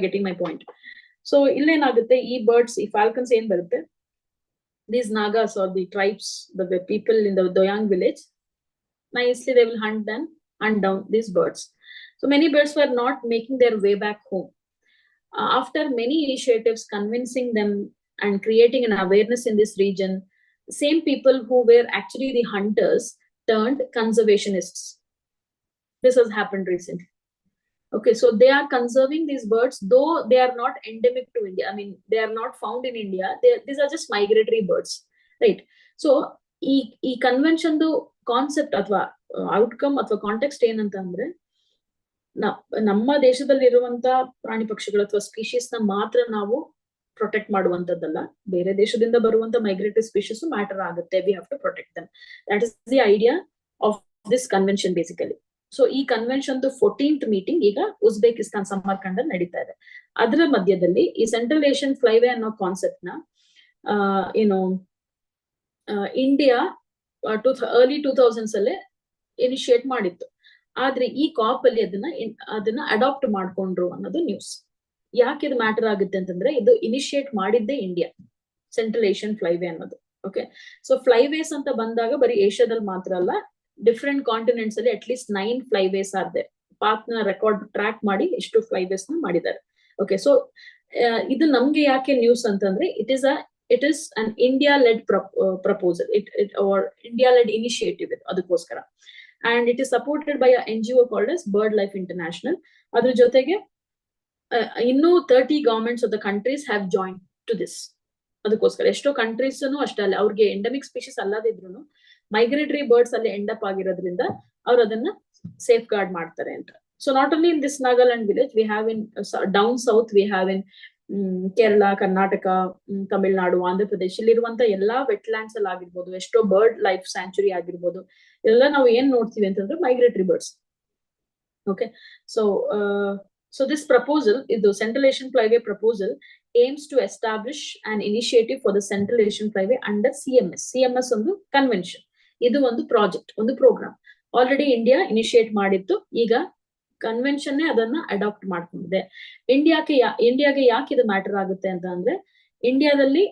getting my point. So illenagutte ee birds, ee falcons en barutte, these Nagas or the tribes, the people in the Doyang village, nicely they will hunt down these birds. So many birds were not making their way back home. After many initiatives convincing them and creating an awareness in this region, same people who were actually the hunters turned conservationists. This has happened recently. Okay, so they are conserving these birds, though they are not endemic to India. I mean, they are not found in India. These are just migratory birds, right? So ಈ convention concept ಅಥವಾ outcome ಅಥವಾ context ಏನಂತ ಅಂದ್ರೆ, ನಮ್ಮ ದೇಶದಲ್ಲಿರುವಂತ ಪ್ರಾಣಿ ಪಕ್ಷಿಗಳು ಅಥವಾ species ನ ಮಾತ್ರ ನಾವು ಪ್ರೊಟೆಕ್ಟ್ ಮಾಡುವಂತದ್ದಲ್ಲ, ಬೇರೆ ದೇಶದಿಂದ ಬರುವಂತ ಮೈಗ್ರೇಟರಿ ಸ್ಪೀಶೀಸ್ ಮ್ಯಾಟರ್ ಆಗುತ್ತೆ. We have to protect them. That is the idea of this convention basically. So ಈ ಕನ್ವೆನ್ಷನ್ 14th ಮೀಟಿಂಗ್ ಈಗ ಉಜ್ಬೇಕಿಸ್ತಾನ್ ಸಮರ್ಕಂಡ್ ಅಲ್ಲಿ ನಡೀತಾ ಇದೆ. ಅದರ ಮಧ್ಯದಲ್ಲಿ ಈ ಸೆಂಟ್ರಲ್ ಏಷಿಯನ್ ಫ್ಲೈವೇ ಅನ್ನೋ ಕಾನ್ಸೆಪ್ಟ್ ನ ಇಂಡಿಯಾ early 2000s ಅಲ್ಲೇ ಇನಿಶಿಯೇಟ್ ಮಾಡಿತ್ತು. ಆದ್ರೆ ಈ ಕಾಪ್ ಅಲ್ಲಿ ಅದನ್ನ ಅಡಾಪ್ಟ್ ಮಾಡ್ಕೊಂಡ್ರು ಅನ್ನೋದು ನ್ಯೂಸ್. ಯಾಕೆ ಇದು ಮ್ಯಾಟರ್ ಆಗುತ್ತೆ ಅಂತಂದ್ರೆ, ಇದು ಇನಿಶಿಯೇಟ್ ಮಾಡಿದ್ದೇ ಇಂಡಿಯಾ, ಸೆಂಟ್ರಲ್ ಏಷಿಯನ್ ಫ್ಲೈವೇ ಅನ್ನೋದು. ಓಕೆ, ಸೊ ಫ್ಲೈವೇಸ್ ಅಂತ ಬಂದಾಗ ಬರೀ ಏಷ್ಯಾದಲ್ಲಿ ಮಾತ್ರ ಅಲ್ಲ, ಡಿಫ್ರೆಂಟ್ ಕಾಂಟಿನೆಂಟ್ಸ್ ಅಲ್ಲಿ ಅಟ್ಲೀಸ್ಟ್ 9 ಫ್ಲೈವೇಸ್ ಆದ್ರೆ ಪಾತ್ ನ ರೆಕಾರ್ಡ್ ಟ್ರ್ಯಾಕ್ ಮಾಡಿ ಎಷ್ಟು ಫ್ಲೈವೇಸ್ ನ ಮಾಡಿದ್ದಾರೆ. ಓಕೆ, ಸೊ ಇದು ನಮ್ಗೆ ಯಾಕೆ ನ್ಯೂಸ್ ಅಂತಂದ್ರೆ, it is an India-led proposal, or India-led initiative ಅದಕ್ಕೋಸ್ಕರ, and it is supported by a NGO called as BirdLife International. ಅದ್ರ ಜೊತೆಗೆ ಇನ್ನೂ 30 governments of the countries have joined to this. ಅದಕ್ಕೋಸ್ಕರ ಎಷ್ಟೋ ಕಂಟ್ರೀಸ್ ಅಷ್ಟೇ ಅಲ್ಲ, ಅವ್ರಿಗೆ ಎಂಡಮಿಕ್ ಸ್ಪೀಶೀಸ್ ಅಲ್ಲದಿದ್ರು ಮೈಗ್ರೇಟರಿ ಬರ್ಡ್ಸ್ ಅಲ್ಲಿ ಎಂಡ್ ಅಪ್ ಆಗಿರೋದ್ರಿಂದ ಅವ್ರು ಅದನ್ನ ಸೇಫ್ ಗಾರ್ಡ್ ಮಾಡ್ತಾರೆ ಅಂತ. So not only in this Nagaland village, we have in down south, we have in Kerala, Karnataka, Tamil Nadu, Andhra Pradesh, ಇಲ್ಲಿರುವಂತ ಎಲ್ಲಾ ವೆಟ್ಲ್ಯಾಂಡ್ಸ್ ಅಲ್ಲಿ ಆಗಿರ್ಬೋದು, ಎಷ್ಟೋ ಬರ್ಡ್ ಲೈಫ್ ಸ್ಯಾಂಚುರಿ ಆಗಿರ್ಬೋದು, ಎಲ್ಲ ನಾವು ಏನ್ ನೋಡ್ತೀವಿ ಅಂತಂದ್ರೆ migratory birds. Okay, so this proposal is the Central Asian Flyway proposal aims to establish an initiative for the Central Asian Flyway under CMS ಒಂದು ಕನ್ವೆನ್ಷನ್. ಇದು ಒಂದು ಪ್ರಾಜೆಕ್ಟ್, ಒಂದು ಪ್ರೋಗ್ರಾಮ್ ಆಲ್ರೆಡಿ ಇಂಡಿಯಾ ಇನಿಶಿಯೇಟ್ ಮಾಡಿತ್ತು. ಈಗ ಕನ್ವೆನ್ಷನ್ ಅದನ್ನ adapt ಮಾಡ್ಕೊಂಡಿದೆ. ಇಂಡಿಯಾಗೆ ಯಾಕೆ ಇದು ಮ್ಯಾಟರ್ ಆಗುತ್ತೆ ಅಂತ ಅಂದ್ರೆ, ಇಂಡಿಯಾದಲ್ಲಿ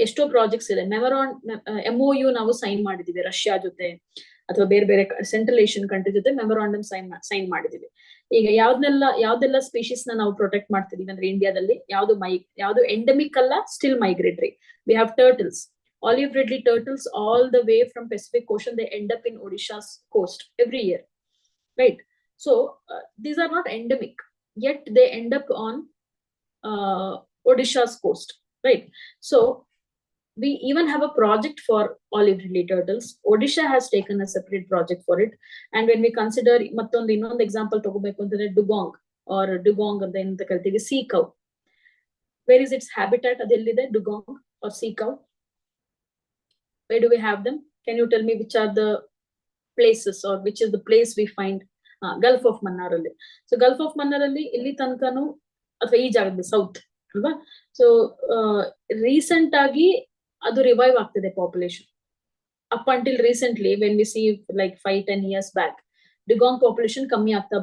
ಎಷ್ಟೋ ಪ್ರಾಜೆಕ್ಟ್ಸ್ ಇದೆ. MOU ನಾವು ಸೈನ್ ಮಾಡಿದೀವಿ ರಷ್ಯಾ ಜೊತೆ ಅಥವಾ ಬೇರೆ ಬೇರೆ ಸೆಂಟ್ರಲ್ ಏಷಿಯನ್ ಕಂಟ್ರಿ ಜೊತೆ ಮೆಮೊರಾಂಡಮ್ ಸೈನ್ ಮಾಡಿದೀವಿ. ಈಗ ಯಾವ್ದೆಲ್ಲ ಸ್ಪೀಶೀಸ್ ನ ನಾವು ಪ್ರೊಟೆಕ್ಟ್ ಮಾಡ್ತಿದೀವಿ ಅಂದ್ರೆ, ಇಂಡಿಯಾದಲ್ಲಿ ಯಾವ್ದು ಎಂಡಮಿಕ್ ಅಲ್ಲ, still migratory. We have turtles, olive ridley turtles, all the way from Pacific Ocean, they end up in Odisha's coast every year, right? So these are not endemic, yet they end up on Odisha's coast, right? So we even have a project for olive ridley turtles. Odisha has taken a separate project for it. And when we consider ಇನ್ನೊಂದು example ತಗೋಬೇಕು ಅಂತಂದ್ರೆ, dugong ಅಂತ ಏನಂತ ಕರಿತೀವಿ, sea cow. Where is its habitat? ಅದೆಲ್ಲಿದೆ dugong or sea cow? Where do we have them? Can you tell me which are the places, or which is the place we find Gulf of Mannar ಅಲ್ಲಿ. So Gulf of Mannar ಅಲ್ಲಿ ಇಲ್ಲಿ ತನಕನು ಅಥವಾ ಈ ಜಾಗದಲ್ಲಿ south ಅಲ್ವಾ. So recent ಆಗಿ ಅದು revive ಆಗ್ತಿದೆ population. Up until recently when we see like 5-10 years back dugong population ಕಮ್ಮಿ ಆಗ್ತಾ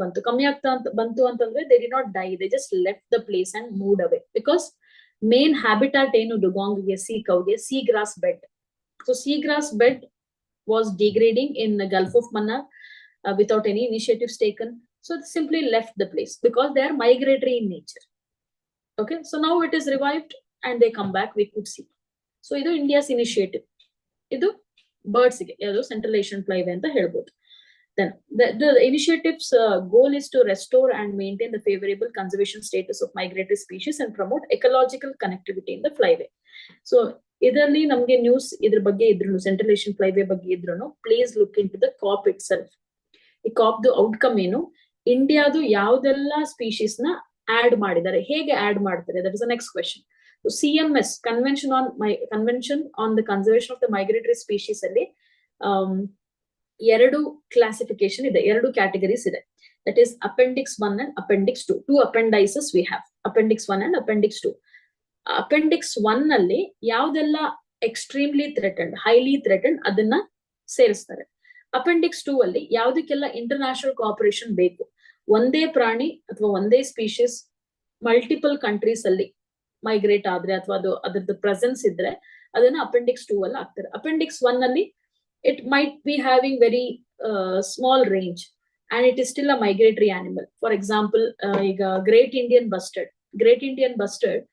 ಬಂತು ಅಂತಂದ್ರೆ they did not die, they just left the place and moved away. Because main habitat ಏನು ಡುಗಾಂಗ್ಗೆ, ಸೀ ಕೌಗೆ, sea grass bed. So sea grass bed was degrading in the Gulf of Mannar without any initiatives taken. So they simply left the place because they are migratory in nature. Okay, so now it is revived and they come back, we could see. So idu India's initiative. Idu birds ಗೆ ಯಾವುದು Central Asian flyway ಅಂತ ಹೇಳ್ಬೋದು. Then the initiative's goal is to restore and maintain the favorable conservation status of migratory species and promote ecological connectivity in the flyway. So ಇದರಲ್ಲಿ ನಮಗೆ news ಇದ್ರ ಬಗ್ಗೆ ಇದ್ರು, central Asian flyway ಬಗ್ಗೆ ಇದ್ರು, please look into the COP itself. ಈ ಕಾಪ್ದು outcome ಏನು, ಇಂಡಿಯಾದು ಯಾವ್ದೆಲ್ಲ ಸ್ಪೀಶೀಸ್ ನ ಆಡ್ ಮಾಡಿದ್ದಾರೆ, ಹೇಗೆ ಆಡ್ ಮಾಡ್ತಾರೆ, that is the next question. CMS convention on the conservation of the migratory species ಅಲ್ಲಿ ಎರಡು ಕ್ಲಾಸಿಫಿಕೇಶನ್ ಇದೆ, ಎರಡು ಕ್ಯಾಟಗರೀಸ್ ಇದೆ. That is appendix 1 and appendix 2. 2 appendices we have, appendix 1 and appendix 2. Appendix 1 ನಲ್ಲಿ ಯಾವ್ದೆಲ್ಲ ಎಕ್ಸ್ಟ್ರೀಮ್ಲಿ ಥ್ರೆಟನ್ಡ್, ಹೈಲಿ ಥ್ರೆಟನ್ಡ್ ಅದನ್ನ ಸೇರಿಸ್ತಾರೆ. Appendix 2 ಅಲ್ಲಿ ಯಾವ್ದಕ್ಕೆಲ್ಲ ಇಂಟರ್ನ್ಯಾಷನಲ್ ಕೋಆಪರೇಷನ್ ಬೇಕು, ಒಂದೇ ಪ್ರಾಣಿ ಅಥವಾ ಒಂದೇ ಸ್ಪೀಶೀಸ್ ಮಲ್ಟಿಪಲ್ ಕಂಟ್ರೀಸ್ ಅಲ್ಲಿ ಮೈಗ್ರೇಟ್ ಆದ್ರೆ ಅಥವಾ ಅದು ಅದ್ರದ್ದು ಪ್ರೆಸೆನ್ಸ್ ಇದ್ರೆ ಅದನ್ನ ಅಪೆಂಡಿಕ್ಸ್ 2 ಅಲ್ಲಿ ಹಾಕ್ತಾರೆ. ಅಪೆಂಡಿಕ್ಸ್ 1 ಅಲ್ಲಿ it might be having very small range and it is still a migratory animal. For example ಈಗ great Indian bustard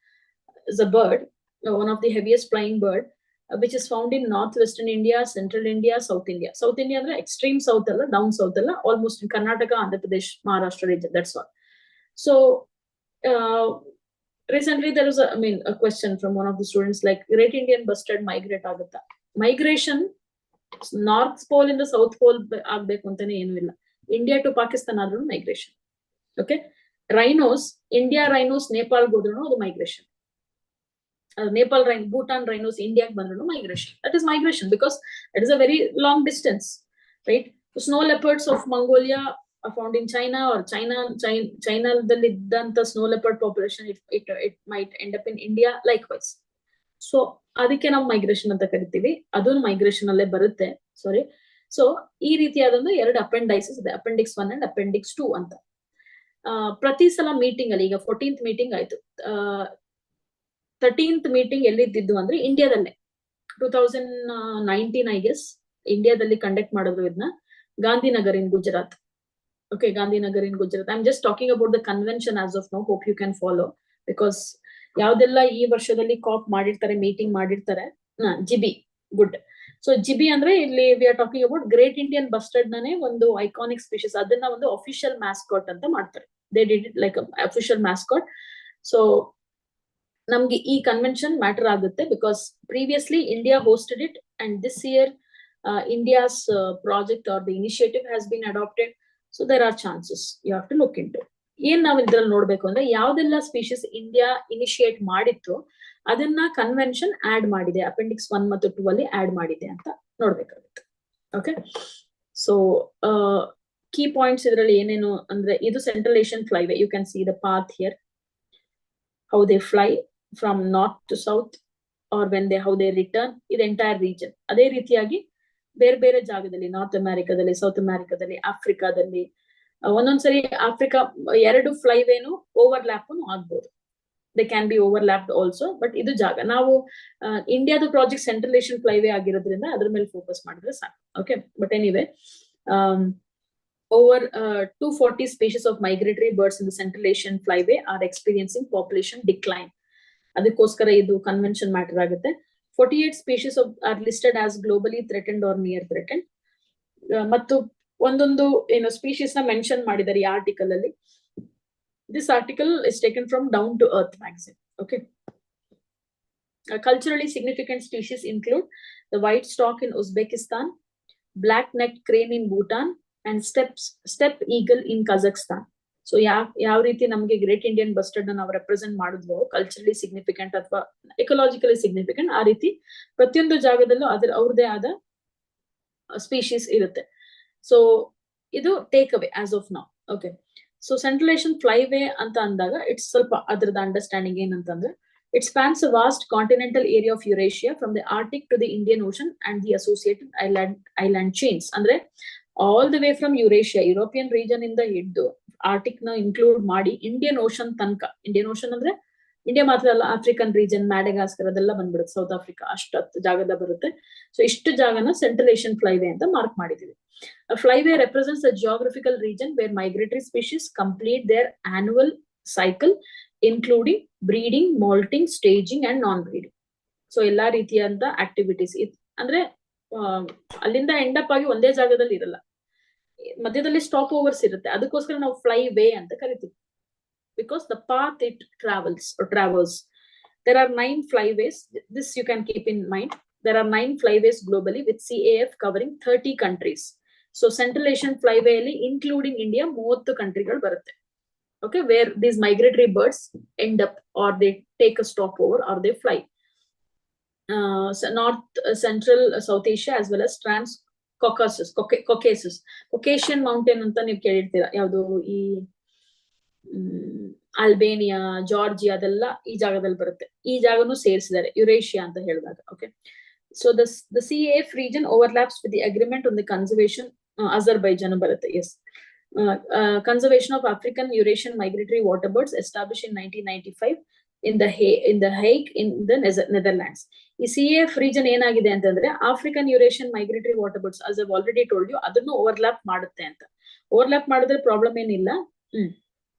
is a bird, one of the heaviest flying bird, which is found in northwestern India, central India, South India. South India ಅಂದ್ರೆ extreme south alla, down south alla, almost in Karnataka, Andhra Pradesh, Maharashtra region, that's all. So recently there was a question from one of the students, like great Indian bustard migrate agutta. Migration north pole in the south pole agbeku antane ಏನು ಇಲ್ಲ. India to Pakistan ಆದ್ರೂ migration. Okay, rhinos, India rhinos Nepal ಹೋದ್ರೂ ಅದು migration. Nepal rhino, Bhutan rhinos India ಬಂದ್ರು migration. That is migration because it is a very long distance, right? So snow leopards of Mongolia are found in China, or China dalli iddanta snow leopard population it might end up in India likewise. So ಅದಕ್ಕೆ ನಾವು migration ಅಂತ ಕರಿತೀವಿ, ಅದನ್ನು migration ಅಲ್ಲೇ ಬರುತ್ತೆ. ಸಾರಿ. So ಈ ರೀತಿಯಾದಂತ ಎರಡು ಅಪೆಂಡೈಸಸ್ ಇದೆ, ಅಪೆಂಡಿಕ್ಸ್ 1 ಅಂಡ್ ಅಪೆಂಡಿಕ್ಸ್ 2 ಅಂತ. ಪ್ರತಿ ಸಲ ಮೀಟಿಂಗ್ ಅಲ್ಲಿ, ಈಗ 14th ಮೀಟಿಂಗ್ ಆಯ್ತು, 13th ಮೀಟಿಂಗ್ ಎಲ್ಲಿದ್ದು ಅಂದ್ರೆ ಇಂಡಿಯಾದಲ್ಲೇ, 2019 ಐ ಗೆಸ್ ಇಂಡಿಯಾದಲ್ಲಿ ಕಂಡಕ್ಟ್ ಮಾಡಿದ್ರು ಇದನ್ನ, Gandhinagar in Gujarat. Okay, Gandhinagar in Gujarat. I am just talking about the convention as of now, hope you can follow, because ಯಾವ್ದೆಲ್ಲ ಈ ವರ್ಷದಲ್ಲಿ ಕಾಪ್ ಮಾಡಿರ್ತಾರೆ, ಮೀಟಿಂಗ್ ಮಾಡಿರ್ತಾರೆ. GB, good. ಸೊ ಜಿಬಿ ಅಂದ್ರೆ ಇಲ್ಲಿ V are talking about great Indian bustard ನೇ ಒಂದು ಐಕಾನಿಕ್ ಸ್ಪೀಶೀಸ್, ಅದನ್ನ ಒಂದು ಅಫಿಷಿಯಲ್ ಮ್ಯಾಸ್ಕಾಟ್ ಅಂತ ಮಾಡ್ತಾರೆ. They did it like official mascot. So ನಮ್ಗೆ ಈ ಕನ್ವೆನ್ಷನ್ ಮ್ಯಾಟರ್ ಆಗುತ್ತೆ because previously India hosted it and this year India's project or the initiative has been adopted. So there are chances, you have to look into. ಏನ್ ನಾವ್ ಇದ್ರಲ್ಲಿ ನೋಡ್ಬೇಕು ಅಂದ್ರೆ ಯಾವ್ದೆಲ್ಲ species India initiate ಮಾಡಿತ್ತು ಅದನ್ನ convention add ಮಾಡಿದೆ, appendix 1 ಮತ್ತು 2 ಅಲ್ಲಿ ಆಡ್ ಮಾಡಿದೆ ಅಂತ ನೋಡ್ಬೇಕಾಗುತ್ತೆ. ಓಕೆ, ಸೊ ಕೀ ಪಾಯಿಂಟ್ಸ್ ಇದರಲ್ಲಿ ಏನೇನು ಅಂದ್ರೆ, ಇದು central Asian flyway, you can see the path here, how they fly from north to south, or how they return, ಇದು ಎಂಟೈರ್ ರೀಜನ್. ಅದೇ ರೀತಿಯಾಗಿ ಬೇರೆ ಬೇರೆ ಜಾಗದಲ್ಲಿ, ನಾರ್ತ್ ಅಮೆರಿಕಾದಲ್ಲಿ, ಸೌತ್ ಅಮೆರಿಕಾದಲ್ಲಿ, ಆಫ್ರಿಕಾದಲ್ಲಿ, ಒಂದೊಂದ್ಸರಿ ಆಫ್ರಿಕಾ ಎರಡು ಫ್ಲೈವೇನು ಓವರ್ಲ್ಯಾಪ್ ಆಗ್ಬೋದು, they can be ಓವರ್ಲ್ಯಾಪ್ಡ್ also. But ಇದು ಜಾಗ ನಾವು ಇಂಡಿಯಾದ ಪ್ರಾಜೆಕ್ಟ್ ಸೆಂಟ್ರಲ್ ಏಷಿಯನ್ ಫ್ಲೈವೇ ಆಗಿರೋದ್ರಿಂದ ಅದ್ರ ಮೇಲೆ ಫೋಕಸ್ ಮಾಡಿದ್ರೆ ಸಾಕು. Okay, but anyway, over 240 species of migratory birds in the Central Asian flyway are experiencing population decline. ಅದಕ್ಕೋಸ್ಕರ ಇದು ಕನ್ವೆನ್ಷನ್ ಮ್ಯಾಟರ್ ಆಗುತ್ತೆ. 48 species are listed as globally threatened or near threatened. ಮತ್ತು ಒಂದೊಂದು ಏನು ಸ್ಪೀಶೀಸ್ ನ ಮೆನ್ಷನ್ ಮಾಡಿದ್ದಾರೆ ಈ ಆರ್ಟಿಕಲ್ ಅಲ್ಲಿ. This article is taken from down to earth magazine. Okay, culturally significant species include the white stork in Uzbekistan, black-necked crane in Bhutan, and steppe eagle in Kazakhstan. So ಯಾವ ರೀತಿ ನಮಗೆ great Indian bustard ನಾವು represent ಮಾಡಿದ್ವು, culturally significant ಅಥವಾ ecologically significant, ಆ ರೀತಿ ಪ್ರತಿಯೊಂದು ಜಾಗದಲ್ಲೂ ಅವ್ರದೇ ಆದ ಸ್ಪೀಶೀಸ್ ಇರುತ್ತೆ. ಸೊ ಇದು take away as of now. Okay, so central Asian Flyway ಅಂತ ಅಂದಾಗ ಇಟ್ಸ್ ಸ್ವಲ್ಪ ಅದ್ರದ್ದು ಅಂಡರ್ಸ್ಟ್ಯಾಂಡಿಂಗ್ ಏನಂತಂದ್ರೆ, it spans a vast continental area of Eurasia from the Arctic to the Indian Ocean and the associated island chains. ಅಂದ್ರೆ all the way from Eurasia, European region ಇಂದ ಹಿಡಿದು Arctic ನ include ಮಾಡಿ Indian ocean ತನಕ. Indian ocean ಅಂದ್ರೆ India ಮಾತ್ರ ಅಲ್ಲ, African region, ಮ್ಯಾಡಗಾಸ್ಕರ್ ಅದೆಲ್ಲ ಬಂದ್ಬಿಡುತ್ತೆ, ಸೌತ್ ಆಫ್ರಿಕಾ ಅಷ್ಟು ಜಾಗದ ಬರುತ್ತೆ. ಸೊ ಇಷ್ಟು ಜಾಗನ ಸೆಂಟ್ರಲ್ ಏಷಿಯನ್ ಫ್ಲೈವೇ ಅಂತ ಮಾರ್ಕ್ ಮಾಡಿದೀವಿ. Flyway represents a geographical region where migratory species complete their annual cycle, including breeding, molting, staging and non-breeding. So ಎಲ್ಲಾ ರೀತಿಯಾದ ಆಕ್ಟಿವಿಟೀಸ್ ಅಂದ್ರೆ ಅಲ್ಲಿಂದ ಎಂಡಪ್ ಆಗಿ ಒಂದೇ ಜಾಗದಲ್ಲಿ ಇರಲ್ಲ, ಮಧ್ಯದಲ್ಲಿ ಸ್ಟಾಪ್ ಓವರ್ಸ್ ಇರುತ್ತೆ. ಅದಕ್ಕೋಸ್ಕರ ನಾವು ಫ್ಲೈ ವೇ ಅಂತ ಕರಿತೀವಿ, because the path it travels. There are 9 flyways. This you can keep in mind. There are 9 flyways globally with CAF covering 30 countries. So Central Asian flyway ಅಲ್ಲಿ including India 30 ಕಂಟ್ರಿಗಳು ಬರುತ್ತೆ. Okay, where these migratory birds end up or they take a stopover or they fly. North, Central, South Asia as well as Trans-Caucasus, Caucasian mountain ಅಂತ ನೀವು ಕೇಳಿರ್ತೀರಾ, ಯಾವುದು ಈ Albania, Georgia ಅದೆಲ್ಲ ಈ ಜಾಗದಲ್ಲಿ ಬರುತ್ತೆ. ಈ ಜಾಗನು ಸೇರಿಸಿದ್ದಾರೆ ಯುರೇಷಿಯಾ ಅಂತ ಹೇಳಿದಾಗ. Okay, so the CAF region overlaps with the agreement on the conservation Azerbaijan ಬರುತ್ತೆ. Yes, conservation of African Eurasian migratory waterbirds established in 1995 in the Hague in the Netherlands. ಈ CAF region ಏನಾಗಿದೆ ಅಂತಂದ್ರೆ African Eurasian migratory waterbirds, as I've already told you, ಅದನ್ನು overlap ಮಾಡುತ್ತೆ ಅಂತ. Overlap ಮಾಡಿದ್ರೆ problem ಏನಿಲ್ಲ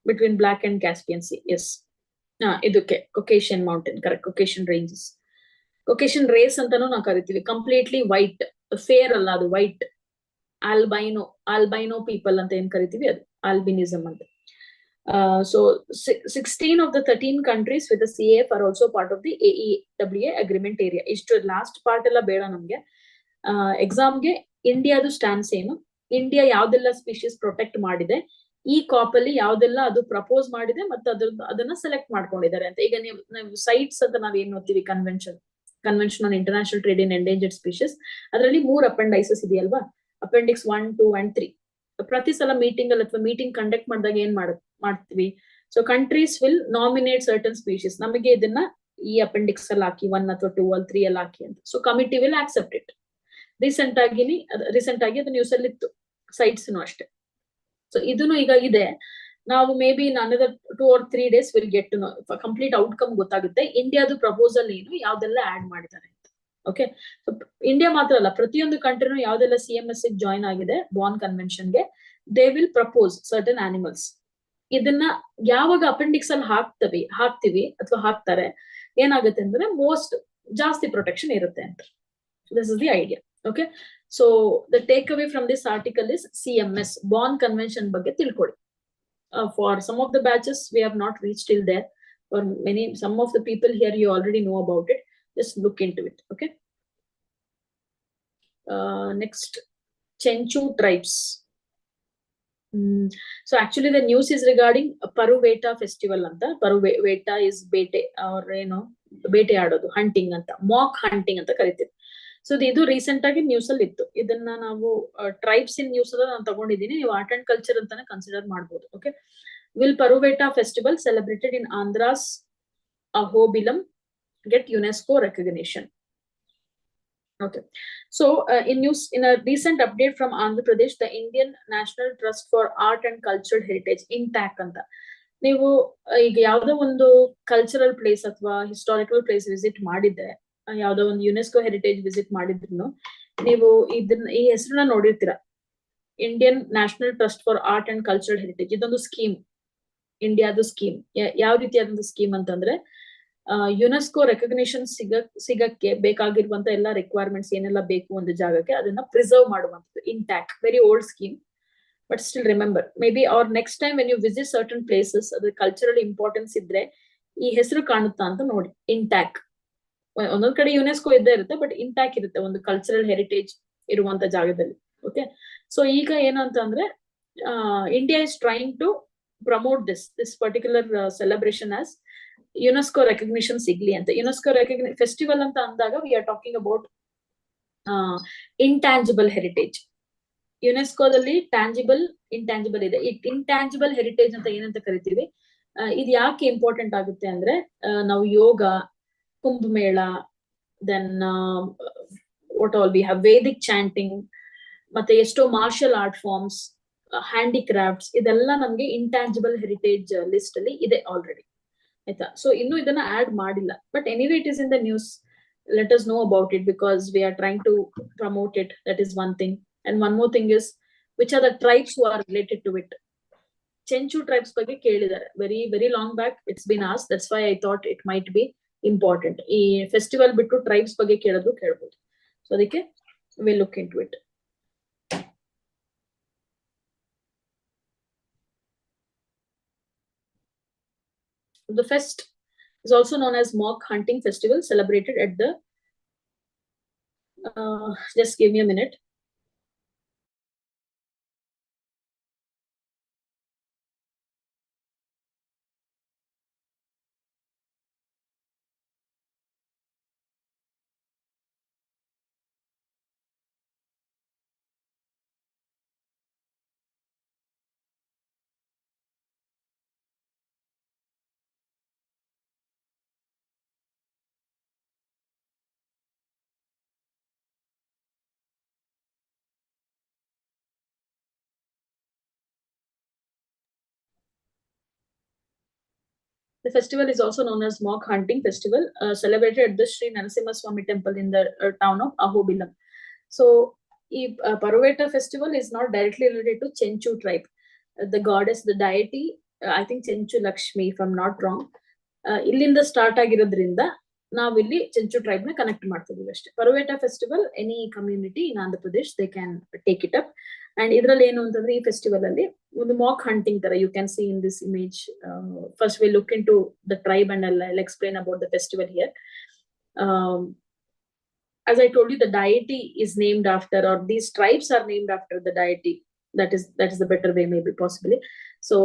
between Black and Caspian Sea. Yes, ಇದಕ್ಕೆ Caucasian mountain, correct, Caucasian ranges, Caucasian race ಅಂತಾನು ನಾವು ಕರಿತೀವಿ. ಕಂಪ್ಲೀಟ್ಲಿ ವೈಟ್, ಫೇರ್ ಅಲ್ಲ, ಅದು ವೈಟ್. ಆಲ್ಬೈನೋ ಪೀಪಲ್ ಅಂತ ಏನ್ ಕರಿತೀವಿ ಅದು ಆಲ್ಬಿನಿಸಮ್ ಅಂತ. So 16 of the 13 countries with the CAF are also part of the AEWA agreement area. ಇಷ್ಟು ಲಾಸ್ಟ್ ಪಾರ್ಟ್ ಎಲ್ಲ ಬೇಡ ನಮ್ಗೆ. ಎಕ್ಸಾಮ್ಗೆ ಇಂಡಿಯಾದು ಸ್ಟ್ಯಾನ್ಸ್ ಏನು, ಇಂಡಿಯಾ ಯಾವ್ದೆಲ್ಲ ಸ್ಪೀಶೀಸ್ ಪ್ರೊಟೆಕ್ಟ್ ಮಾಡಿದೆ, ಈ ಕಾಪ್ ಅಲ್ಲಿ ಯಾವ್ದೆಲ್ಲ ಅದು ಪ್ರಪೋಸ್ ಮಾಡಿದೆ ಮತ್ತೆ ಅದನ್ನ ಸೆಲೆಕ್ಟ್ ಮಾಡ್ಕೊಂಡಿದ್ದಾರೆ ಅಂತ. ಈಗ ನೀವು ಸೈಟ್ಸ್ ಅಂತ ನಾವ್ ಏನ್ ನೋಡ್ತೀವಿ, convention on international trade in endangered species, ಅದರಲ್ಲಿ 3 ಅಪೆಂಡೈಸಸ್ ಇದೆಯಲ್ವಾ, ಅಪೆಂಡಿಕ್ಸ್ 1, 2 and 3. ಪ್ರತಿ ಸಲ ಮೀಟಿಂಗ್ ಅಲ್ಲಿ ಅಥವಾ ಮೀಟಿಂಗ್ ಕಂಡಕ್ಟ್ ಮಾಡಿದಾಗ ಏನ್ ಮಾಡ್ತೀವಿ, so countries will nominate certain species, ನಮಗೆ ಇದನ್ನ ಈ ಅಪೆಂಡಿಕ್ಸ್ ಅಲ್ಲಿ ಹಾಕಿ 1 ಅಥವಾ 2 ಅಲ್ಲಿ 3 ಅಲ್ಲಿ ಹಾಕಿ ಅಂತ. So committee will accept it. Recent ಆಗಿ ಅದು ನ್ಯೂಸ್ ಅಲ್ಲಿ ಇತ್ತು, ಸೈಟ್ಸ್ ಅಷ್ಟೇ. ಸೊ ಇದನ್ನು ಈಗ ಇದೆ, ನಾವು maybe another 2 or 3 days will get to know, complete outcome ಗೊತ್ತಾಗುತ್ತೆ, ಇಂಡಿಯಾದು ಪ್ರಪೋಸಲ್ ಏನು, ಯಾವ್ದೆಲ್ಲ ಆಡ್ ಮಾಡಿದ್ದಾರೆ ಅಂತ. ಓಕೆ, ಸೊ ಇಂಡಿಯಾ ಮಾತ್ರ ಅಲ್ಲ, ಪ್ರತಿಯೊಂದು ಕಂಟ್ರಿನೂ ಯಾವ್ದೆಲ್ಲ CMS ಜಾಯಿನ್ ಆಗಿದೆ ಬಾರ್ನ್ ಕನ್ವೆನ್ಷನ್ಗೆ, they will propose certain animals. ಇದನ್ನ ಯಾವಾಗ ಅಪೆಂಡಿಕ್ಸ್ ಅಲ್ಲಿ ಹಾಕ್ತಿವಿ ಅಥವಾ ಹಾಕ್ತಾರೆ, ಏನಾಗುತ್ತೆ ಅಂದ್ರೆ ಜಾಸ್ತಿ ಪ್ರೊಟೆಕ್ಷನ್ ಇರುತ್ತೆ ಅಂತ. This is the idea. Okay, so the takeaway from this article is CMS Bonn convention ಬಗ್ಗೆ ತಿಳ್ಕೊಳ್ಳಿ. For some of the batches we have not reach till there, for some of the people here you already know about it, just look into it. Okay, next, Chenchu tribes. So actually the news is regarding Paruveta festival anta. Paruveta is bete or ಬೇಟೆ ಆಡೋದು, hunting ಅಂತ, Mach hunting ಅಂತ ಕರಿತೀವಿ. So ಇದು recent ಆಗಿ news ಅಲ್ಲಿ ಇತ್ತು. ಇದನ್ನ ನಾವು ಟ್ರೈಬ್ಸ್ ಇನ್ ನ್ಯೂಸ್ ಅಲ್ಲ ನಾನು ತಗೊಂಡಿದ್ದೀನಿ, ನೀವು ಆರ್ಟ್ ಅಂಡ್ ಕಲ್ಚರ್ ಅಂತಾನೆ ಕನ್ಸಿಡರ್ ಮಾಡಬಹುದು. Okay, will Paruveta festival celebrated in Andhra's Ahobilam get UNESCO recognition? Okay, so in a recent update from Andhra Pradesh, the Indian National Trust for Art and Cultural Heritage, INTAC ಅಂತ, ನೀವು ಈಗ ಯಾವ್ದೋ ಒಂದು cultural place ಅಥವಾ historical place visit ಮಾಡಿದ್ರೆ, ಯಾವ್ದೋ ಒಂದು UNESCO heritage visit ಮಾಡಿದ್ರು, ನೀವು ಈ ಹೆಸರನ್ನ ನೋಡಿರ್ತೀರಾ, Indian National Trust for Art and Cultural Heritage. ಇದೊಂದು ಸ್ಕೀಮ್, ಇಂಡಿಯಾದ ಸ್ಕೀಮ್. ಯಾವ ರೀತಿಯಾದಂತ ಸ್ಕೀಮ್ ಅಂತಂದ್ರೆ, ಯುನೆಸ್ಕೋ ರೆಕಗ್ನಿಷನ್ ಸಿಗಕ್ಕೆ ಬೇಕಾಗಿರುವಂತ ಎಲ್ಲಾ ರಿಕ್ವೈರ್ಮೆಂಟ್ಸ್ ಏನೆಲ್ಲ ಬೇಕು ಒಂದು ಜಾಗಕ್ಕೆ, ಅದನ್ನ ಪ್ರಿಸರ್ವ್ ಮಾಡುವಂಥದ್ದು. Intact, very old scheme, but still remember, maybe or next time when you visit certain places, ಅದ್ರ ಕಲ್ಚರಲ್ ಇಂಪಾರ್ಟೆನ್ಸ್ ಇದ್ರೆ ಈ ಹೆಸರು ಕಾಣುತ್ತಾ ಅಂತ ನೋಡಿ. ಇಂಟ್ಯಾಕ್, ಒಂದೊಂದ್ ಕಡೆ ಯುನೆಸ್ಕೋ ಇದ್ದೇ ಇರುತ್ತೆ, ಬಟ್ ಇಂಟ್ಯಾಕ್ ಇರುತ್ತೆ ಒಂದು ಕಲ್ಚರಲ್ ಹೆರಿಟೇಜ್ ಇರುವಂತ ಜಾಗದಲ್ಲಿ. ಓಕೆ, ಸೊ ಈಗ ಏನು ಅಂತ ಅಂದ್ರೆ, India is trying to promote this particular celebration as UNESCO recognition ಸಿಗ್ಲಿ ಅಂತ. ಯುನೆಸ್ಕೋ ಫೆಸ್ಟಿವಲ್ ಅಂತ ಅಂದಾಗ we are talking about intangible heritage. ಯುನೆಸ್ಕೋದಲ್ಲಿ ಟ್ಯಾಂಜಿಬಲ್ ಇಂಟ್ಯಾಂಜಿಬಲ್ ಇದೆ. ಈ ಇಂಟ್ಯಾಂಜಿಬಲ್ ಹೆರಿಟೇಜ್ ಅಂತ ಏನಂತ ಕರಿತೀವಿ. ಇದು ಯಾಕೆ ಇಂಪಾರ್ಟೆಂಟ್ ಆಗುತ್ತೆ ಅಂದ್ರೆ ನಾವು ಯೋಗ, Kumbh Mela, then what all we have Vedic chanting, ಮತ್ತೆ ಎಷ್ಟೋ ಮಾರ್ಷಲ್ ಆರ್ಟ್ ಫಾರ್ಮ್ಸ್, ಹ್ಯಾಂಡಿಕ್ರಾಫ್ಟ್ಸ್, ಇದೆಲ್ಲ ನಮ್ಗೆ ಇಂಟ್ಯಾಂಜಿಬಲ್ ಹೆರಿಟೇಜ್ ಲಿಸ್ಟ್ ಅಲ್ಲಿ ಇದೆ ಆಲ್ರೆಡಿ, ಆಯ್ತಾ. ಸೊ ಇನ್ನು ಇದನ್ನ ಆಡ್ ಮಾಡಿಲ್ಲ, but anyway it is in the news. Let us know about it because we are trying to promote it. That is one thing. And one more thing is, which are the tribes who are related to it? Chenchu tribes ಬಗ್ಗೆ ಕೇಳಿದ್ದಾರೆ. Very long back it's been asked. That's why I thought it might be important. ಈ festival ಬಿಟ್ಟು tribes ಬಗ್ಗೆ ಕೇಳಿದ್ರು ಕೇಳಬಹುದು. So ಅದಕ್ಕೆ we'll look into it. The fest is also known as mock hunting festival, celebrated at the just give me a minute. The festival is also known as mock hunting festival, celebrated at the Sri Narasimha Swami temple in the town of Ahobilam. So, Paruveta festival is not directly related to Chenchu tribe. The goddess, the deity, I think Chenchu Lakshmi, if I'm not wrong. Illinda start ಆಗಿರೋದ್ರಿಂದ ನಾವಿಲ್ಲಿ Chenchu tribe ನ connect ಮಾಡ್ತಿದೀವಿ ಅಷ್ಟೇ. Paruveta festival any community in Andhra Pradesh they can take it up. And ಇದ್ರಲ್ಲಿ ಏನು ಅಂತಂದ್ರೆ ಈ festival ಅಲ್ಲಿ ಒಂದು ಮಾಕ್ ಹಂಟಿಂಗ್ ತರ, you can see in this image. First we look into the tribe and I'll explain about the festival here. As I told you, the deity is named after, or these tribes are named after the deity. That is the better way, maybe, possibly. So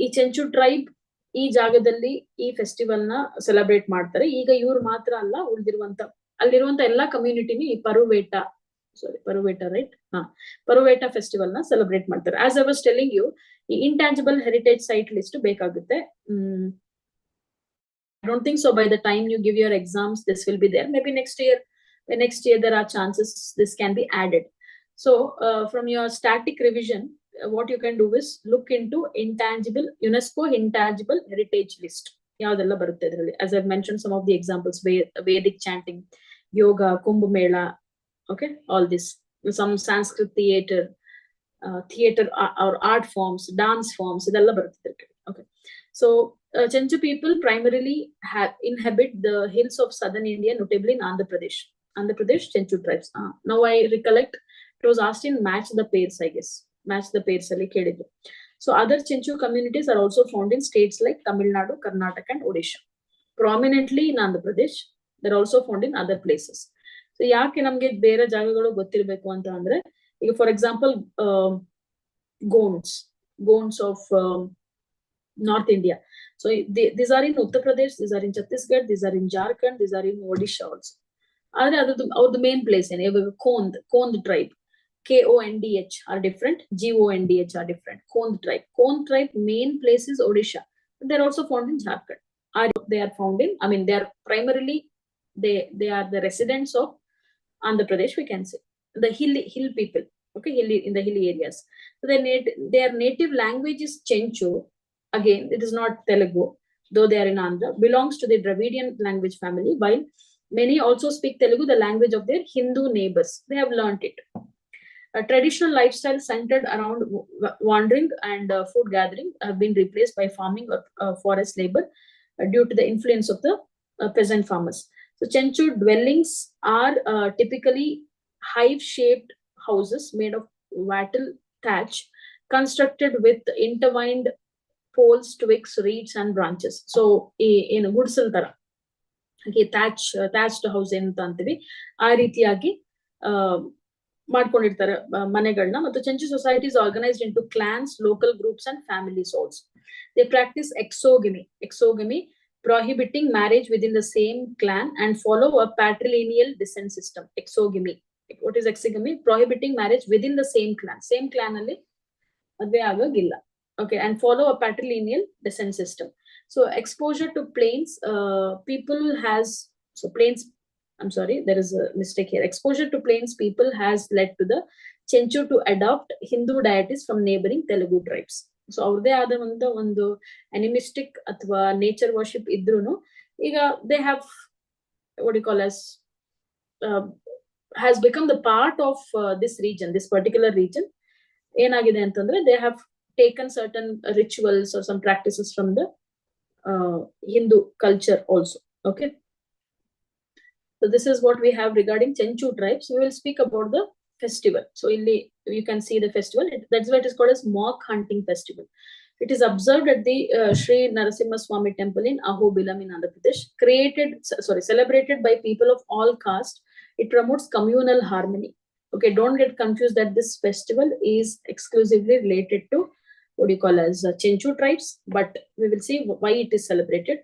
ಈ Chenchu tribe ಈ ಜಾಗದಲ್ಲಿ ಈ festival ನ celebrate ಮಾಡ್ತಾರೆ. ಈಗ ಇವ್ರು ಮಾತ್ರ ಅಲ್ಲ, ಅಲ್ಲಿರುವಂತ ಎಲ್ಲಾ ಕಮ್ಯುನಿಟಿನಿ ಈ ಪರುವೇಟ ರೈಟ್, ಪರುವೇಟ ಫೆಸ್ಟಿವಲ್ ನ ಸೆಲೆಬ್ರೇಟ್ ಮಾಡ್ತಾರೆ. As I was telling you, ಈ ಇಂಟ್ಯಾಂಜಿಬಲ್ ಹೆರಿಟೇಜ್ ಸೈಟ್ ಲಿಸ್ಟ್ ಬೇಕಾಗುತ್ತೆ. I don't think so by the time you give your exams this will be there. Maybe next year there are chances this can be added. So from your static revision, what you can do is look into UNESCO intangible heritage list. ಯಾವ್ದೆಲ್ಲ ಬರುತ್ತೆ ಇದರಲ್ಲಿ. As I've mentioned some of the examples, Vedic chanting, yoga, Kumbh Mela, okay, all this, some Sanskrit theater or art forms, dance forms, ಇದೆಲ್ಲ ಬರುತ್ತೆ. Okay, so Chenchu people primarily inhabit the hills of southern India, notably in Andhra Pradesh Chenchu tribes. Now I recollect it was asked in match the pairs, I guess. Match the pairs ಅಲ್ಲಿ ಕೇಳಿದ್ರು. So other Chenchu communities are also found in states like Tamil Nadu, Karnataka and Odisha. Prominently in Andhra Pradesh, they're also found in other places. So ಯಾಕೆ ನಮ್ಗೆ ಬೇರೆ ಜಾಗಗಳು ಗೊತ್ತಿರಬೇಕು ಅಂತ ಅಂದ್ರೆ, ಈಗ for example Gonds of North India. So these are in Uttar Pradesh, these are in Chhattisgarh, these are in Jharkhand, these are in Odisha also. The main place in Kondh tribe, KONDH are different, GONDH are different. Kondh tribe main place is Odisha, but they're also found in Jharkhand. They are found in, I mean, they are primarily they are the residents of Andhra Pradesh, we can say, the hill people, okay, in the hilly areas. So their native language is Chenchu. Again, it is not Telugu, though they are in Andhra, belongs to the Dravidian language family, while many also speak Telugu, the language of their Hindu neighbors. They have learnt it. A traditional lifestyle centered around wandering and food gathering have been replaced by farming or forest labor due to the influence of the peasant farmers. So Chenchu dwellings are typically hive-shaped houses made of wattle thatch, constructed with intertwined poles, twigs, reeds and branches. So in ಗುಡ್ಸಲ್ ತರ thatched house ಅಂತ ಅಂತೀವಿ, ಆ ರೀತಿಯಾಗಿ ಮಾಡ್ಕೊಂಡಿರ್ತಾರೆ ಮನೆಗಳನ್ನ. ಮತ್ತು Chenchu society is organized into clans, local groups and families also. They practice exogamy, prohibiting marriage within the same clan and follow a patrilineal descent system. Exogamy, What is exigamy? Prohibiting marriage within the same clan. Same clan alli madve agagilla. Okay, and follow a patrilineal descent system. So exposure to plains, people has, so plains, I'm sorry, there is a mistake here. Exposure to plains people has led to the Chenchu to adopt Hindu deities from neighboring Telugu tribes. So ಅವ್ರದೇ ಆದಂತ ಒಂದು animistic ಅಥವಾ nature worship ಇದ್ರೂನು ಈಗ they have what do you call as has become the part of this region, this particular region. ಏನಾಗಿದೆ ಅಂತಂದ್ರೆ they have taken certain rituals or some practices from the Hindu culture also. Okay. So this is what we have regarding Chenchu tribes. We will speak about the festival. So you can see the festival. That's why it is called as mock hunting festival. It is observed at the Sri Narasimha Swami temple in Ahobilam in Andhra Pradesh. Celebrated by people of all castes. It promotes communal harmony. Okay, don't get confused that this festival is exclusively related to what you call as Chenchu tribes, but we will see why it is celebrated.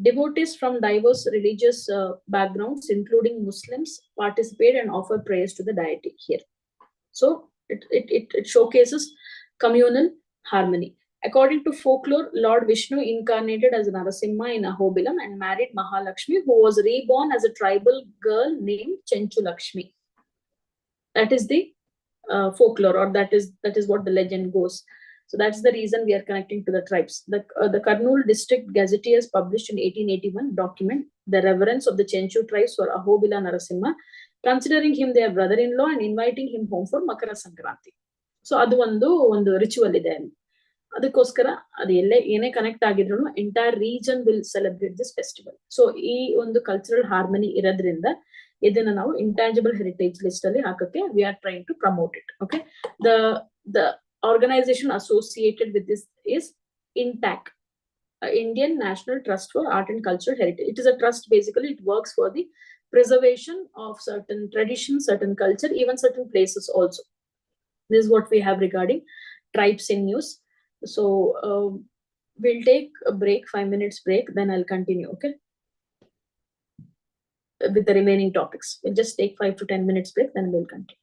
Devotees from diverse religious backgrounds, including Muslims, participate and offer prayers to the deity here. So it showcases communal harmony. According to folklore, Lord Vishnu incarnated as Narasimha in Ahobilam and married Mahalakshmi, who was reborn as a tribal girl named Chenchu Lakshmi. That is the folklore, or that is what the legend goes. So that's the reason we are connecting to the tribes. The Kurnool District Gazetteers published in 1881 document the reverence of the Chenchu tribes for Ahobila Narasimha, considering him their brother-in-law and inviting him home for Makara Sankranti. So ಅದು ಒಂದು ritual ಇದೆ. ಅದಕ್ಕೋಸ್ಕರ ಅದು ಏನೇ connect ಆಗಿದ್ರು entire region will celebrate this festival. So ಈ ಒಂದು cultural harmony ಇರೋದ್ರಿಂದ ಇದನ್ನ ನಾವು ಇಂಟ್ಯಾಂಜಿಬಲ್ ಹೆರಿಟೇಜ್ ಲಿಸ್ಟ್ ಅಲ್ಲಿ ಹಾಕಕ್ಕೆ we are trying to promote it. Okay, the organization associated with this is INTAC, Indian National Trust for Art and Cultural Heritage. It is a trust. Basically, it works for the preservation of certain traditions, certain culture, even certain places also. This is what we have regarding tribes in news. So we'll take a break, 5 minutes break, then I'll continue, okay, with the remaining topics. We'll just take 5 to 10 minutes break, then we'll continue.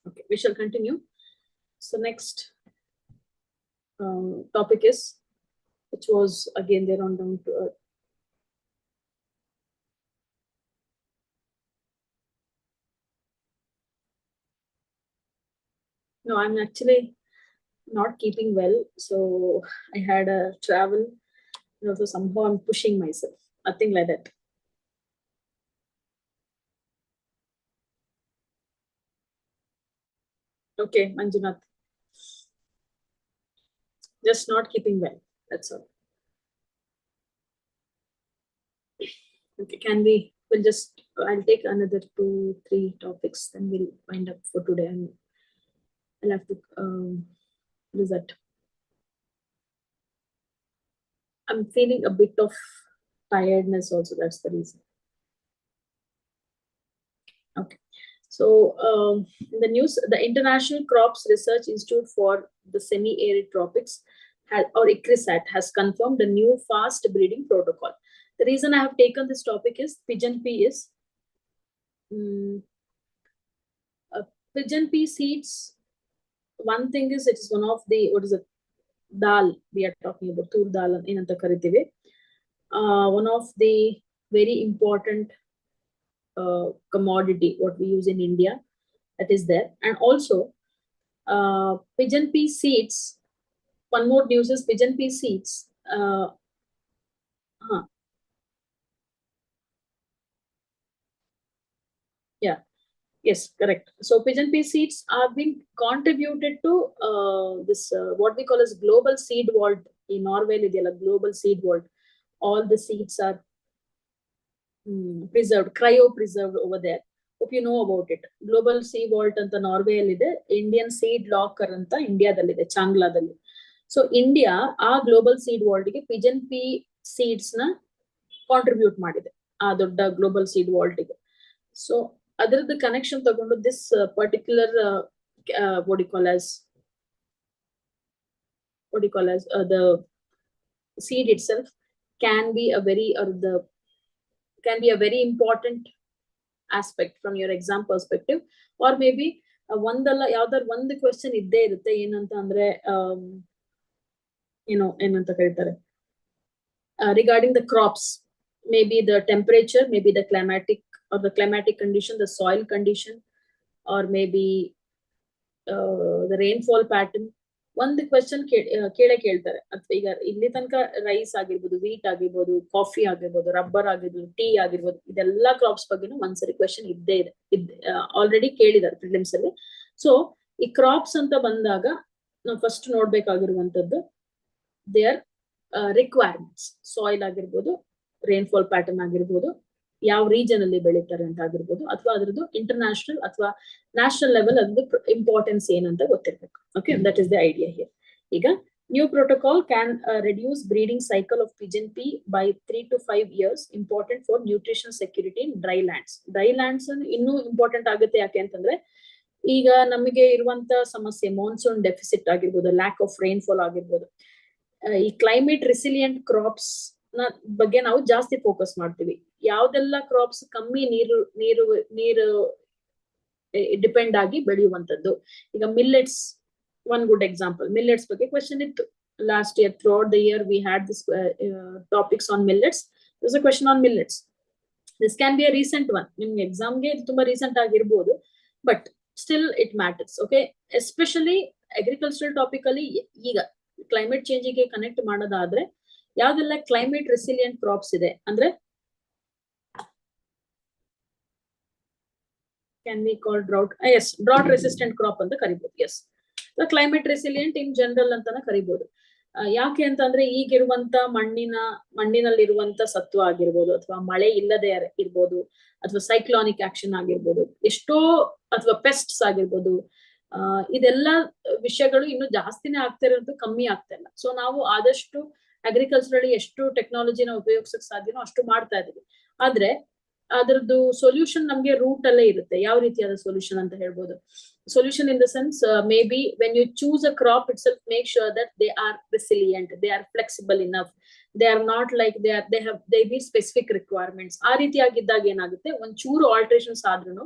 Okay, we shall continue. So next topic is, which was again there on down to earth. No, I'm actually not keeping well. So I had a travel. So somehow I'm pushing myself. Nothing like that. Okay, Manjunath. Just not keeping well. That's all. Okay, we'll just, I'll take another 2-3 topics, then we'll wind up for today. And I'll have to, what is that? I'm feeling a bit of tiredness also. That's the reason. Okay. So in the news, the International Crops Research Institute for the Semi-Arid Tropics, or ICRISAT, has confirmed a new fast breeding protocol. The reason I have taken this topic is pigeon pea is pigeon pea seeds. One thing is, it is one of the, what is it, dal we are talking about, tur dal in anta karitive. One of the very important commodity what we use in India, that is there. And also pigeon pea seeds. One more news is pigeon pea seeds. Yeah. Yes, correct. So pigeon pea seeds are being contributed to this what we call as global seed vault in Norway. Global seed vault. All the seeds are preserved, cryo preserved over there. Hope you know about it. Global Sea Vault anta Norway allide, Indian Seed Locker anta India dallide, Changla dalli. So India ಆ Global Seed Vault ಗೆ pigeon pea seeds na contribute ಮಾಡಿದೆ, ಆ ದೊಡ್ಡ Global Seed Vault ಗೆ. So ಅದರದ್ದು connection ತಗೊಂಡು this particular what do you call as the seed itself can be a very important aspect from your exam perspective, or maybe ಒಂದಲ್ಲ ಯಾವ್ದಾದ್ರು ಒಂದು question ಇದ್ದೇ ಇರುತ್ತೆ. ಏನಂತ ಅಂದ್ರೆ ಏನಂತ ಕರೀತಾರೆ, regarding the crops, maybe the temperature, maybe the climatic condition, the soil condition, or maybe the rainfall pattern. ಒಂದು ಕ್ವೆಶ್ಚನ್ ಕೇಳ್ತಾರೆ. ಅಥವಾ ಈಗ ಇಲ್ಲಿ ತನಕ ರೈಸ್ ಆಗಿರ್ಬೋದು, ವೀಟ್ ಆಗಿರ್ಬೋದು, ಕಾಫಿ ಆಗಿರ್ಬೋದು, ರಬ್ಬರ್ ಆಗಿರ್ಬೋದು, ಟೀ ಆಗಿರ್ಬೋದು, ಇದೆಲ್ಲಾ ಕ್ರಾಪ್ಸ್ ಬಗ್ಗೆನೂ ಒಂದ್ಸರಿ ಕ್ವೆಶ್ಚನ್ ಇದ್ದೇ ಇದೆ, ಆಲ್ರೆಡಿ ಕೇಳಿದ್ದಾರೆ ಪ್ರಿಲಿಮ್ಸ್ ಅಲ್ಲಿ. ಸೊ ಈ ಕ್ರಾಪ್ಸ್ ಅಂತ ಬಂದಾಗ ನಾವು ಫಸ್ಟ್ ನೋಡ್ಬೇಕಾಗಿರುವಂತದ್ದು ದೇರ್ ರಿಕ್ವೈರ್ಮೆಂಟ್ಸ್. ಸಾಯಿಲ್ ಆಗಿರ್ಬೋದು, ರೈನ್ಫಾಲ್ ಪ್ಯಾಟರ್ನ್ ಆಗಿರ್ಬೋದು, ಯಾವ ರೀಜನ್ ಅಲ್ಲಿ ಬೆಳೀತಾರೆ ಅಂತ ಆಗಿರ್ಬೋದು, ಅಥವಾ ಅದ್ರದ್ದು ಇಂಟರ್ನ್ಯಾಷನಲ್ ಅಥವಾ ನ್ಯಾಷನಲ್ ಲೆವೆಲ್ ಅದ್ರದ್ದು ಇಂಪಾರ್ಟೆನ್ಸ್ ಏನಂತ ಗೊತ್ತಿರ್ಬೇಕು. Okay, that is the idea here. ಈಗ new protocol can reduce breeding cycle of pigeon pea by 3 to 5 years, important for nutrition security in dry lands. Dry lands ಇನ್ನೂ important ಆಗುತ್ತೆ. ಯಾಕೆ ಅಂತಂದ್ರೆ ಈಗ ನಮಗೆ ಇರುವಂತ ಸಮಸ್ಯೆ ಮಾನ್ಸೂನ್ ಡೆಫಿಸಿಟ್ ಆಗಿರ್ಬೋದು, ಲ್ಯಾಕ್ ಆಫ್ ರೈನ್ಫಾಲ್ ಆಗಿರ್ಬೋದು, ಈ ಕ್ಲೈಮೇಟ್ ರೆಸಿಲಿಯಂಟ್ ಕ್ರಾಪ್ಸ್ ನ ಬಗ್ಗೆ ನಾವು ಜಾಸ್ತಿ ಫೋಕಸ್ ಮಾಡ್ತೀವಿ. ಯಾವ್ದೆಲ್ಲ ಕ್ರಾಪ್ಸ್ ಕಮ್ಮಿ ನೀರು ಡಿಪೆಂಡ್ ಆಗಿ ಬೆಳೆಯುವಂತದ್ದು. ಈಗ millets one good example. Millets ಬಗ್ಗೆ ಕ್ವೆಶ್ಚನ್ ಇತ್ತು last year. Throughout the year we had this topics on millets. This a question on millets. This can be a recent one. ನಿಮ್ಗೆ ಎಕ್ಸಾಮ್ಗೆ ತುಂಬಾ ರೀಸೆಂಟ್ ಆಗಿರ್ಬೋದು, but still it matters. Okay, especially agricultural topic ಅಲ್ಲಿ ಈಗ climate change ಗೆ connect ಮಾಡೋದಾದ್ರೆ ಯಾವ್ದೆಲ್ಲ climate resilient crops ಇದೆ ಅಂದ್ರೆ, can we call drought, yes, drought resistant crop ಅಂತ ಕರಿಬಹುದು. Yes, climate resilient in general ಅಂತಾನೆ ಕರಿಬಹುದು. ಯಾಕೆ ಅಂತಂದ್ರೆ ಈಗಿರುವಂತ ಮಣ್ಣಿನಲ್ಲಿರುವಂತ ಸತ್ವ ಆಗಿರ್ಬೋದು, ಅಥವಾ ಮಳೆ ಇಲ್ಲದೆ ಇರ್ಬೋದು, ಅಥವಾ ಸೈಕ್ಲಾನಿಕ್ ಆಕ್ಷನ್ ಆಗಿರ್ಬೋದು, ಎಷ್ಟೋ, ಅಥವಾ ಪೆಸ್ಟ್ಸ್ ಆಗಿರ್ಬೋದು, ಇದೆಲ್ಲ ವಿಷಯಗಳು ಇನ್ನು ಜಾಸ್ತಿನೇ ಆಗ್ತಾ ಇರೋದು, ಕಮ್ಮಿ ಆಗ್ತಾ ಇಲ್ಲ. ಸೊ ನಾವು ಆದಷ್ಟು ಅಗ್ರಿಕಲ್ಚರ್ ಎಷ್ಟು ಟೆಕ್ನಾಲಜಿನ ಉಪಯೋಗಿಸಕ್ ಸಾಧ್ಯನೋ ಅಷ್ಟು ಮಾಡ್ತಾ ಇದೀವಿ. ಆದ್ರೆ ಅದರದ್ದು ಸೊಲ್ಯೂಷನ್ ನಮ್ಗೆ ರೂಟ್ ಅಲ್ಲೇ ಇರುತ್ತೆ. ಯಾವ ರೀತಿಯಾದ ಸೊಲ್ಯೂಷನ್ ಅಂತ ಹೇಳ್ಬೋದು? Solution in the sense, maybe when you choose a crop itself, make sure that they are resilient, they are flexible enough, they are not like they need specific requirements. ಆ ರೀತಿಯಾಗಿದ್ದಾಗ ಏನಾಗುತ್ತೆ, ಒಂದ್ ಚೂರು ಆಲ್ಟ್ರೇಷನ್ಸ್ ಆದ್ರೂ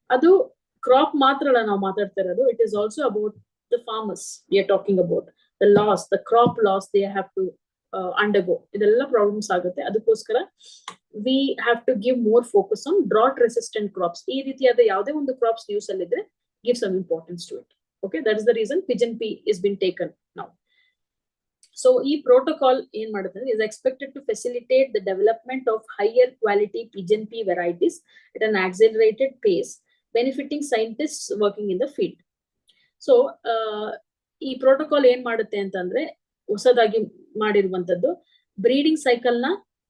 ಅದು crop ಮಾತ್ರ ನಾವು ಮಾತಾಡ್ತಾ ಇರೋದು. It is also about the farmers we are talking about. The loss, the crop loss they have to undergo. ಇದೆಲ್ಲ ಪ್ರಾಬ್ಲಮ್ಸ್ ಆಗುತ್ತೆ. ಅದಕ್ಕೋಸ್ಕರ we have to give more focus on drought resistant crops. ಈ ರೀತಿಯಾದ ಯಾವುದೇ ಒಂದು ಕ್ರಾಪ್ಸ್ ನ್ಯೂಸ್ ಅಲ್ಲಿ ಇದ್ರೆ give some importance to it. Okay, that is the reason pigeon pea is been taken now. So e protocol ಏನ್ ಮಾಡುತ್ತೆ is expected to facilitate the development of higher quality pigeon pea varieties at an accelerated pace, benefiting scientists working in the field. So ಈ protocol ಏನ್ ಮಾಡುತ್ತೆ ಅಂತಂದ್ರೆ ಹೊಸದಾಗಿ ಮಾಡಿರುವಂತದ್ದು breeding cycle ನ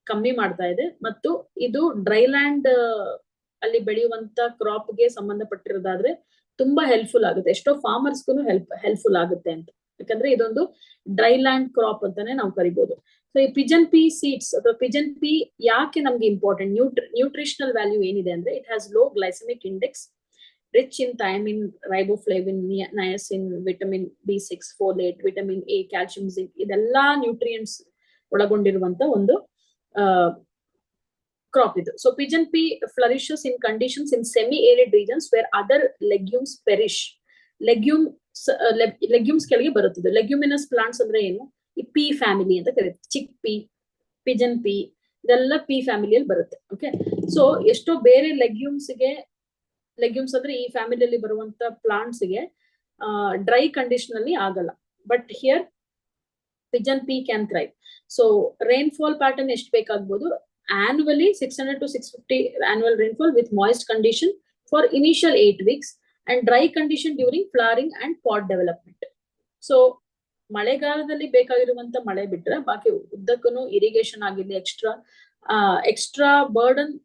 ಕಮ್ಮಿ ಮಾಡ್ತಾ ಇದೆ, ಮತ್ತು ಇದು ಡ್ರೈಲ್ಯಾಂಡ್ ಅಲ್ಲಿ ಬೆಳೆಯುವಂತ ಕ್ರಾಪ್ ಗೆ ಸಂಬಂಧಪಟ್ಟಿರೋದಾದ್ರೆ ತುಂಬಾ ಹೆಲ್ಪ್ಫುಲ್ ಆಗುತ್ತೆ. ಎಷ್ಟೋ ಫಾರ್ಮರ್ಸ್ಗೂ ಹೆಲ್ಪ್ಫುಲ್ ಆಗುತ್ತೆ ಅಂತ, ಯಾಕಂದ್ರೆ ಇದೊಂದು ಡ್ರೈಲ್ಯಾಂಡ್ ಕ್ರಾಪ್ ಅಂತಾನೆ ನಾವು ಕರಿಬಹುದು. ಸೊ ಈ ಪಿಜನ್ ಪಿ ಸೀಡ್ಸ್ ಅಥವಾ ಪಿಜನ್ ಪಿ ಯಾಕೆ ನಮ್ಗೆ ಇಂಪಾರ್ಟೆಂಟ್, ನ್ಯೂಟ್ರಿಷನಲ್ ವ್ಯಾಲ್ಯೂ ಏನಿದೆ ಅಂದ್ರೆ it has low glycaemic index, rich in thiamine, riboflavin, niacin, vitamin B6, folate, vitamin A, calcium, zinc, ಇದೆಲ್ಲ ನ್ಯೂಟ್ರಿಯೆಂಟ್ಸ್ ಒಳಗೊಂಡಿರುವಂತ ಒಂದು crop idu. So pigeon pea flourishes in conditions in semi-arid regions where other legumes perish. Legumes ಕೆಳಗೆ ಬರುತ್ತದೆ. Leguminous plants ಅಂದ್ರೆ ಏನು, ಈ P family ಅಂತ ಕರೀತಾರೆ. ಚಿಕ್ P, Pigeon P, ಇದೆಲ್ಲ ಪಿ ಫ್ಯಾಮಿಲಿಯಲ್ಲಿ ಬರುತ್ತೆ. ಓಕೆ, ಸೊ ಎಷ್ಟೋ ಬೇರೆ ಲೆಗ್ಯೂಮ್ಸ್ ಅಂದ್ರೆ ಈ ಫ್ಯಾಮಿಲಿಯಲ್ಲಿ ಬರುವಂತ ಪ್ಲಾಂಟ್ಸ್ ಗೆ ಡ್ರೈ ಕಂಡೀಷನ್ ಅಲ್ಲಿ ಆಗಲ್ಲ. But here Pigeon pea can thrive. So rainfall pattern ಎಷ್ಟು ಬೇಕಾಗಬಹುದು, annually 600 to 650 annual rainfall with moist condition for initial 8 weeks and dry condition during flowering and pod development. So ಮಳೆಗಾಲದಲ್ಲಿ ಬೇಕಾಗಿರುವಂತ ಮಳೆ ಬಿಟ್ರೆ ಬಾಕಿ ಉದ್ದಕ್ಕೂ ಇರಿಗೇಷನ್ ಆಗಿರ್ಲಿ ಎಕ್ಸ್ಟ್ರಾ ಬರ್ಡನ್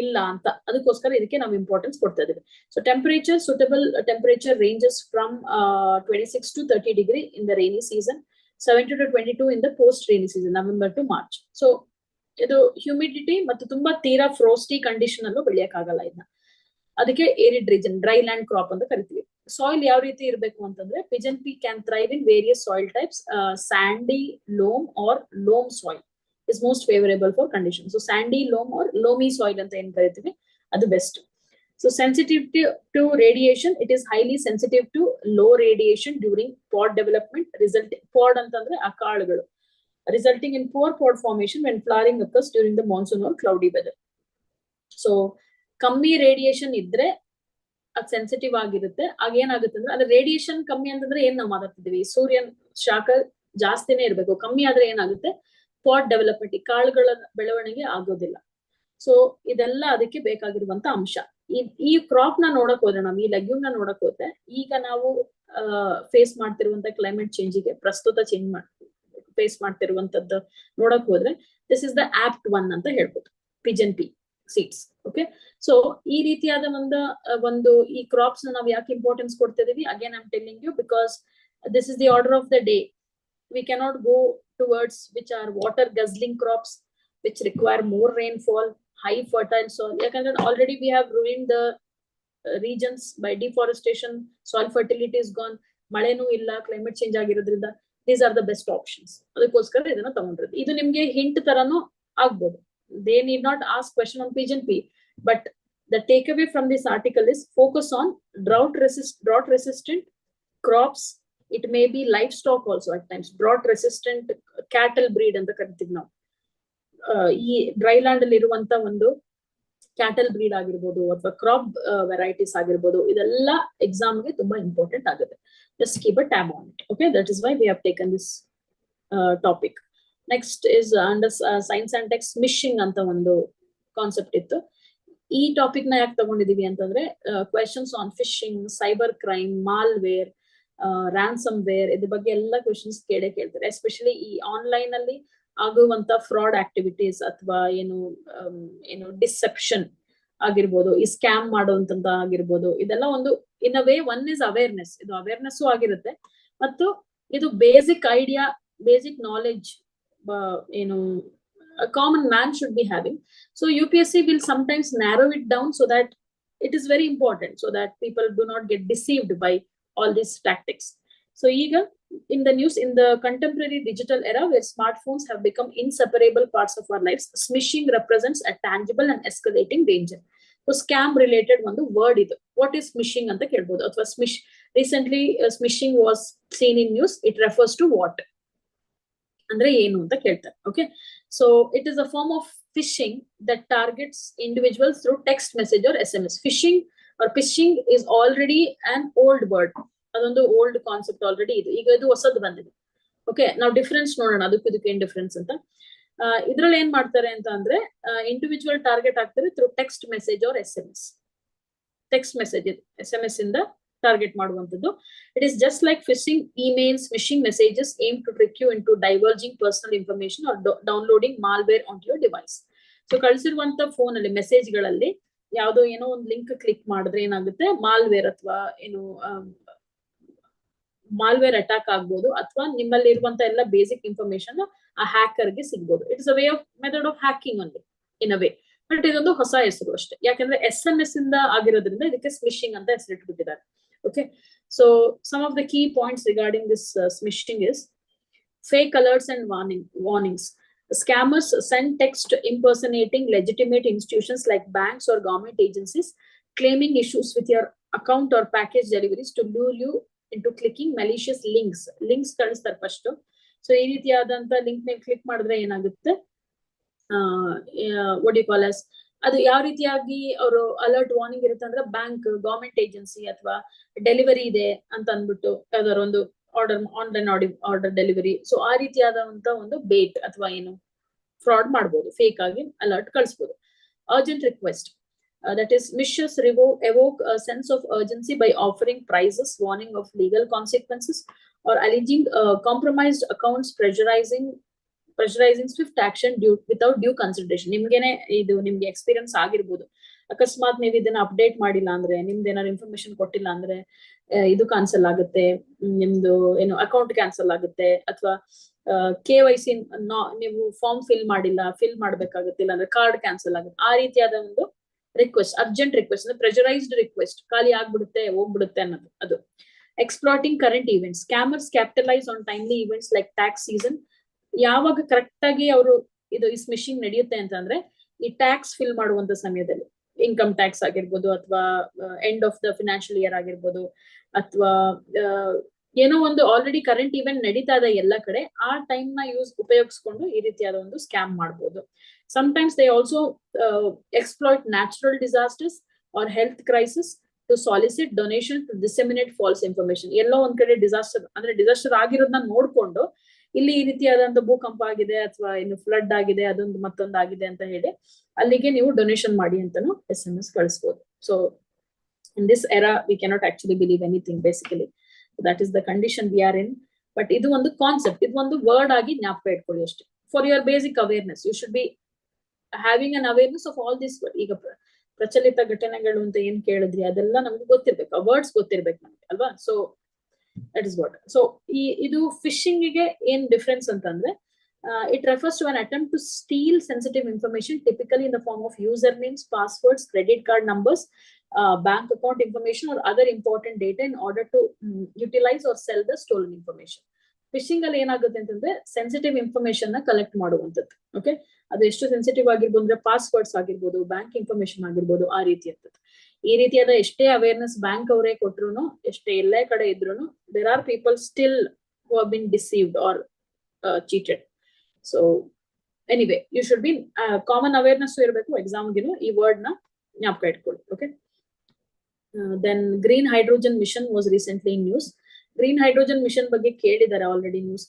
ಇಲ್ಲ ಅಂತ, ಅದಕ್ಕೋಸ್ಕರ ಇದಕ್ಕೆ ನಾವು ಇಂಪಾರ್ಟೆನ್ಸ್ ಕೊಡ್ತಾ ಇದೀವಿ. So temperature, suitable temperature ranges from 26 to 30 degree in the rainy season, 70 to 22 in the post rainy season, November to March. So ಇದು ಹ್ಯೂಮಿಡಿಟಿ ಮತ್ತು ತುಂಬಾ ತೀರಾ ಫ್ರೋಸ್ಟಿ ಕಂಡೀಷನ್ ಅಲ್ಲೂ ಬೆಳೆಯಕ್ಕಾಗಲ್ಲ ಇದನ್ನ, ಅದಕ್ಕೆ arid region, dry land crop ಅಂತ ಕರಿತೀವಿ. ಸಾಯಿಲ್ ಯಾವ ರೀತಿ ಇರಬೇಕು ಅಂತಂದ್ರೆ pigeon pea can thrive in various soil types. Sandy, loam or loam soil is most favorable for conditions. So sandy, loam or loamy soil anta en karitive, adu best. So sensitivity to radiation, it is highly sensitive to low radiation during pod development, pod antandre aa kaalugalu, resulting in poor pod formation when flowering occurs during the monsoon or cloudy weather. So kammi radiation idre ಅದು sensitive ಆಗಿರುತ್ತೆ. ಆಗ ಏನಾಗುತ್ತೆ ಅಂದ್ರೆ ಅದು radiation ಕಮ್ಮಿ ಅಂತಂದ್ರೆ ಏನ್ ನಾವು ಮಾತಾಡ್ತಿದೀವಿ, ಸೂರ್ಯನ ಶಾಖ ಜಾಸ್ತಿನೇ ಇರಬೇಕು. ಕಮ್ಮಿ ಆದ್ರೆ ಏನಾಗುತ್ತೆ, ಪಾಟ್ ಡೆವಲಪ್ಮೆಂಟ್, ಈ ಕಾಳುಗಳ ಬೆಳವಣಿಗೆ ಆಗೋದಿಲ್ಲ. ಸೊ ಇದೆಲ್ಲ ಅದಕ್ಕೆ ಬೇಕಾಗಿರುವಂತ ಅಂಶ. ಈ ಕ್ರಾಪ್ ನ ನೋಡಕ್ ಹೋದ್ರೆ, ನಾವು ಈ ಲೆಗ್ಯೂಮ್ ನ ನೋಡಕ್ ಹೋದ್ರೆ, ಈಗ ನಾವು ಫೇಸ್ ಮಾಡ್ತಿರುವಂತ ಕ್ಲೈಮೇಟ್ ಚೇಂಜಿಗೆ ಪ್ರಸ್ತುತ ಫೇಸ್ ಮಾಡ್ತಿರುವಂತದ್ದು ನೋಡಕ್ ಹೋದ್ರೆ this is the apt one ಅಂತ ಹೇಳ್ಬೋದು, pigeon pea seeds. Okay, so ಈ ರೀತಿಯಾದ ಒಂದು ಈ ಕ್ರಾಪ್ಸ್ ನಾವು ಯಾಕೆ ಇಂಪಾರ್ಟೆನ್ಸ್ ಕೊಡ್ತಾ ಇದೀವಿ, again I am telling you because this is the order of the day. We cannot go towards which are water guzzling crops which require more rainfall, high fertile soil. Yakandre already we have ruined the regions by deforestation, soil fertility is gone, malenu illa, climate change agirodrinda these are the best options. Adukkoskara idanna tagondrದು. ಇದು ನಿಮಗೆ hint ತರನು ಆಗಬಹುದು. They need not ask question on pigeon pea, but the takeaway from this article is focus on drought resistant crops. It may be livestock also at times, drought resistant cattle breed ಅಂತ ಕರಿತೀವಿ ನಾವು. ಈ dry land ಅಲ್ಲಿ ಇರುವಂತ ಒಂದು cattle bread ಆಗಿರ್ಬೋದು ಅಥವಾ crop varieties ಆಗಿರ್ಬೋದು, ಇದೆಲ್ಲ ಎಕ್ಸಾಮ್ ಗೆ ತುಂಬಾ ಇಂಪಾರ್ಟೆಂಟ್ ಆಗುತ್ತೆ. Just keep a tab on it. Okay, that is why we have taken this topic. Next is under science and tech smishing ಅಂತ ಒಂದು ಕಾನ್ಸೆಪ್ಟ್ ಇತ್ತು. ಈ ಟಾಪಿಕ್ ನ ಯಾಕೆ ತಗೊಂಡಿದೀವಿ ಅಂತಂದ್ರೆ questions on phishing, cyber crime, malware, ransomware, ಇದ್ರ ಬಗ್ಗೆ ಎಲ್ಲ ಕ್ವೆಶನ್ಸ್ ಕೇಳ್ತಾರೆ. ಎಸ್ಪೆಷಲಿ ಈ ಆನ್ಲೈನ್ ಅಲ್ಲಿ ಆಗುವಂತ ಫ್ರಾಡ್ ಆಕ್ಟಿವಿಟೀಸ್ ಅಥವಾ ಏನು ಡಿಸೆಪ್ಷನ್ ಆಗಿರ್ಬೋದು, ಈ ಸ್ಕ್ಯಾಮ್ ಮಾಡುವಂತ ಆಗಿರ್ಬೋದು, ಇದೆಲ್ಲ ಒಂದು in a way one is awareness. ಇದು ಅವೇರ್ನೆಸ್ ಆಗಿರುತ್ತೆ ಮತ್ತು ಇದು ಬೇಸಿಕ್ ಐಡಿಯಾ, ಬೇಸಿಕ್ ನಾಲೆಡ್ಜ್ ಏನು a common man should be having. So UPSC will sometimes narrow it down so that it is very important, so that people do not get deceived by all these tactics. So even in the news, in the contemporary digital era where smartphones have become inseparable parts of our lives, smishing represents a tangible and escalating danger. So scam related ಒಂದು word ಇದು. What is smishing ಅಂತ ಕೇಳ್ಬೋದು, ಅಥವಾ recently smishing was seen in news, it refers to what ಅಂದ್ರೆ ಏನು ಅಂತ ಕೇಳ್ತಾರೆ. Okay, so it is a form of phishing that targets individuals through text message or SMS. Phishing or phishing is already an old word, ಅದೊಂದು old concept already ಇದು, ಈಗ ಇದು ಹೊಸದು ಬಂದಿದೆ. ಓಕೆ, ನಾವು ಡಿಫರೆನ್ಸ್ ನೋಡೋಣ, ಅದಕ್ಕೆ ಏನ್ ಡಿಫರೆನ್ಸ್ ಅಂತ. ಇದ್ರಲ್ಲಿ ಏನ್ ಮಾಡ್ತಾರೆ ಅಂತ ಅಂದ್ರೆ ಇಂಡಿವಿಜುವಲ್ ಟಾರ್ಗೆಟ್ ಆಗ್ತಾರೆ through text message or SMS. Text message ಇದು SMS ಇಂದ ಟಾರ್ಗೆಟ್ ಮಾಡುವಂತದ್ದು. It is just like phishing emails, phishing messages aim to trick you into divulging personal information or downloading malware on your device. So ಕಳಿಸಿರುವಂತ phone ಅಲ್ಲಿ message ಗಳಲ್ಲಿ ಯಾವ್ದೋ ಏನೋ ಒಂದು link click ಮಾಡಿದ್ರೆ ಏನಾಗುತ್ತೆ, ಮಾಲ್ವೇರ್ ಅಥವಾ ಏನು ಮಾಲ್ವೇರ್ ಅಟ್ಯಾಕ್ ಆಗ್ಬೋದು, ಅಥವಾ ನಿಮ್ಮಲ್ಲಿ ಇರುವಂತ ಎಲ್ಲ ಬೇಸಿಕ್ ಇನ್ಫಾರ್ಮೇಶನ್ ಆ ಹ್ಯಾಕರ್ಗೆ ಸಿಗ್ಬೋದು. It's a way of method of hacking ಒಂದು ಇನ್ ಅ ವೇ. ಬಟ್ ಇದೊಂದು ಹೊಸ ಹೆಸರು ಅಷ್ಟೇ, ಯಾಕಂದ್ರೆ SMS ಇಂದ ಆಗಿರೋದ್ರಿಂದ ಇದಕ್ಕೆ ಸ್ಮಿಶಿಂಗ್ ಅಂತ ಹೆಸರಿಟ್ಬಿಟ್ಟಿದ್ದಾರೆ. Okay, so some of the key points regarding this smishing is fake alerts and warnings. Scammers send text impersonating legitimate institutions like banks or government agencies, claiming issues with your account or package deliveries to lure you into clicking malicious links ಕಳಿಸ್ತಾರೆ first. So ಈ ರೀತಿಯಾದಂತ link ಮೇಲೆ click ಮಾಡಿದ್ರೆ ಏನಾಗುತ್ತೆ, what do you call as, ಅದು ಯಾವ ರೀತಿಯಾಗಿ ಅವರು ಅಲರ್ಟ್ ವಾರ್ನಿಂಗ್ ಇರುತ್ತೆ ಅಂದ್ರೆ ಬ್ಯಾಂಕ್, ಗವರ್ಮೆಂಟ್ ಏಜೆನ್ಸಿ ಅಥವಾ ಡೆಲಿವರಿ ಇದೆ ಅಂತ ಅಂದ್ಬಿಟ್ಟು ಯಾವ್ದಾರ ಒಂದು ಆನ್ಲೈನ್ ಆರ್ಡರ್ ಡೆಲಿವರಿ. ಸೊ ಆ ರೀತಿಯಾದಂತ ಒಂದು ಬೇಟ್ ಅಥವಾ ಏನು ಫ್ರಾಡ್ ಮಾಡ್ಬೋದು, ಫೇಕ್ ಆಗಿ ಅಲರ್ಟ್ ಕಳಿಸ್ಬೋದು. Urgent request, that is mischievous evoke a sense of urgency by offering prizes, warning of legal consequences, or alleging compromised accounts, pressurizing swift action without due consideration. ನಿಮ್ಗೆನೆ ಇದು ನಿಮ್ಗೆ experience ಆಗಿರ್ಬೋದು. ಅಕಸ್ಮಾತ್ ನೀವು ಇದನ್ನ update ಮಾಡಿಲ್ಲ ಅಂದ್ರೆ, ನಿಮ್ದು ಏನಾದ್ರು ಇನ್ಫಾರ್ಮೇಶನ್ ಕೊಟ್ಟಿಲ್ಲ ಅಂದ್ರೆ ಇದು ಕ್ಯಾನ್ಸಲ್ ಆಗುತ್ತೆ, ನಿಮ್ದು ಏನು ಅಕೌಂಟ್ ಕ್ಯಾನ್ಸಲ್ ಆಗುತ್ತೆ, ಅಥವಾ KYC ನೀವು ಫಾರ್ಮ್ ಫಿಲ್ ಮಾಡ್ಬೇಕಾಗುತ್ತೆ, ಇಲ್ಲ ಅಂದ್ರೆ ಕಾರ್ಡ್ ಕ್ಯಾನ್ಸಲ್ ಆಗುತ್ತೆ. ಆ ರೀತಿಯಾದ ಒಂದು ರಿಕ್ವೆಸ್ಟ್, ಅರ್ಜೆಂಟ್ ರಿಕ್ವೆಸ್ಟ್ ಅಂದ್ರೆ ಪ್ರೆಷರೈಸ್ಡ್ ರಿಕ್ವೆಸ್ಟ್, ಖಾಲಿ ಆಗ್ಬಿಡುತ್ತೆ ಹೋಗ್ಬಿಡುತ್ತೆ ಅನ್ನೋದು ಅದು. Exploiting current events, scammers capitalise on timely events like tax season. ಯಾವಾಗ ಕರೆಕ್ಟ್ ಆಗಿ ಅವರು ಇದು ಸ್ಮಿಶಿಂಗ್ ನಡೆಯುತ್ತೆ ಅಂತಂದ್ರೆ ಈ ಟ್ಯಾಕ್ಸ್ ಫಿಲ್ ಮಾಡುವಂತ ಸಮಯದಲ್ಲಿ, ಇನ್ಕಮ್ ಟ್ಯಾಕ್ಸ್ ಆಗಿರ್ಬೋದು, ಅಥವಾ end of the financial year ಆಗಿರ್ಬೋದು, ಅಥವಾ ಏನೋ ಒಂದು ಆಲ್ರೆಡಿ ಕರೆಂಟ್ ಈವೆಂಟ್ ನಡೀತಾ ಇದೆ ಎಲ್ಲ ಕಡೆ, ಆ ಟೈಮ್ ನ ಉಪಯೋಗಿಸ್ಕೊಂಡು ಈ ರೀತಿಯಾದ ಒಂದು ಸ್ಕ್ಯಾಮ್ ಮಾಡಬಹುದು. Sometimes they also exploit natural disasters or health crisis to solicit donation to disseminate false information. ಎಲ್ಲೋ ಒಂದ್ ಕಡೆ ಡಿಸಾಸ್ಟರ್ ಆಗಿರೋದನ್ನ ನೋಡ್ಕೊಂಡು ಇಲ್ಲಿ ಈ ರೀತಿಯಾದಂತ ಭೂಕಂಪ ಆಗಿದೆ ಅಥವಾ ಇನ್ನು ಫ್ಲಡ್ ಆಗಿದೆ, ಅದೊಂದು ಮತ್ತೊಂದು ಆಗಿದೆ ಅಂತ ಹೇಳಿ ಅಲ್ಲಿಗೆ ನೀವು ಡೊನೇಷನ್ ಮಾಡಿ ಅಂತಾನು SMS ಕಳಿಸಬಹುದು. So in this era V cannot actually believe anything basically. That is the condition we are in. But ಇದು ಒಂದು ಕಾನ್ಸೆಪ್ಟ್, ಇದು ಒಂದು ವರ್ಡ್ ಆಗಿ ಜ್ಞಾಪಕ ಇಟ್ಕೊಳ್ಳಿ ಅಷ್ಟೇ. For your basic awareness, you should be having an awareness of all this word. ಈಗ ಪ್ರಚಲಿತ ಘಟನೆಗಳು ಅಂತ ಏನ್ ಕೇಳಿದ್ರಿ ಅದೆಲ್ಲ ನಮ್ಗೆ ಗೊತ್ತಿರ್ಬೇಕು, ವರ್ಡ್ಸ್ ಗೊತ್ತಿರ್ಬೇಕು ನಮ್ಗೆ ಅಲ್ವಾ. So that is what. So idu phishing ಗೆ ಏನ್ ಡಿಫರೆನ್ಸ್ ಅಂತಂದ್ರೆ, it refers to an attempt to steal sensitive information, typically in the form of usernames, passwords, credit card numbers, bank account information or other important data in order to utilize or sell the stolen information. Phishing ಅಲ್ಲಿ ಏನಾಗುತ್ತೆ ಅಂತಂದ್ರೆ sensitive information ನ collect ಮಾಡುವಂತದ್ದು. Okay, ಅದು ಎಷ್ಟು sensitive ಆಗಿರ್ಬೋದು ಅಂದ್ರೆ passwords ಆಗಿರ್ಬೋದು, ಬ್ಯಾಂಕ್ ಇನ್ಫಾರ್ಮೇಶನ್ ಆಗಿರ್ಬೋದು, ಆ ರೀತಿಯಂತದ್ದು. ಈ ರೀತಿಯಾದ ಎಷ್ಟೇ ಅವೇರ್ನೆಸ್ ಬ್ಯಾಂಕ್ ಅವರೇ ಕೊಟ್ರು, ಎಷ್ಟೇ ಎಲ್ಲೇ ಕಡೆ ಇದ್ರು, there are people still who have been deceived or cheated. So anyway, you should be common awareness ಇರಬೇಕು. ಎಕ್ಸಾಮ್ಗಿನು ಈ ವರ್ಡ್ ನ ಜ್ಞಾಪಕ ಇಟ್ಕೊಳ್ಳಿ. Okay, then green hydrogen mission was recently in news. Green hydrogen mission ಬಗ್ಗೆ ಕೇಳಿದ್ದಾರೆ, ಆಲ್ರೆಡಿ ನ್ಯೂಸ್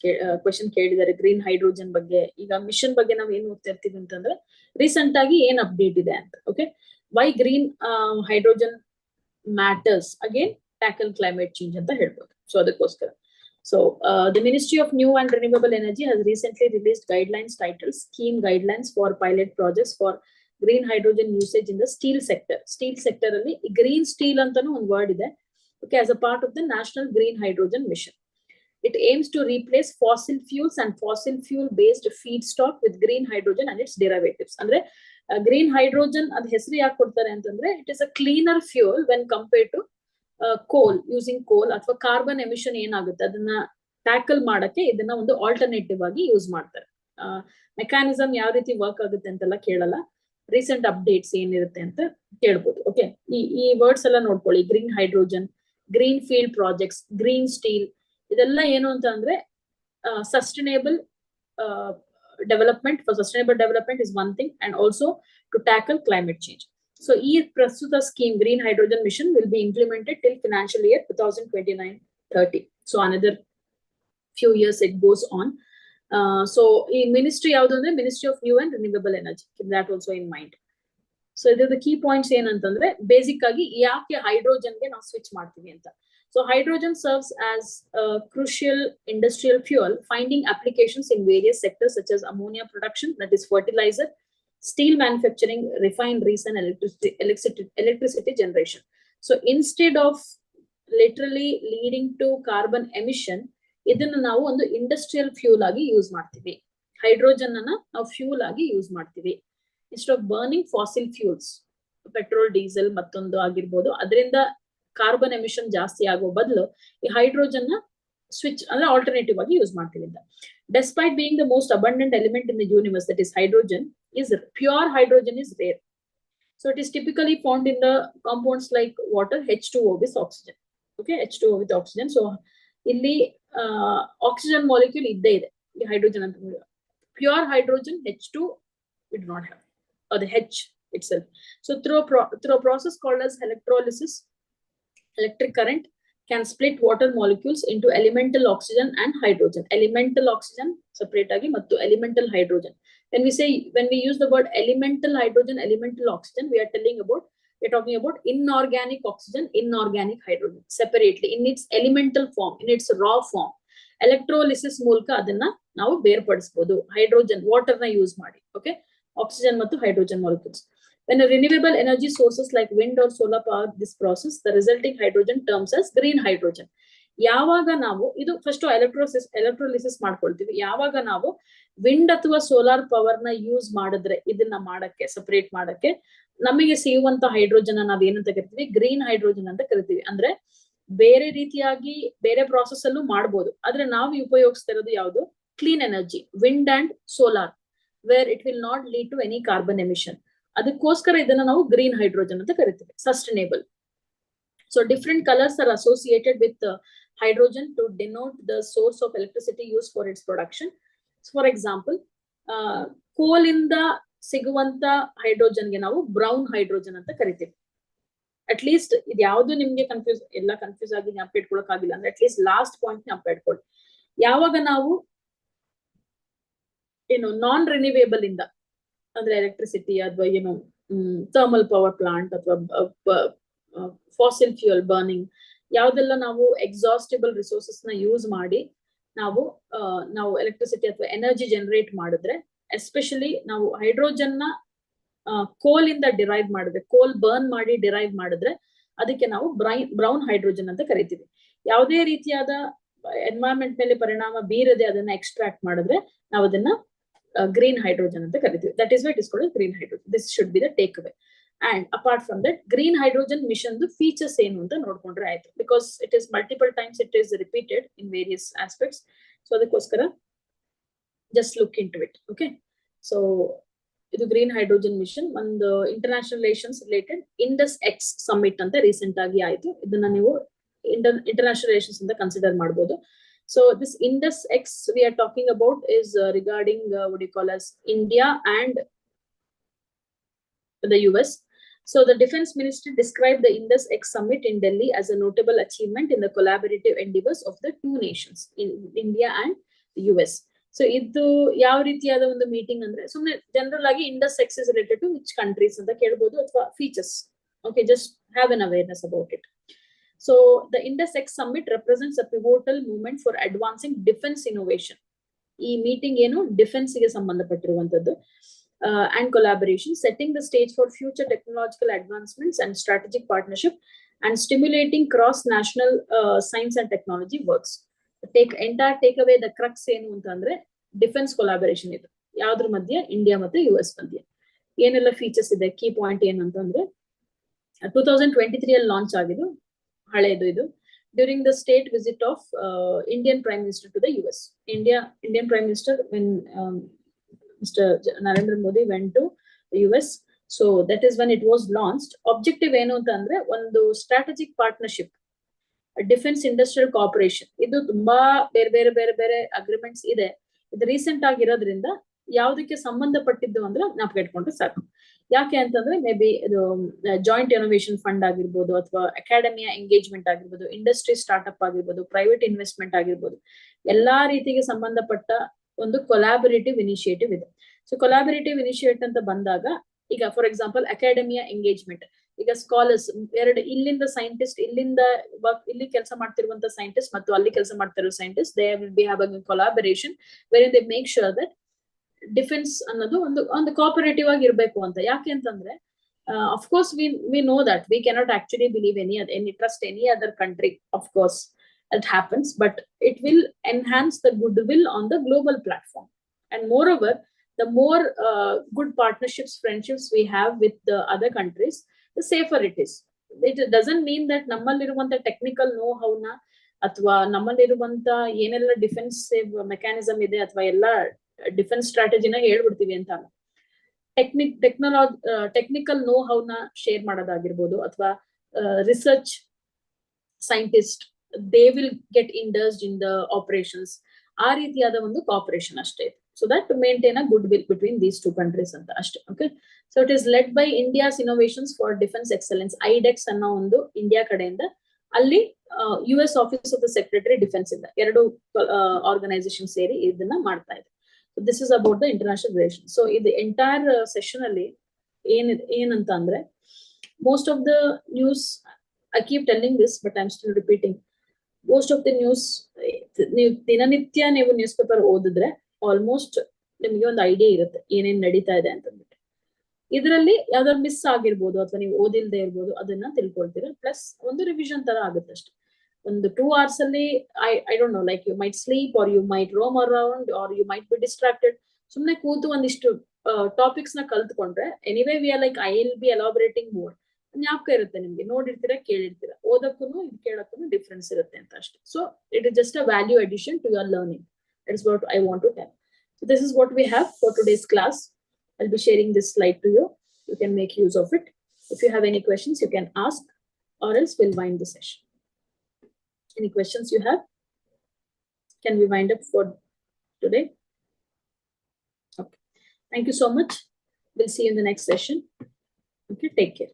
ಕ್ವೆಶನ್ ಕೇಳಿದ್ದಾರೆ green hydrogen ಬಗ್ಗೆ. ಈಗ ಮಿಷನ್ ಬಗ್ಗೆ ನಾವ್ ಏನ್ ಓದ್ತಾ ಇರ್ತೀವಿ ಅಂತಂದ್ರೆ ರೀಸೆಂಟ್ ಆಗಿ ಏನ್ ಅಪ್ಡೇಟ್ ಇದೆ ಅಂತ. Okay, why green hydrogen matters, again tackle climate change ಅಂತ ಹೇಳ್ಬೋದು. ಸೊ ಅದಕ್ಕೋಸ್ಕರ so the ministry of new and renewable energy has recently released guidelines title scheme guidelines for pilot projects for green hydrogen usage in the steel sector. Steel sector ಅಲ್ಲಿ green steel ಅಂತಾನು ಒಂದು word ಇದೆ. Okay, as a part of the National Green Hydrogen Mission. It aims to replace fossil fuels and fossil fuel based feedstock with green hydrogen and its derivatives. Andre green hydrogen ad hesru yak kodtare antandre it is a cleaner fuel when compared to coal. Using coal athwa carbon emission enagutte adanna tackle ಮಾಡಕ್ಕೆ ಇದನ್ನ ಒಂದು alternative ಆಗಿ use ಮಾಡ್ತಾರೆ. Mechanism ಯಾವ ರೀತಿ work ಆಗುತ್ತೆ ಅಂತೆಲ್ಲ ಕೇಳಲ್ಲ. ರೀಸೆಂಟ್ ಅಪ್ಡೇಟ್ಸ್ ಏನಿರುತ್ತೆ ಅಂತ ಕೇಳ್ಬೋದು. ಓಕೆ, ಈ ವರ್ಡ್ಸ್ ಎಲ್ಲ ನೋಡ್ಕೊಳ್ಳಿ. Green hydrogen, green field projects, green steel, ಇದೆಲ್ಲ ಏನು ಅಂತ ಅಂದ್ರೆ sustainable development. For sustainable development is one thing, and also to tackle climate change. So e prastuta scheme green hydrogen mission will be implemented till financial year 2029-30. So another few years it goes on. So in ministry yavadu andre Ministry of New and Renewable Energy, keep that also in mind. So the key points ಏನಂತಂದ್ರೆ basic ಆಗಿ ಯಾಕೆ hydrogen ಗೆ ನಾವು switch ಮಾಡ್ತೀವಿ ಅಂತ. So hydrogen serves as a crucial industrial fuel, finding applications in various sectors such as ammonia production, that is fertilizer, steel manufacturing, refineries, and electricity generation. So instead of literally leading to carbon emission, ಇದನ್ನ ನಾವು ಒಂದು industrial fuel ಆಗಿ use ಮಾಡ್ತೀವಿ. Hydrogen ಅನ್ನ ನಾವು fuel ಆಗಿ use ಮಾಡ್ತೀವಿ. Instead of burning fossil fuels, petrol, diesel ಮತ್ತೊಂದು ಆಗಿರ್ಬೋದು, ಅದರಿಂದ ಕಾರ್ಬನ್ ಎಮಿಷನ್ ಜಾಸ್ತಿ ಆಗೋ ಬದಲು ಈ ಹೈಡ್ರೋಜನ್ ನ ಸ್ವಿಚ್ ಅಂದ್ರೆ ಆಲ್ಟರ್ನೇಟಿವ್ ಆಗಿ ಯೂಸ್ ಮಾಡ್ತೀವಿ ಅಂತ. Despite being the most abundant element in the universe, that is hydrogen, is pure hydrogen is rare. So it is typically found in the compounds like water, H2O with oxygen. Okay, H2O with oxygen. So ಇಲ್ಲಿ oxygen molecule ಇದ್ದೇ ಇದೆ ಈ hydrogen ಅಂತ. Pure hydrogen H2 we do not have, or the H itself. So through a process called as electrolysis, electric current can split water molecules into elemental oxygen and hydrogen. Elemental oxygen separate agi mattu elemental hydrogen. When we use the word elemental hydrogen, elemental oxygen, we are talking about inorganic oxygen, inorganic hydrogen separately in its elemental form, in its raw form. Electrolysis ಮೂಲಕ ಅದನ್ನ ನಾವು ಬೇರ್ಪಡಿಸಬಹುದು. Hydrogen water ನ use ಮಾಡಿ. Okay, oxygen ಮತ್ತು hydrogen molecules. When a renewable energy sources like wind or solar power this process, the resulting hydrogen terms as green hydrogen. ಯಾವಾಗ ನಾವು ಇದು ಫಸ್ಟ್ ಎಲೆಕ್ಟ್ರೋಲಿಸಿಸ್ ಮಾಡ್ಕೊಳ್ತೀವಿ, ಯಾವಾಗ ನಾವು ವಿಂಡ್ ಅಥವಾ ಸೋಲಾರ್ ಪವರ್ ನ ಯೂಸ್ ಮಾಡಿದ್ರೆ ಇದನ್ನ ಮಾಡಕ್ಕೆ ಸಪರೇಟ್ ಮಾಡಕ್ಕೆ ನಮಗೆ ಸಿಗುವಂತ ಹೈಡ್ರೋಜನ್ ನಾವ್ ಏನಂತ ಕರಿತೀವಿ, ಗ್ರೀನ್ ಹೈಡ್ರೋಜನ್ ಅಂತ ಕರಿತೀವಿ. ಅಂದ್ರೆ ಬೇರೆ ರೀತಿಯಾಗಿ ಬೇರೆ ಪ್ರಾಸೆಸ್ ಅಲ್ಲೂ ಮಾಡ್ಬೋದು, ಆದ್ರೆ ನಾವು ಉಪಯೋಗಿಸ್ತಾ ಇರೋದು ಯಾವುದು, clean energy, wind and solar, where it will not lead to any carbon emission. ಅದಕ್ಕೋಸ್ಕರ ಇದನ್ನ ನಾವು ಗ್ರೀನ್ ಹೈಡ್ರೋಜನ್ ಅಂತ ಕರಿತೀವಿ, sustainable. So different colours are associated with hydrogen to denote the source of electricity used for its production. So for example, coal ಇಂದ ಸಿಗುವಂತ hydrogen ಗೆ ನಾವು brown hydrogen ಅಂತ ಕರಿತೀವಿ. ಅಟ್ ಲೀಸ್ಟ್ ಇದು ಯಾವ್ದು ನಿಮ್ಗೆ ಕನ್ಫ್ಯೂಸ್ ಆಗಿ ಜ್ಞಾಪಕ ಇಟ್ಕೊಳಕ್ ಆಗಿಲ್ಲ ಅಂದ್ರೆ ಅಟ್ ಲೀಸ್ಟ್ ಲಾಸ್ಟ್ ಪಾಯಿಂಟ್ ಜ್ಞಾಪಕ ಇಟ್ಕೊಳ್ಳಿ. ಯಾವಾಗ ನಾವು ನಾನ್ ರಿನ್ಯೂವೇಬಲ್ ಇಂದ ಅಂದ್ರೆ ಎಲೆಕ್ಟ್ರಿಸಿಟಿ ಅಥವಾ ಥರ್ಮಲ್ ಪವರ್ ಪ್ಲಾಂಟ್ ಅಥವಾ ಫಾಸಿಲ್ ಫ್ಯೂಯಲ್ ಬರ್ನಿಂಗ್, ಯಾವ್ದೆಲ್ಲ ನಾವು ಎಕ್ಸಾಸ್ಟಿಬಲ್ ರಿಸೋರ್ಸಸ್ ನ ಯೂಸ್ ಮಾಡಿ ನಾವು ಎಲೆಕ್ಟ್ರಿಸಿಟಿ ಅಥವಾ ಎನರ್ಜಿ ಜನರೇಟ್ ಮಾಡಿದ್ರೆ, ಎಸ್ಪೆಷಲಿ ನಾವು ಹೈಡ್ರೋಜನ್ ನ ಕೋಲ್ ಇಂದ ಡಿರೈವ್ ಮಾಡಿದ್ರೆ, ಕೋಲ್ ಬರ್ನ್ ಮಾಡಿ ಡಿರೈವ್ ಮಾಡಿದ್ರೆ ಅದಕ್ಕೆ ನಾವು ಬ್ರೌನ್ ಹೈಡ್ರೋಜನ್ ಅಂತ ಕರಿತೀವಿ. ಯಾವುದೇ ರೀತಿಯಾದ ಎನ್ವೈರನ್ಮೆಂಟ್ ಮೇಲೆ ಪರಿಣಾಮ ಬೀರದೆ ಅದನ್ನ ಎಕ್ಸ್ಟ್ರಾಕ್ಟ್ ಮಾಡಿದ್ರೆ ನಾವು ಅದನ್ನ ಗ್ರೀನ್ ಹೈಡ್ರೋಜನ್ ಅಂತ ಕರಿತೀವಿ. That is why it is called green hydrogen. This should be the take away. And apart from that, green hydrogen mission the features ಏನು ಅಂತ ನೋಡ್ಕೊಂಡ್ರೆ ಆಯ್ತು, because it is multiple times it is repeated in various aspects. So ಅದಕ್ಕೋಸ್ಕರ just look into it. Okay, so ಇದು green hydrogen mission ಒಂದು international relations related Indus X summit ಅಂತ recent ಆಗಿ ಆಯ್ತು. ಇದನ್ನ ನೀವು ಇಂಟರ್ನ್ಯಾಷನಲ್ ರಿಲೇಷನ್ಸ್ ಅಂತ ಕನ್ಸಿಡರ್ ಮಾಡಬಹುದು. So this Indus X we are talking about is regarding what you call as India and the US. So the defense minister described the Indus X summit in Delhi as a notable achievement in the collaborative endeavors of the two nations, in India and the US. So ಇದು ಯಾವ ರೀತಿಯಾದ ಒಂದು meeting ಅಂದ್ರೆ ಸುಮ್ಮನೆ general ಆಗಿ Indus X is related to which countries ಅಂತ ಕೇಳಬಹುದು ಅಥವಾ features. Okay, just have an awareness about it. So the Indus X summit represents a pivotal movement for advancing defense innovation. ಈ ಮೀಟಿಂಗ್ ಏನು defence ಗೆ ಸಂಬಂಧಪಟ್ಟಿರುವಂತದ್ದು. And collaboration, setting the stage for future technological advancements and strategic partnership, and stimulating cross-national science and technology works. Take away the crux ಏನು ಅಂತಂದ್ರೆ defence collaboration. ಇದು ಯಾವ್ದ್ರ ಮಧ್ಯೆ, India ಮತ್ತೆ US ಮಧ್ಯೆ. ಏನೆಲ್ಲ ಫೀಚರ್ಸ್ ಇದೆ, ಕೀ ಪಾಯಿಂಟ್ ಏನಂತಂದ್ರೆ 2023 ಅಲ್ಲಿ ಲಾಂಚ್ ಆಗಿದ್ದು, ಹಳೆಯದು ಇದು. During the state visit of Indian prime minister to the US. Indian Prime Minister when Mr. Narendra Modi went to the US. So that is when it was launched. Objective ಏನು ಅಂತಂದ್ರೆ ಒಂದು strategic partnership, defence industrial cooperation. ಇದು ತುಂಬಾ ಬೇರೆ agreements ಇದೆ. ಇದು recent ಆಗಿರೋದ್ರಿಂದ ಯಾವ್ದಕ್ಕೆ ಸಂಬಂಧಪಟ್ಟಿದ್ದು ಅಂದ್ರೆ ನಾವು ಇಟ್ಕೊಂಡ್ರೆ ಸಾಕು. ಯಾಕೆ ಅಂತಂದ್ರೆ ಮೇ ಬಿ ಇದು ಜಾಯಿಂಟ್ ಇನೋವೇಷನ್ ಫಂಡ್ ಆಗಿರ್ಬೋದು, ಅಥವಾ ಅಕಾಡೆಮಿಯ ಎಂಗೇಜ್ಮೆಂಟ್ ಆಗಿರ್ಬೋದು, ಇಂಡಸ್ಟ್ರಿ ಸ್ಟಾರ್ಟ್ಅಪ್ ಆಗಿರ್ಬೋದು, ಪ್ರೈವೇಟ್ ಇನ್ವೆಸ್ಟ್ಮೆಂಟ್ ಆಗಿರ್ಬೋದು, ಎಲ್ಲಾ ರೀತಿಗೆ ಸಂಬಂಧಪಟ್ಟ ಒಂದು ಕೊಲಾಬರೇಟಿವ್ ಇನಿಷಿಯೇಟಿವ್ ಇದೆ. ಸೊ ಕೊಲಾಬರೇಟಿವ್ ಇನಿಷಿಯೇಟಿವ್ ಅಂತ ಬಂದಾಗ, ಈಗ ಫಾರ್ ಎಕ್ಸಾಂಪಲ್ ಅಕಾಡೆಮಿಯ ಎಂಗೇಜ್ಮೆಂಟ್, ಈಗ ಸ್ಕಾಲರ್ಸ್ ಇಲ್ಲಿಂದ ಸೈಂಟಿಸ್ಟ್, ಇಲ್ಲಿ ಕೆಲಸ ಮಾಡ್ತಿರುವಂತ ಸೈಂಟಿಸ್ಟ್ ಮತ್ತು ಅಲ್ಲಿ ಕೆಲಸ ಮಾಡ್ತಿರೋ scientist, they will be having collaboration where they make sure that defence ಅನ್ನೋದು ಒಂದು ಕೋಆಪರೇಟಿವ್ ಆಗಿ ಇರಬೇಕು ಅಂತ. ಯಾಕೆ ಅಂತಂದ್ರೆ of course we know that we cannot actually believe trust any other country, of course it happens, but it will enhance the goodwill on the global platform. And moreover, the more good partnerships, friendships we have with the other countries, the safer it is. It doesn't mean that nammalliruvanta technical know how na athwa nammalliruvanta yenella defensive mechanism ide athwa ella defense strategy na ಹೇಳ್ಬಿಡ್ತೀವಿ ಅಂತ. Technical know how ನ share ಮಾಡೋದಾಗಿರ್ಬೋದು, ಅಥವಾ research scientist they will get induced in the operations, ಆ ರೀತಿಯಾದ ಒಂದು cooperation ಅಷ್ಟೇ. So that maintain a good will between these two countries ಅಂತ ಅಷ್ಟೇ. Okay, so it is led by India's innovations for defence excellence, iDEX ಅನ್ನೋ ಒಂದು India ಕಡೆಯಿಂದ. ಅಲ್ಲಿ US office of the secretary defence ಇಂದ ಎರಡು ಆರ್ಗನೈಸೇಷನ್ ಸೇರಿ ಇದನ್ನ ಮಾಡ್ತಾ ಇದೆ. So this is about the international relations. So in the entire session ಅಲ್ಲಿ ಏನಂತ ಅಂದ್ರೆ, most of the news, I keep telling this but I'm still repeating, most of the news ನೀವು ದಿನನಿತ್ಯ ನೀವು ನ್ಯೂಸ್ ಪೇಪರ್ ಓದಿದ್ರೆ ಆಲ್ಮೋಸ್ಟ್ ನಿಮಗೆ ಒಂದು idea ಇರುತ್ತೆ ಏನೇನ್ ನಡೀತಾ ಇದೆ ಅಂತಂದ್ಬಿಟ್ಟು. ಇದರಲ್ಲಿ ಯಾವ್ದಾದ್ರು ಮಿಸ್ ಆಗಿರ್ಬೋದು ಅಥವಾ ನೀವು ಓದಿಲ್ದೇ ಇರ್ಬೋದು, ಅದನ್ನ ತಿಳ್ಕೊಳ್ತೀರಾ. ಪ್ಲಸ್ ಒಂದು ರಿವಿಷನ್ ತರ ಆಗುತ್ತೆ ಅಷ್ಟೇ. ಒಂದು 2 hours ಅಲ್ಲಿ I don't know, like you might sleep or you might roam around or you might be distracted. ಸುಮ್ನೆ ಕೂತು ಒಂದಿಷ್ಟು ಟಾಪಿಕ್ಸ್ ನ ಕಲ್ತ್ಕೊಂಡ್ರೆ, anyway we are like I will be elaborating more, ಜ್ಞಾಪಕ ಇರುತ್ತೆ ನಿಮ್ಗೆ. ನೋಡಿರ್ತೀರಾ, ಕೇಳಿರ್ತೀರಾ, ಓದಕ್ಕೂ ಇದು ಕೇಳಕ್ಕೂ ಡಿಫ್ರೆನ್ಸ್ ಇರುತ್ತೆ ಅಂತ ಅಷ್ಟೇ. So it is just a value addition to your learning. That is what I want to tell. So this is what we have for today's class. I'll be sharing this slide to you. You can make use of it. If you have any questions, you can ask, or else we'll wind the session. Any questions you have? Can we wind up for today? Okay. Thank you so much. We'll see you in the next session. Okay, take care.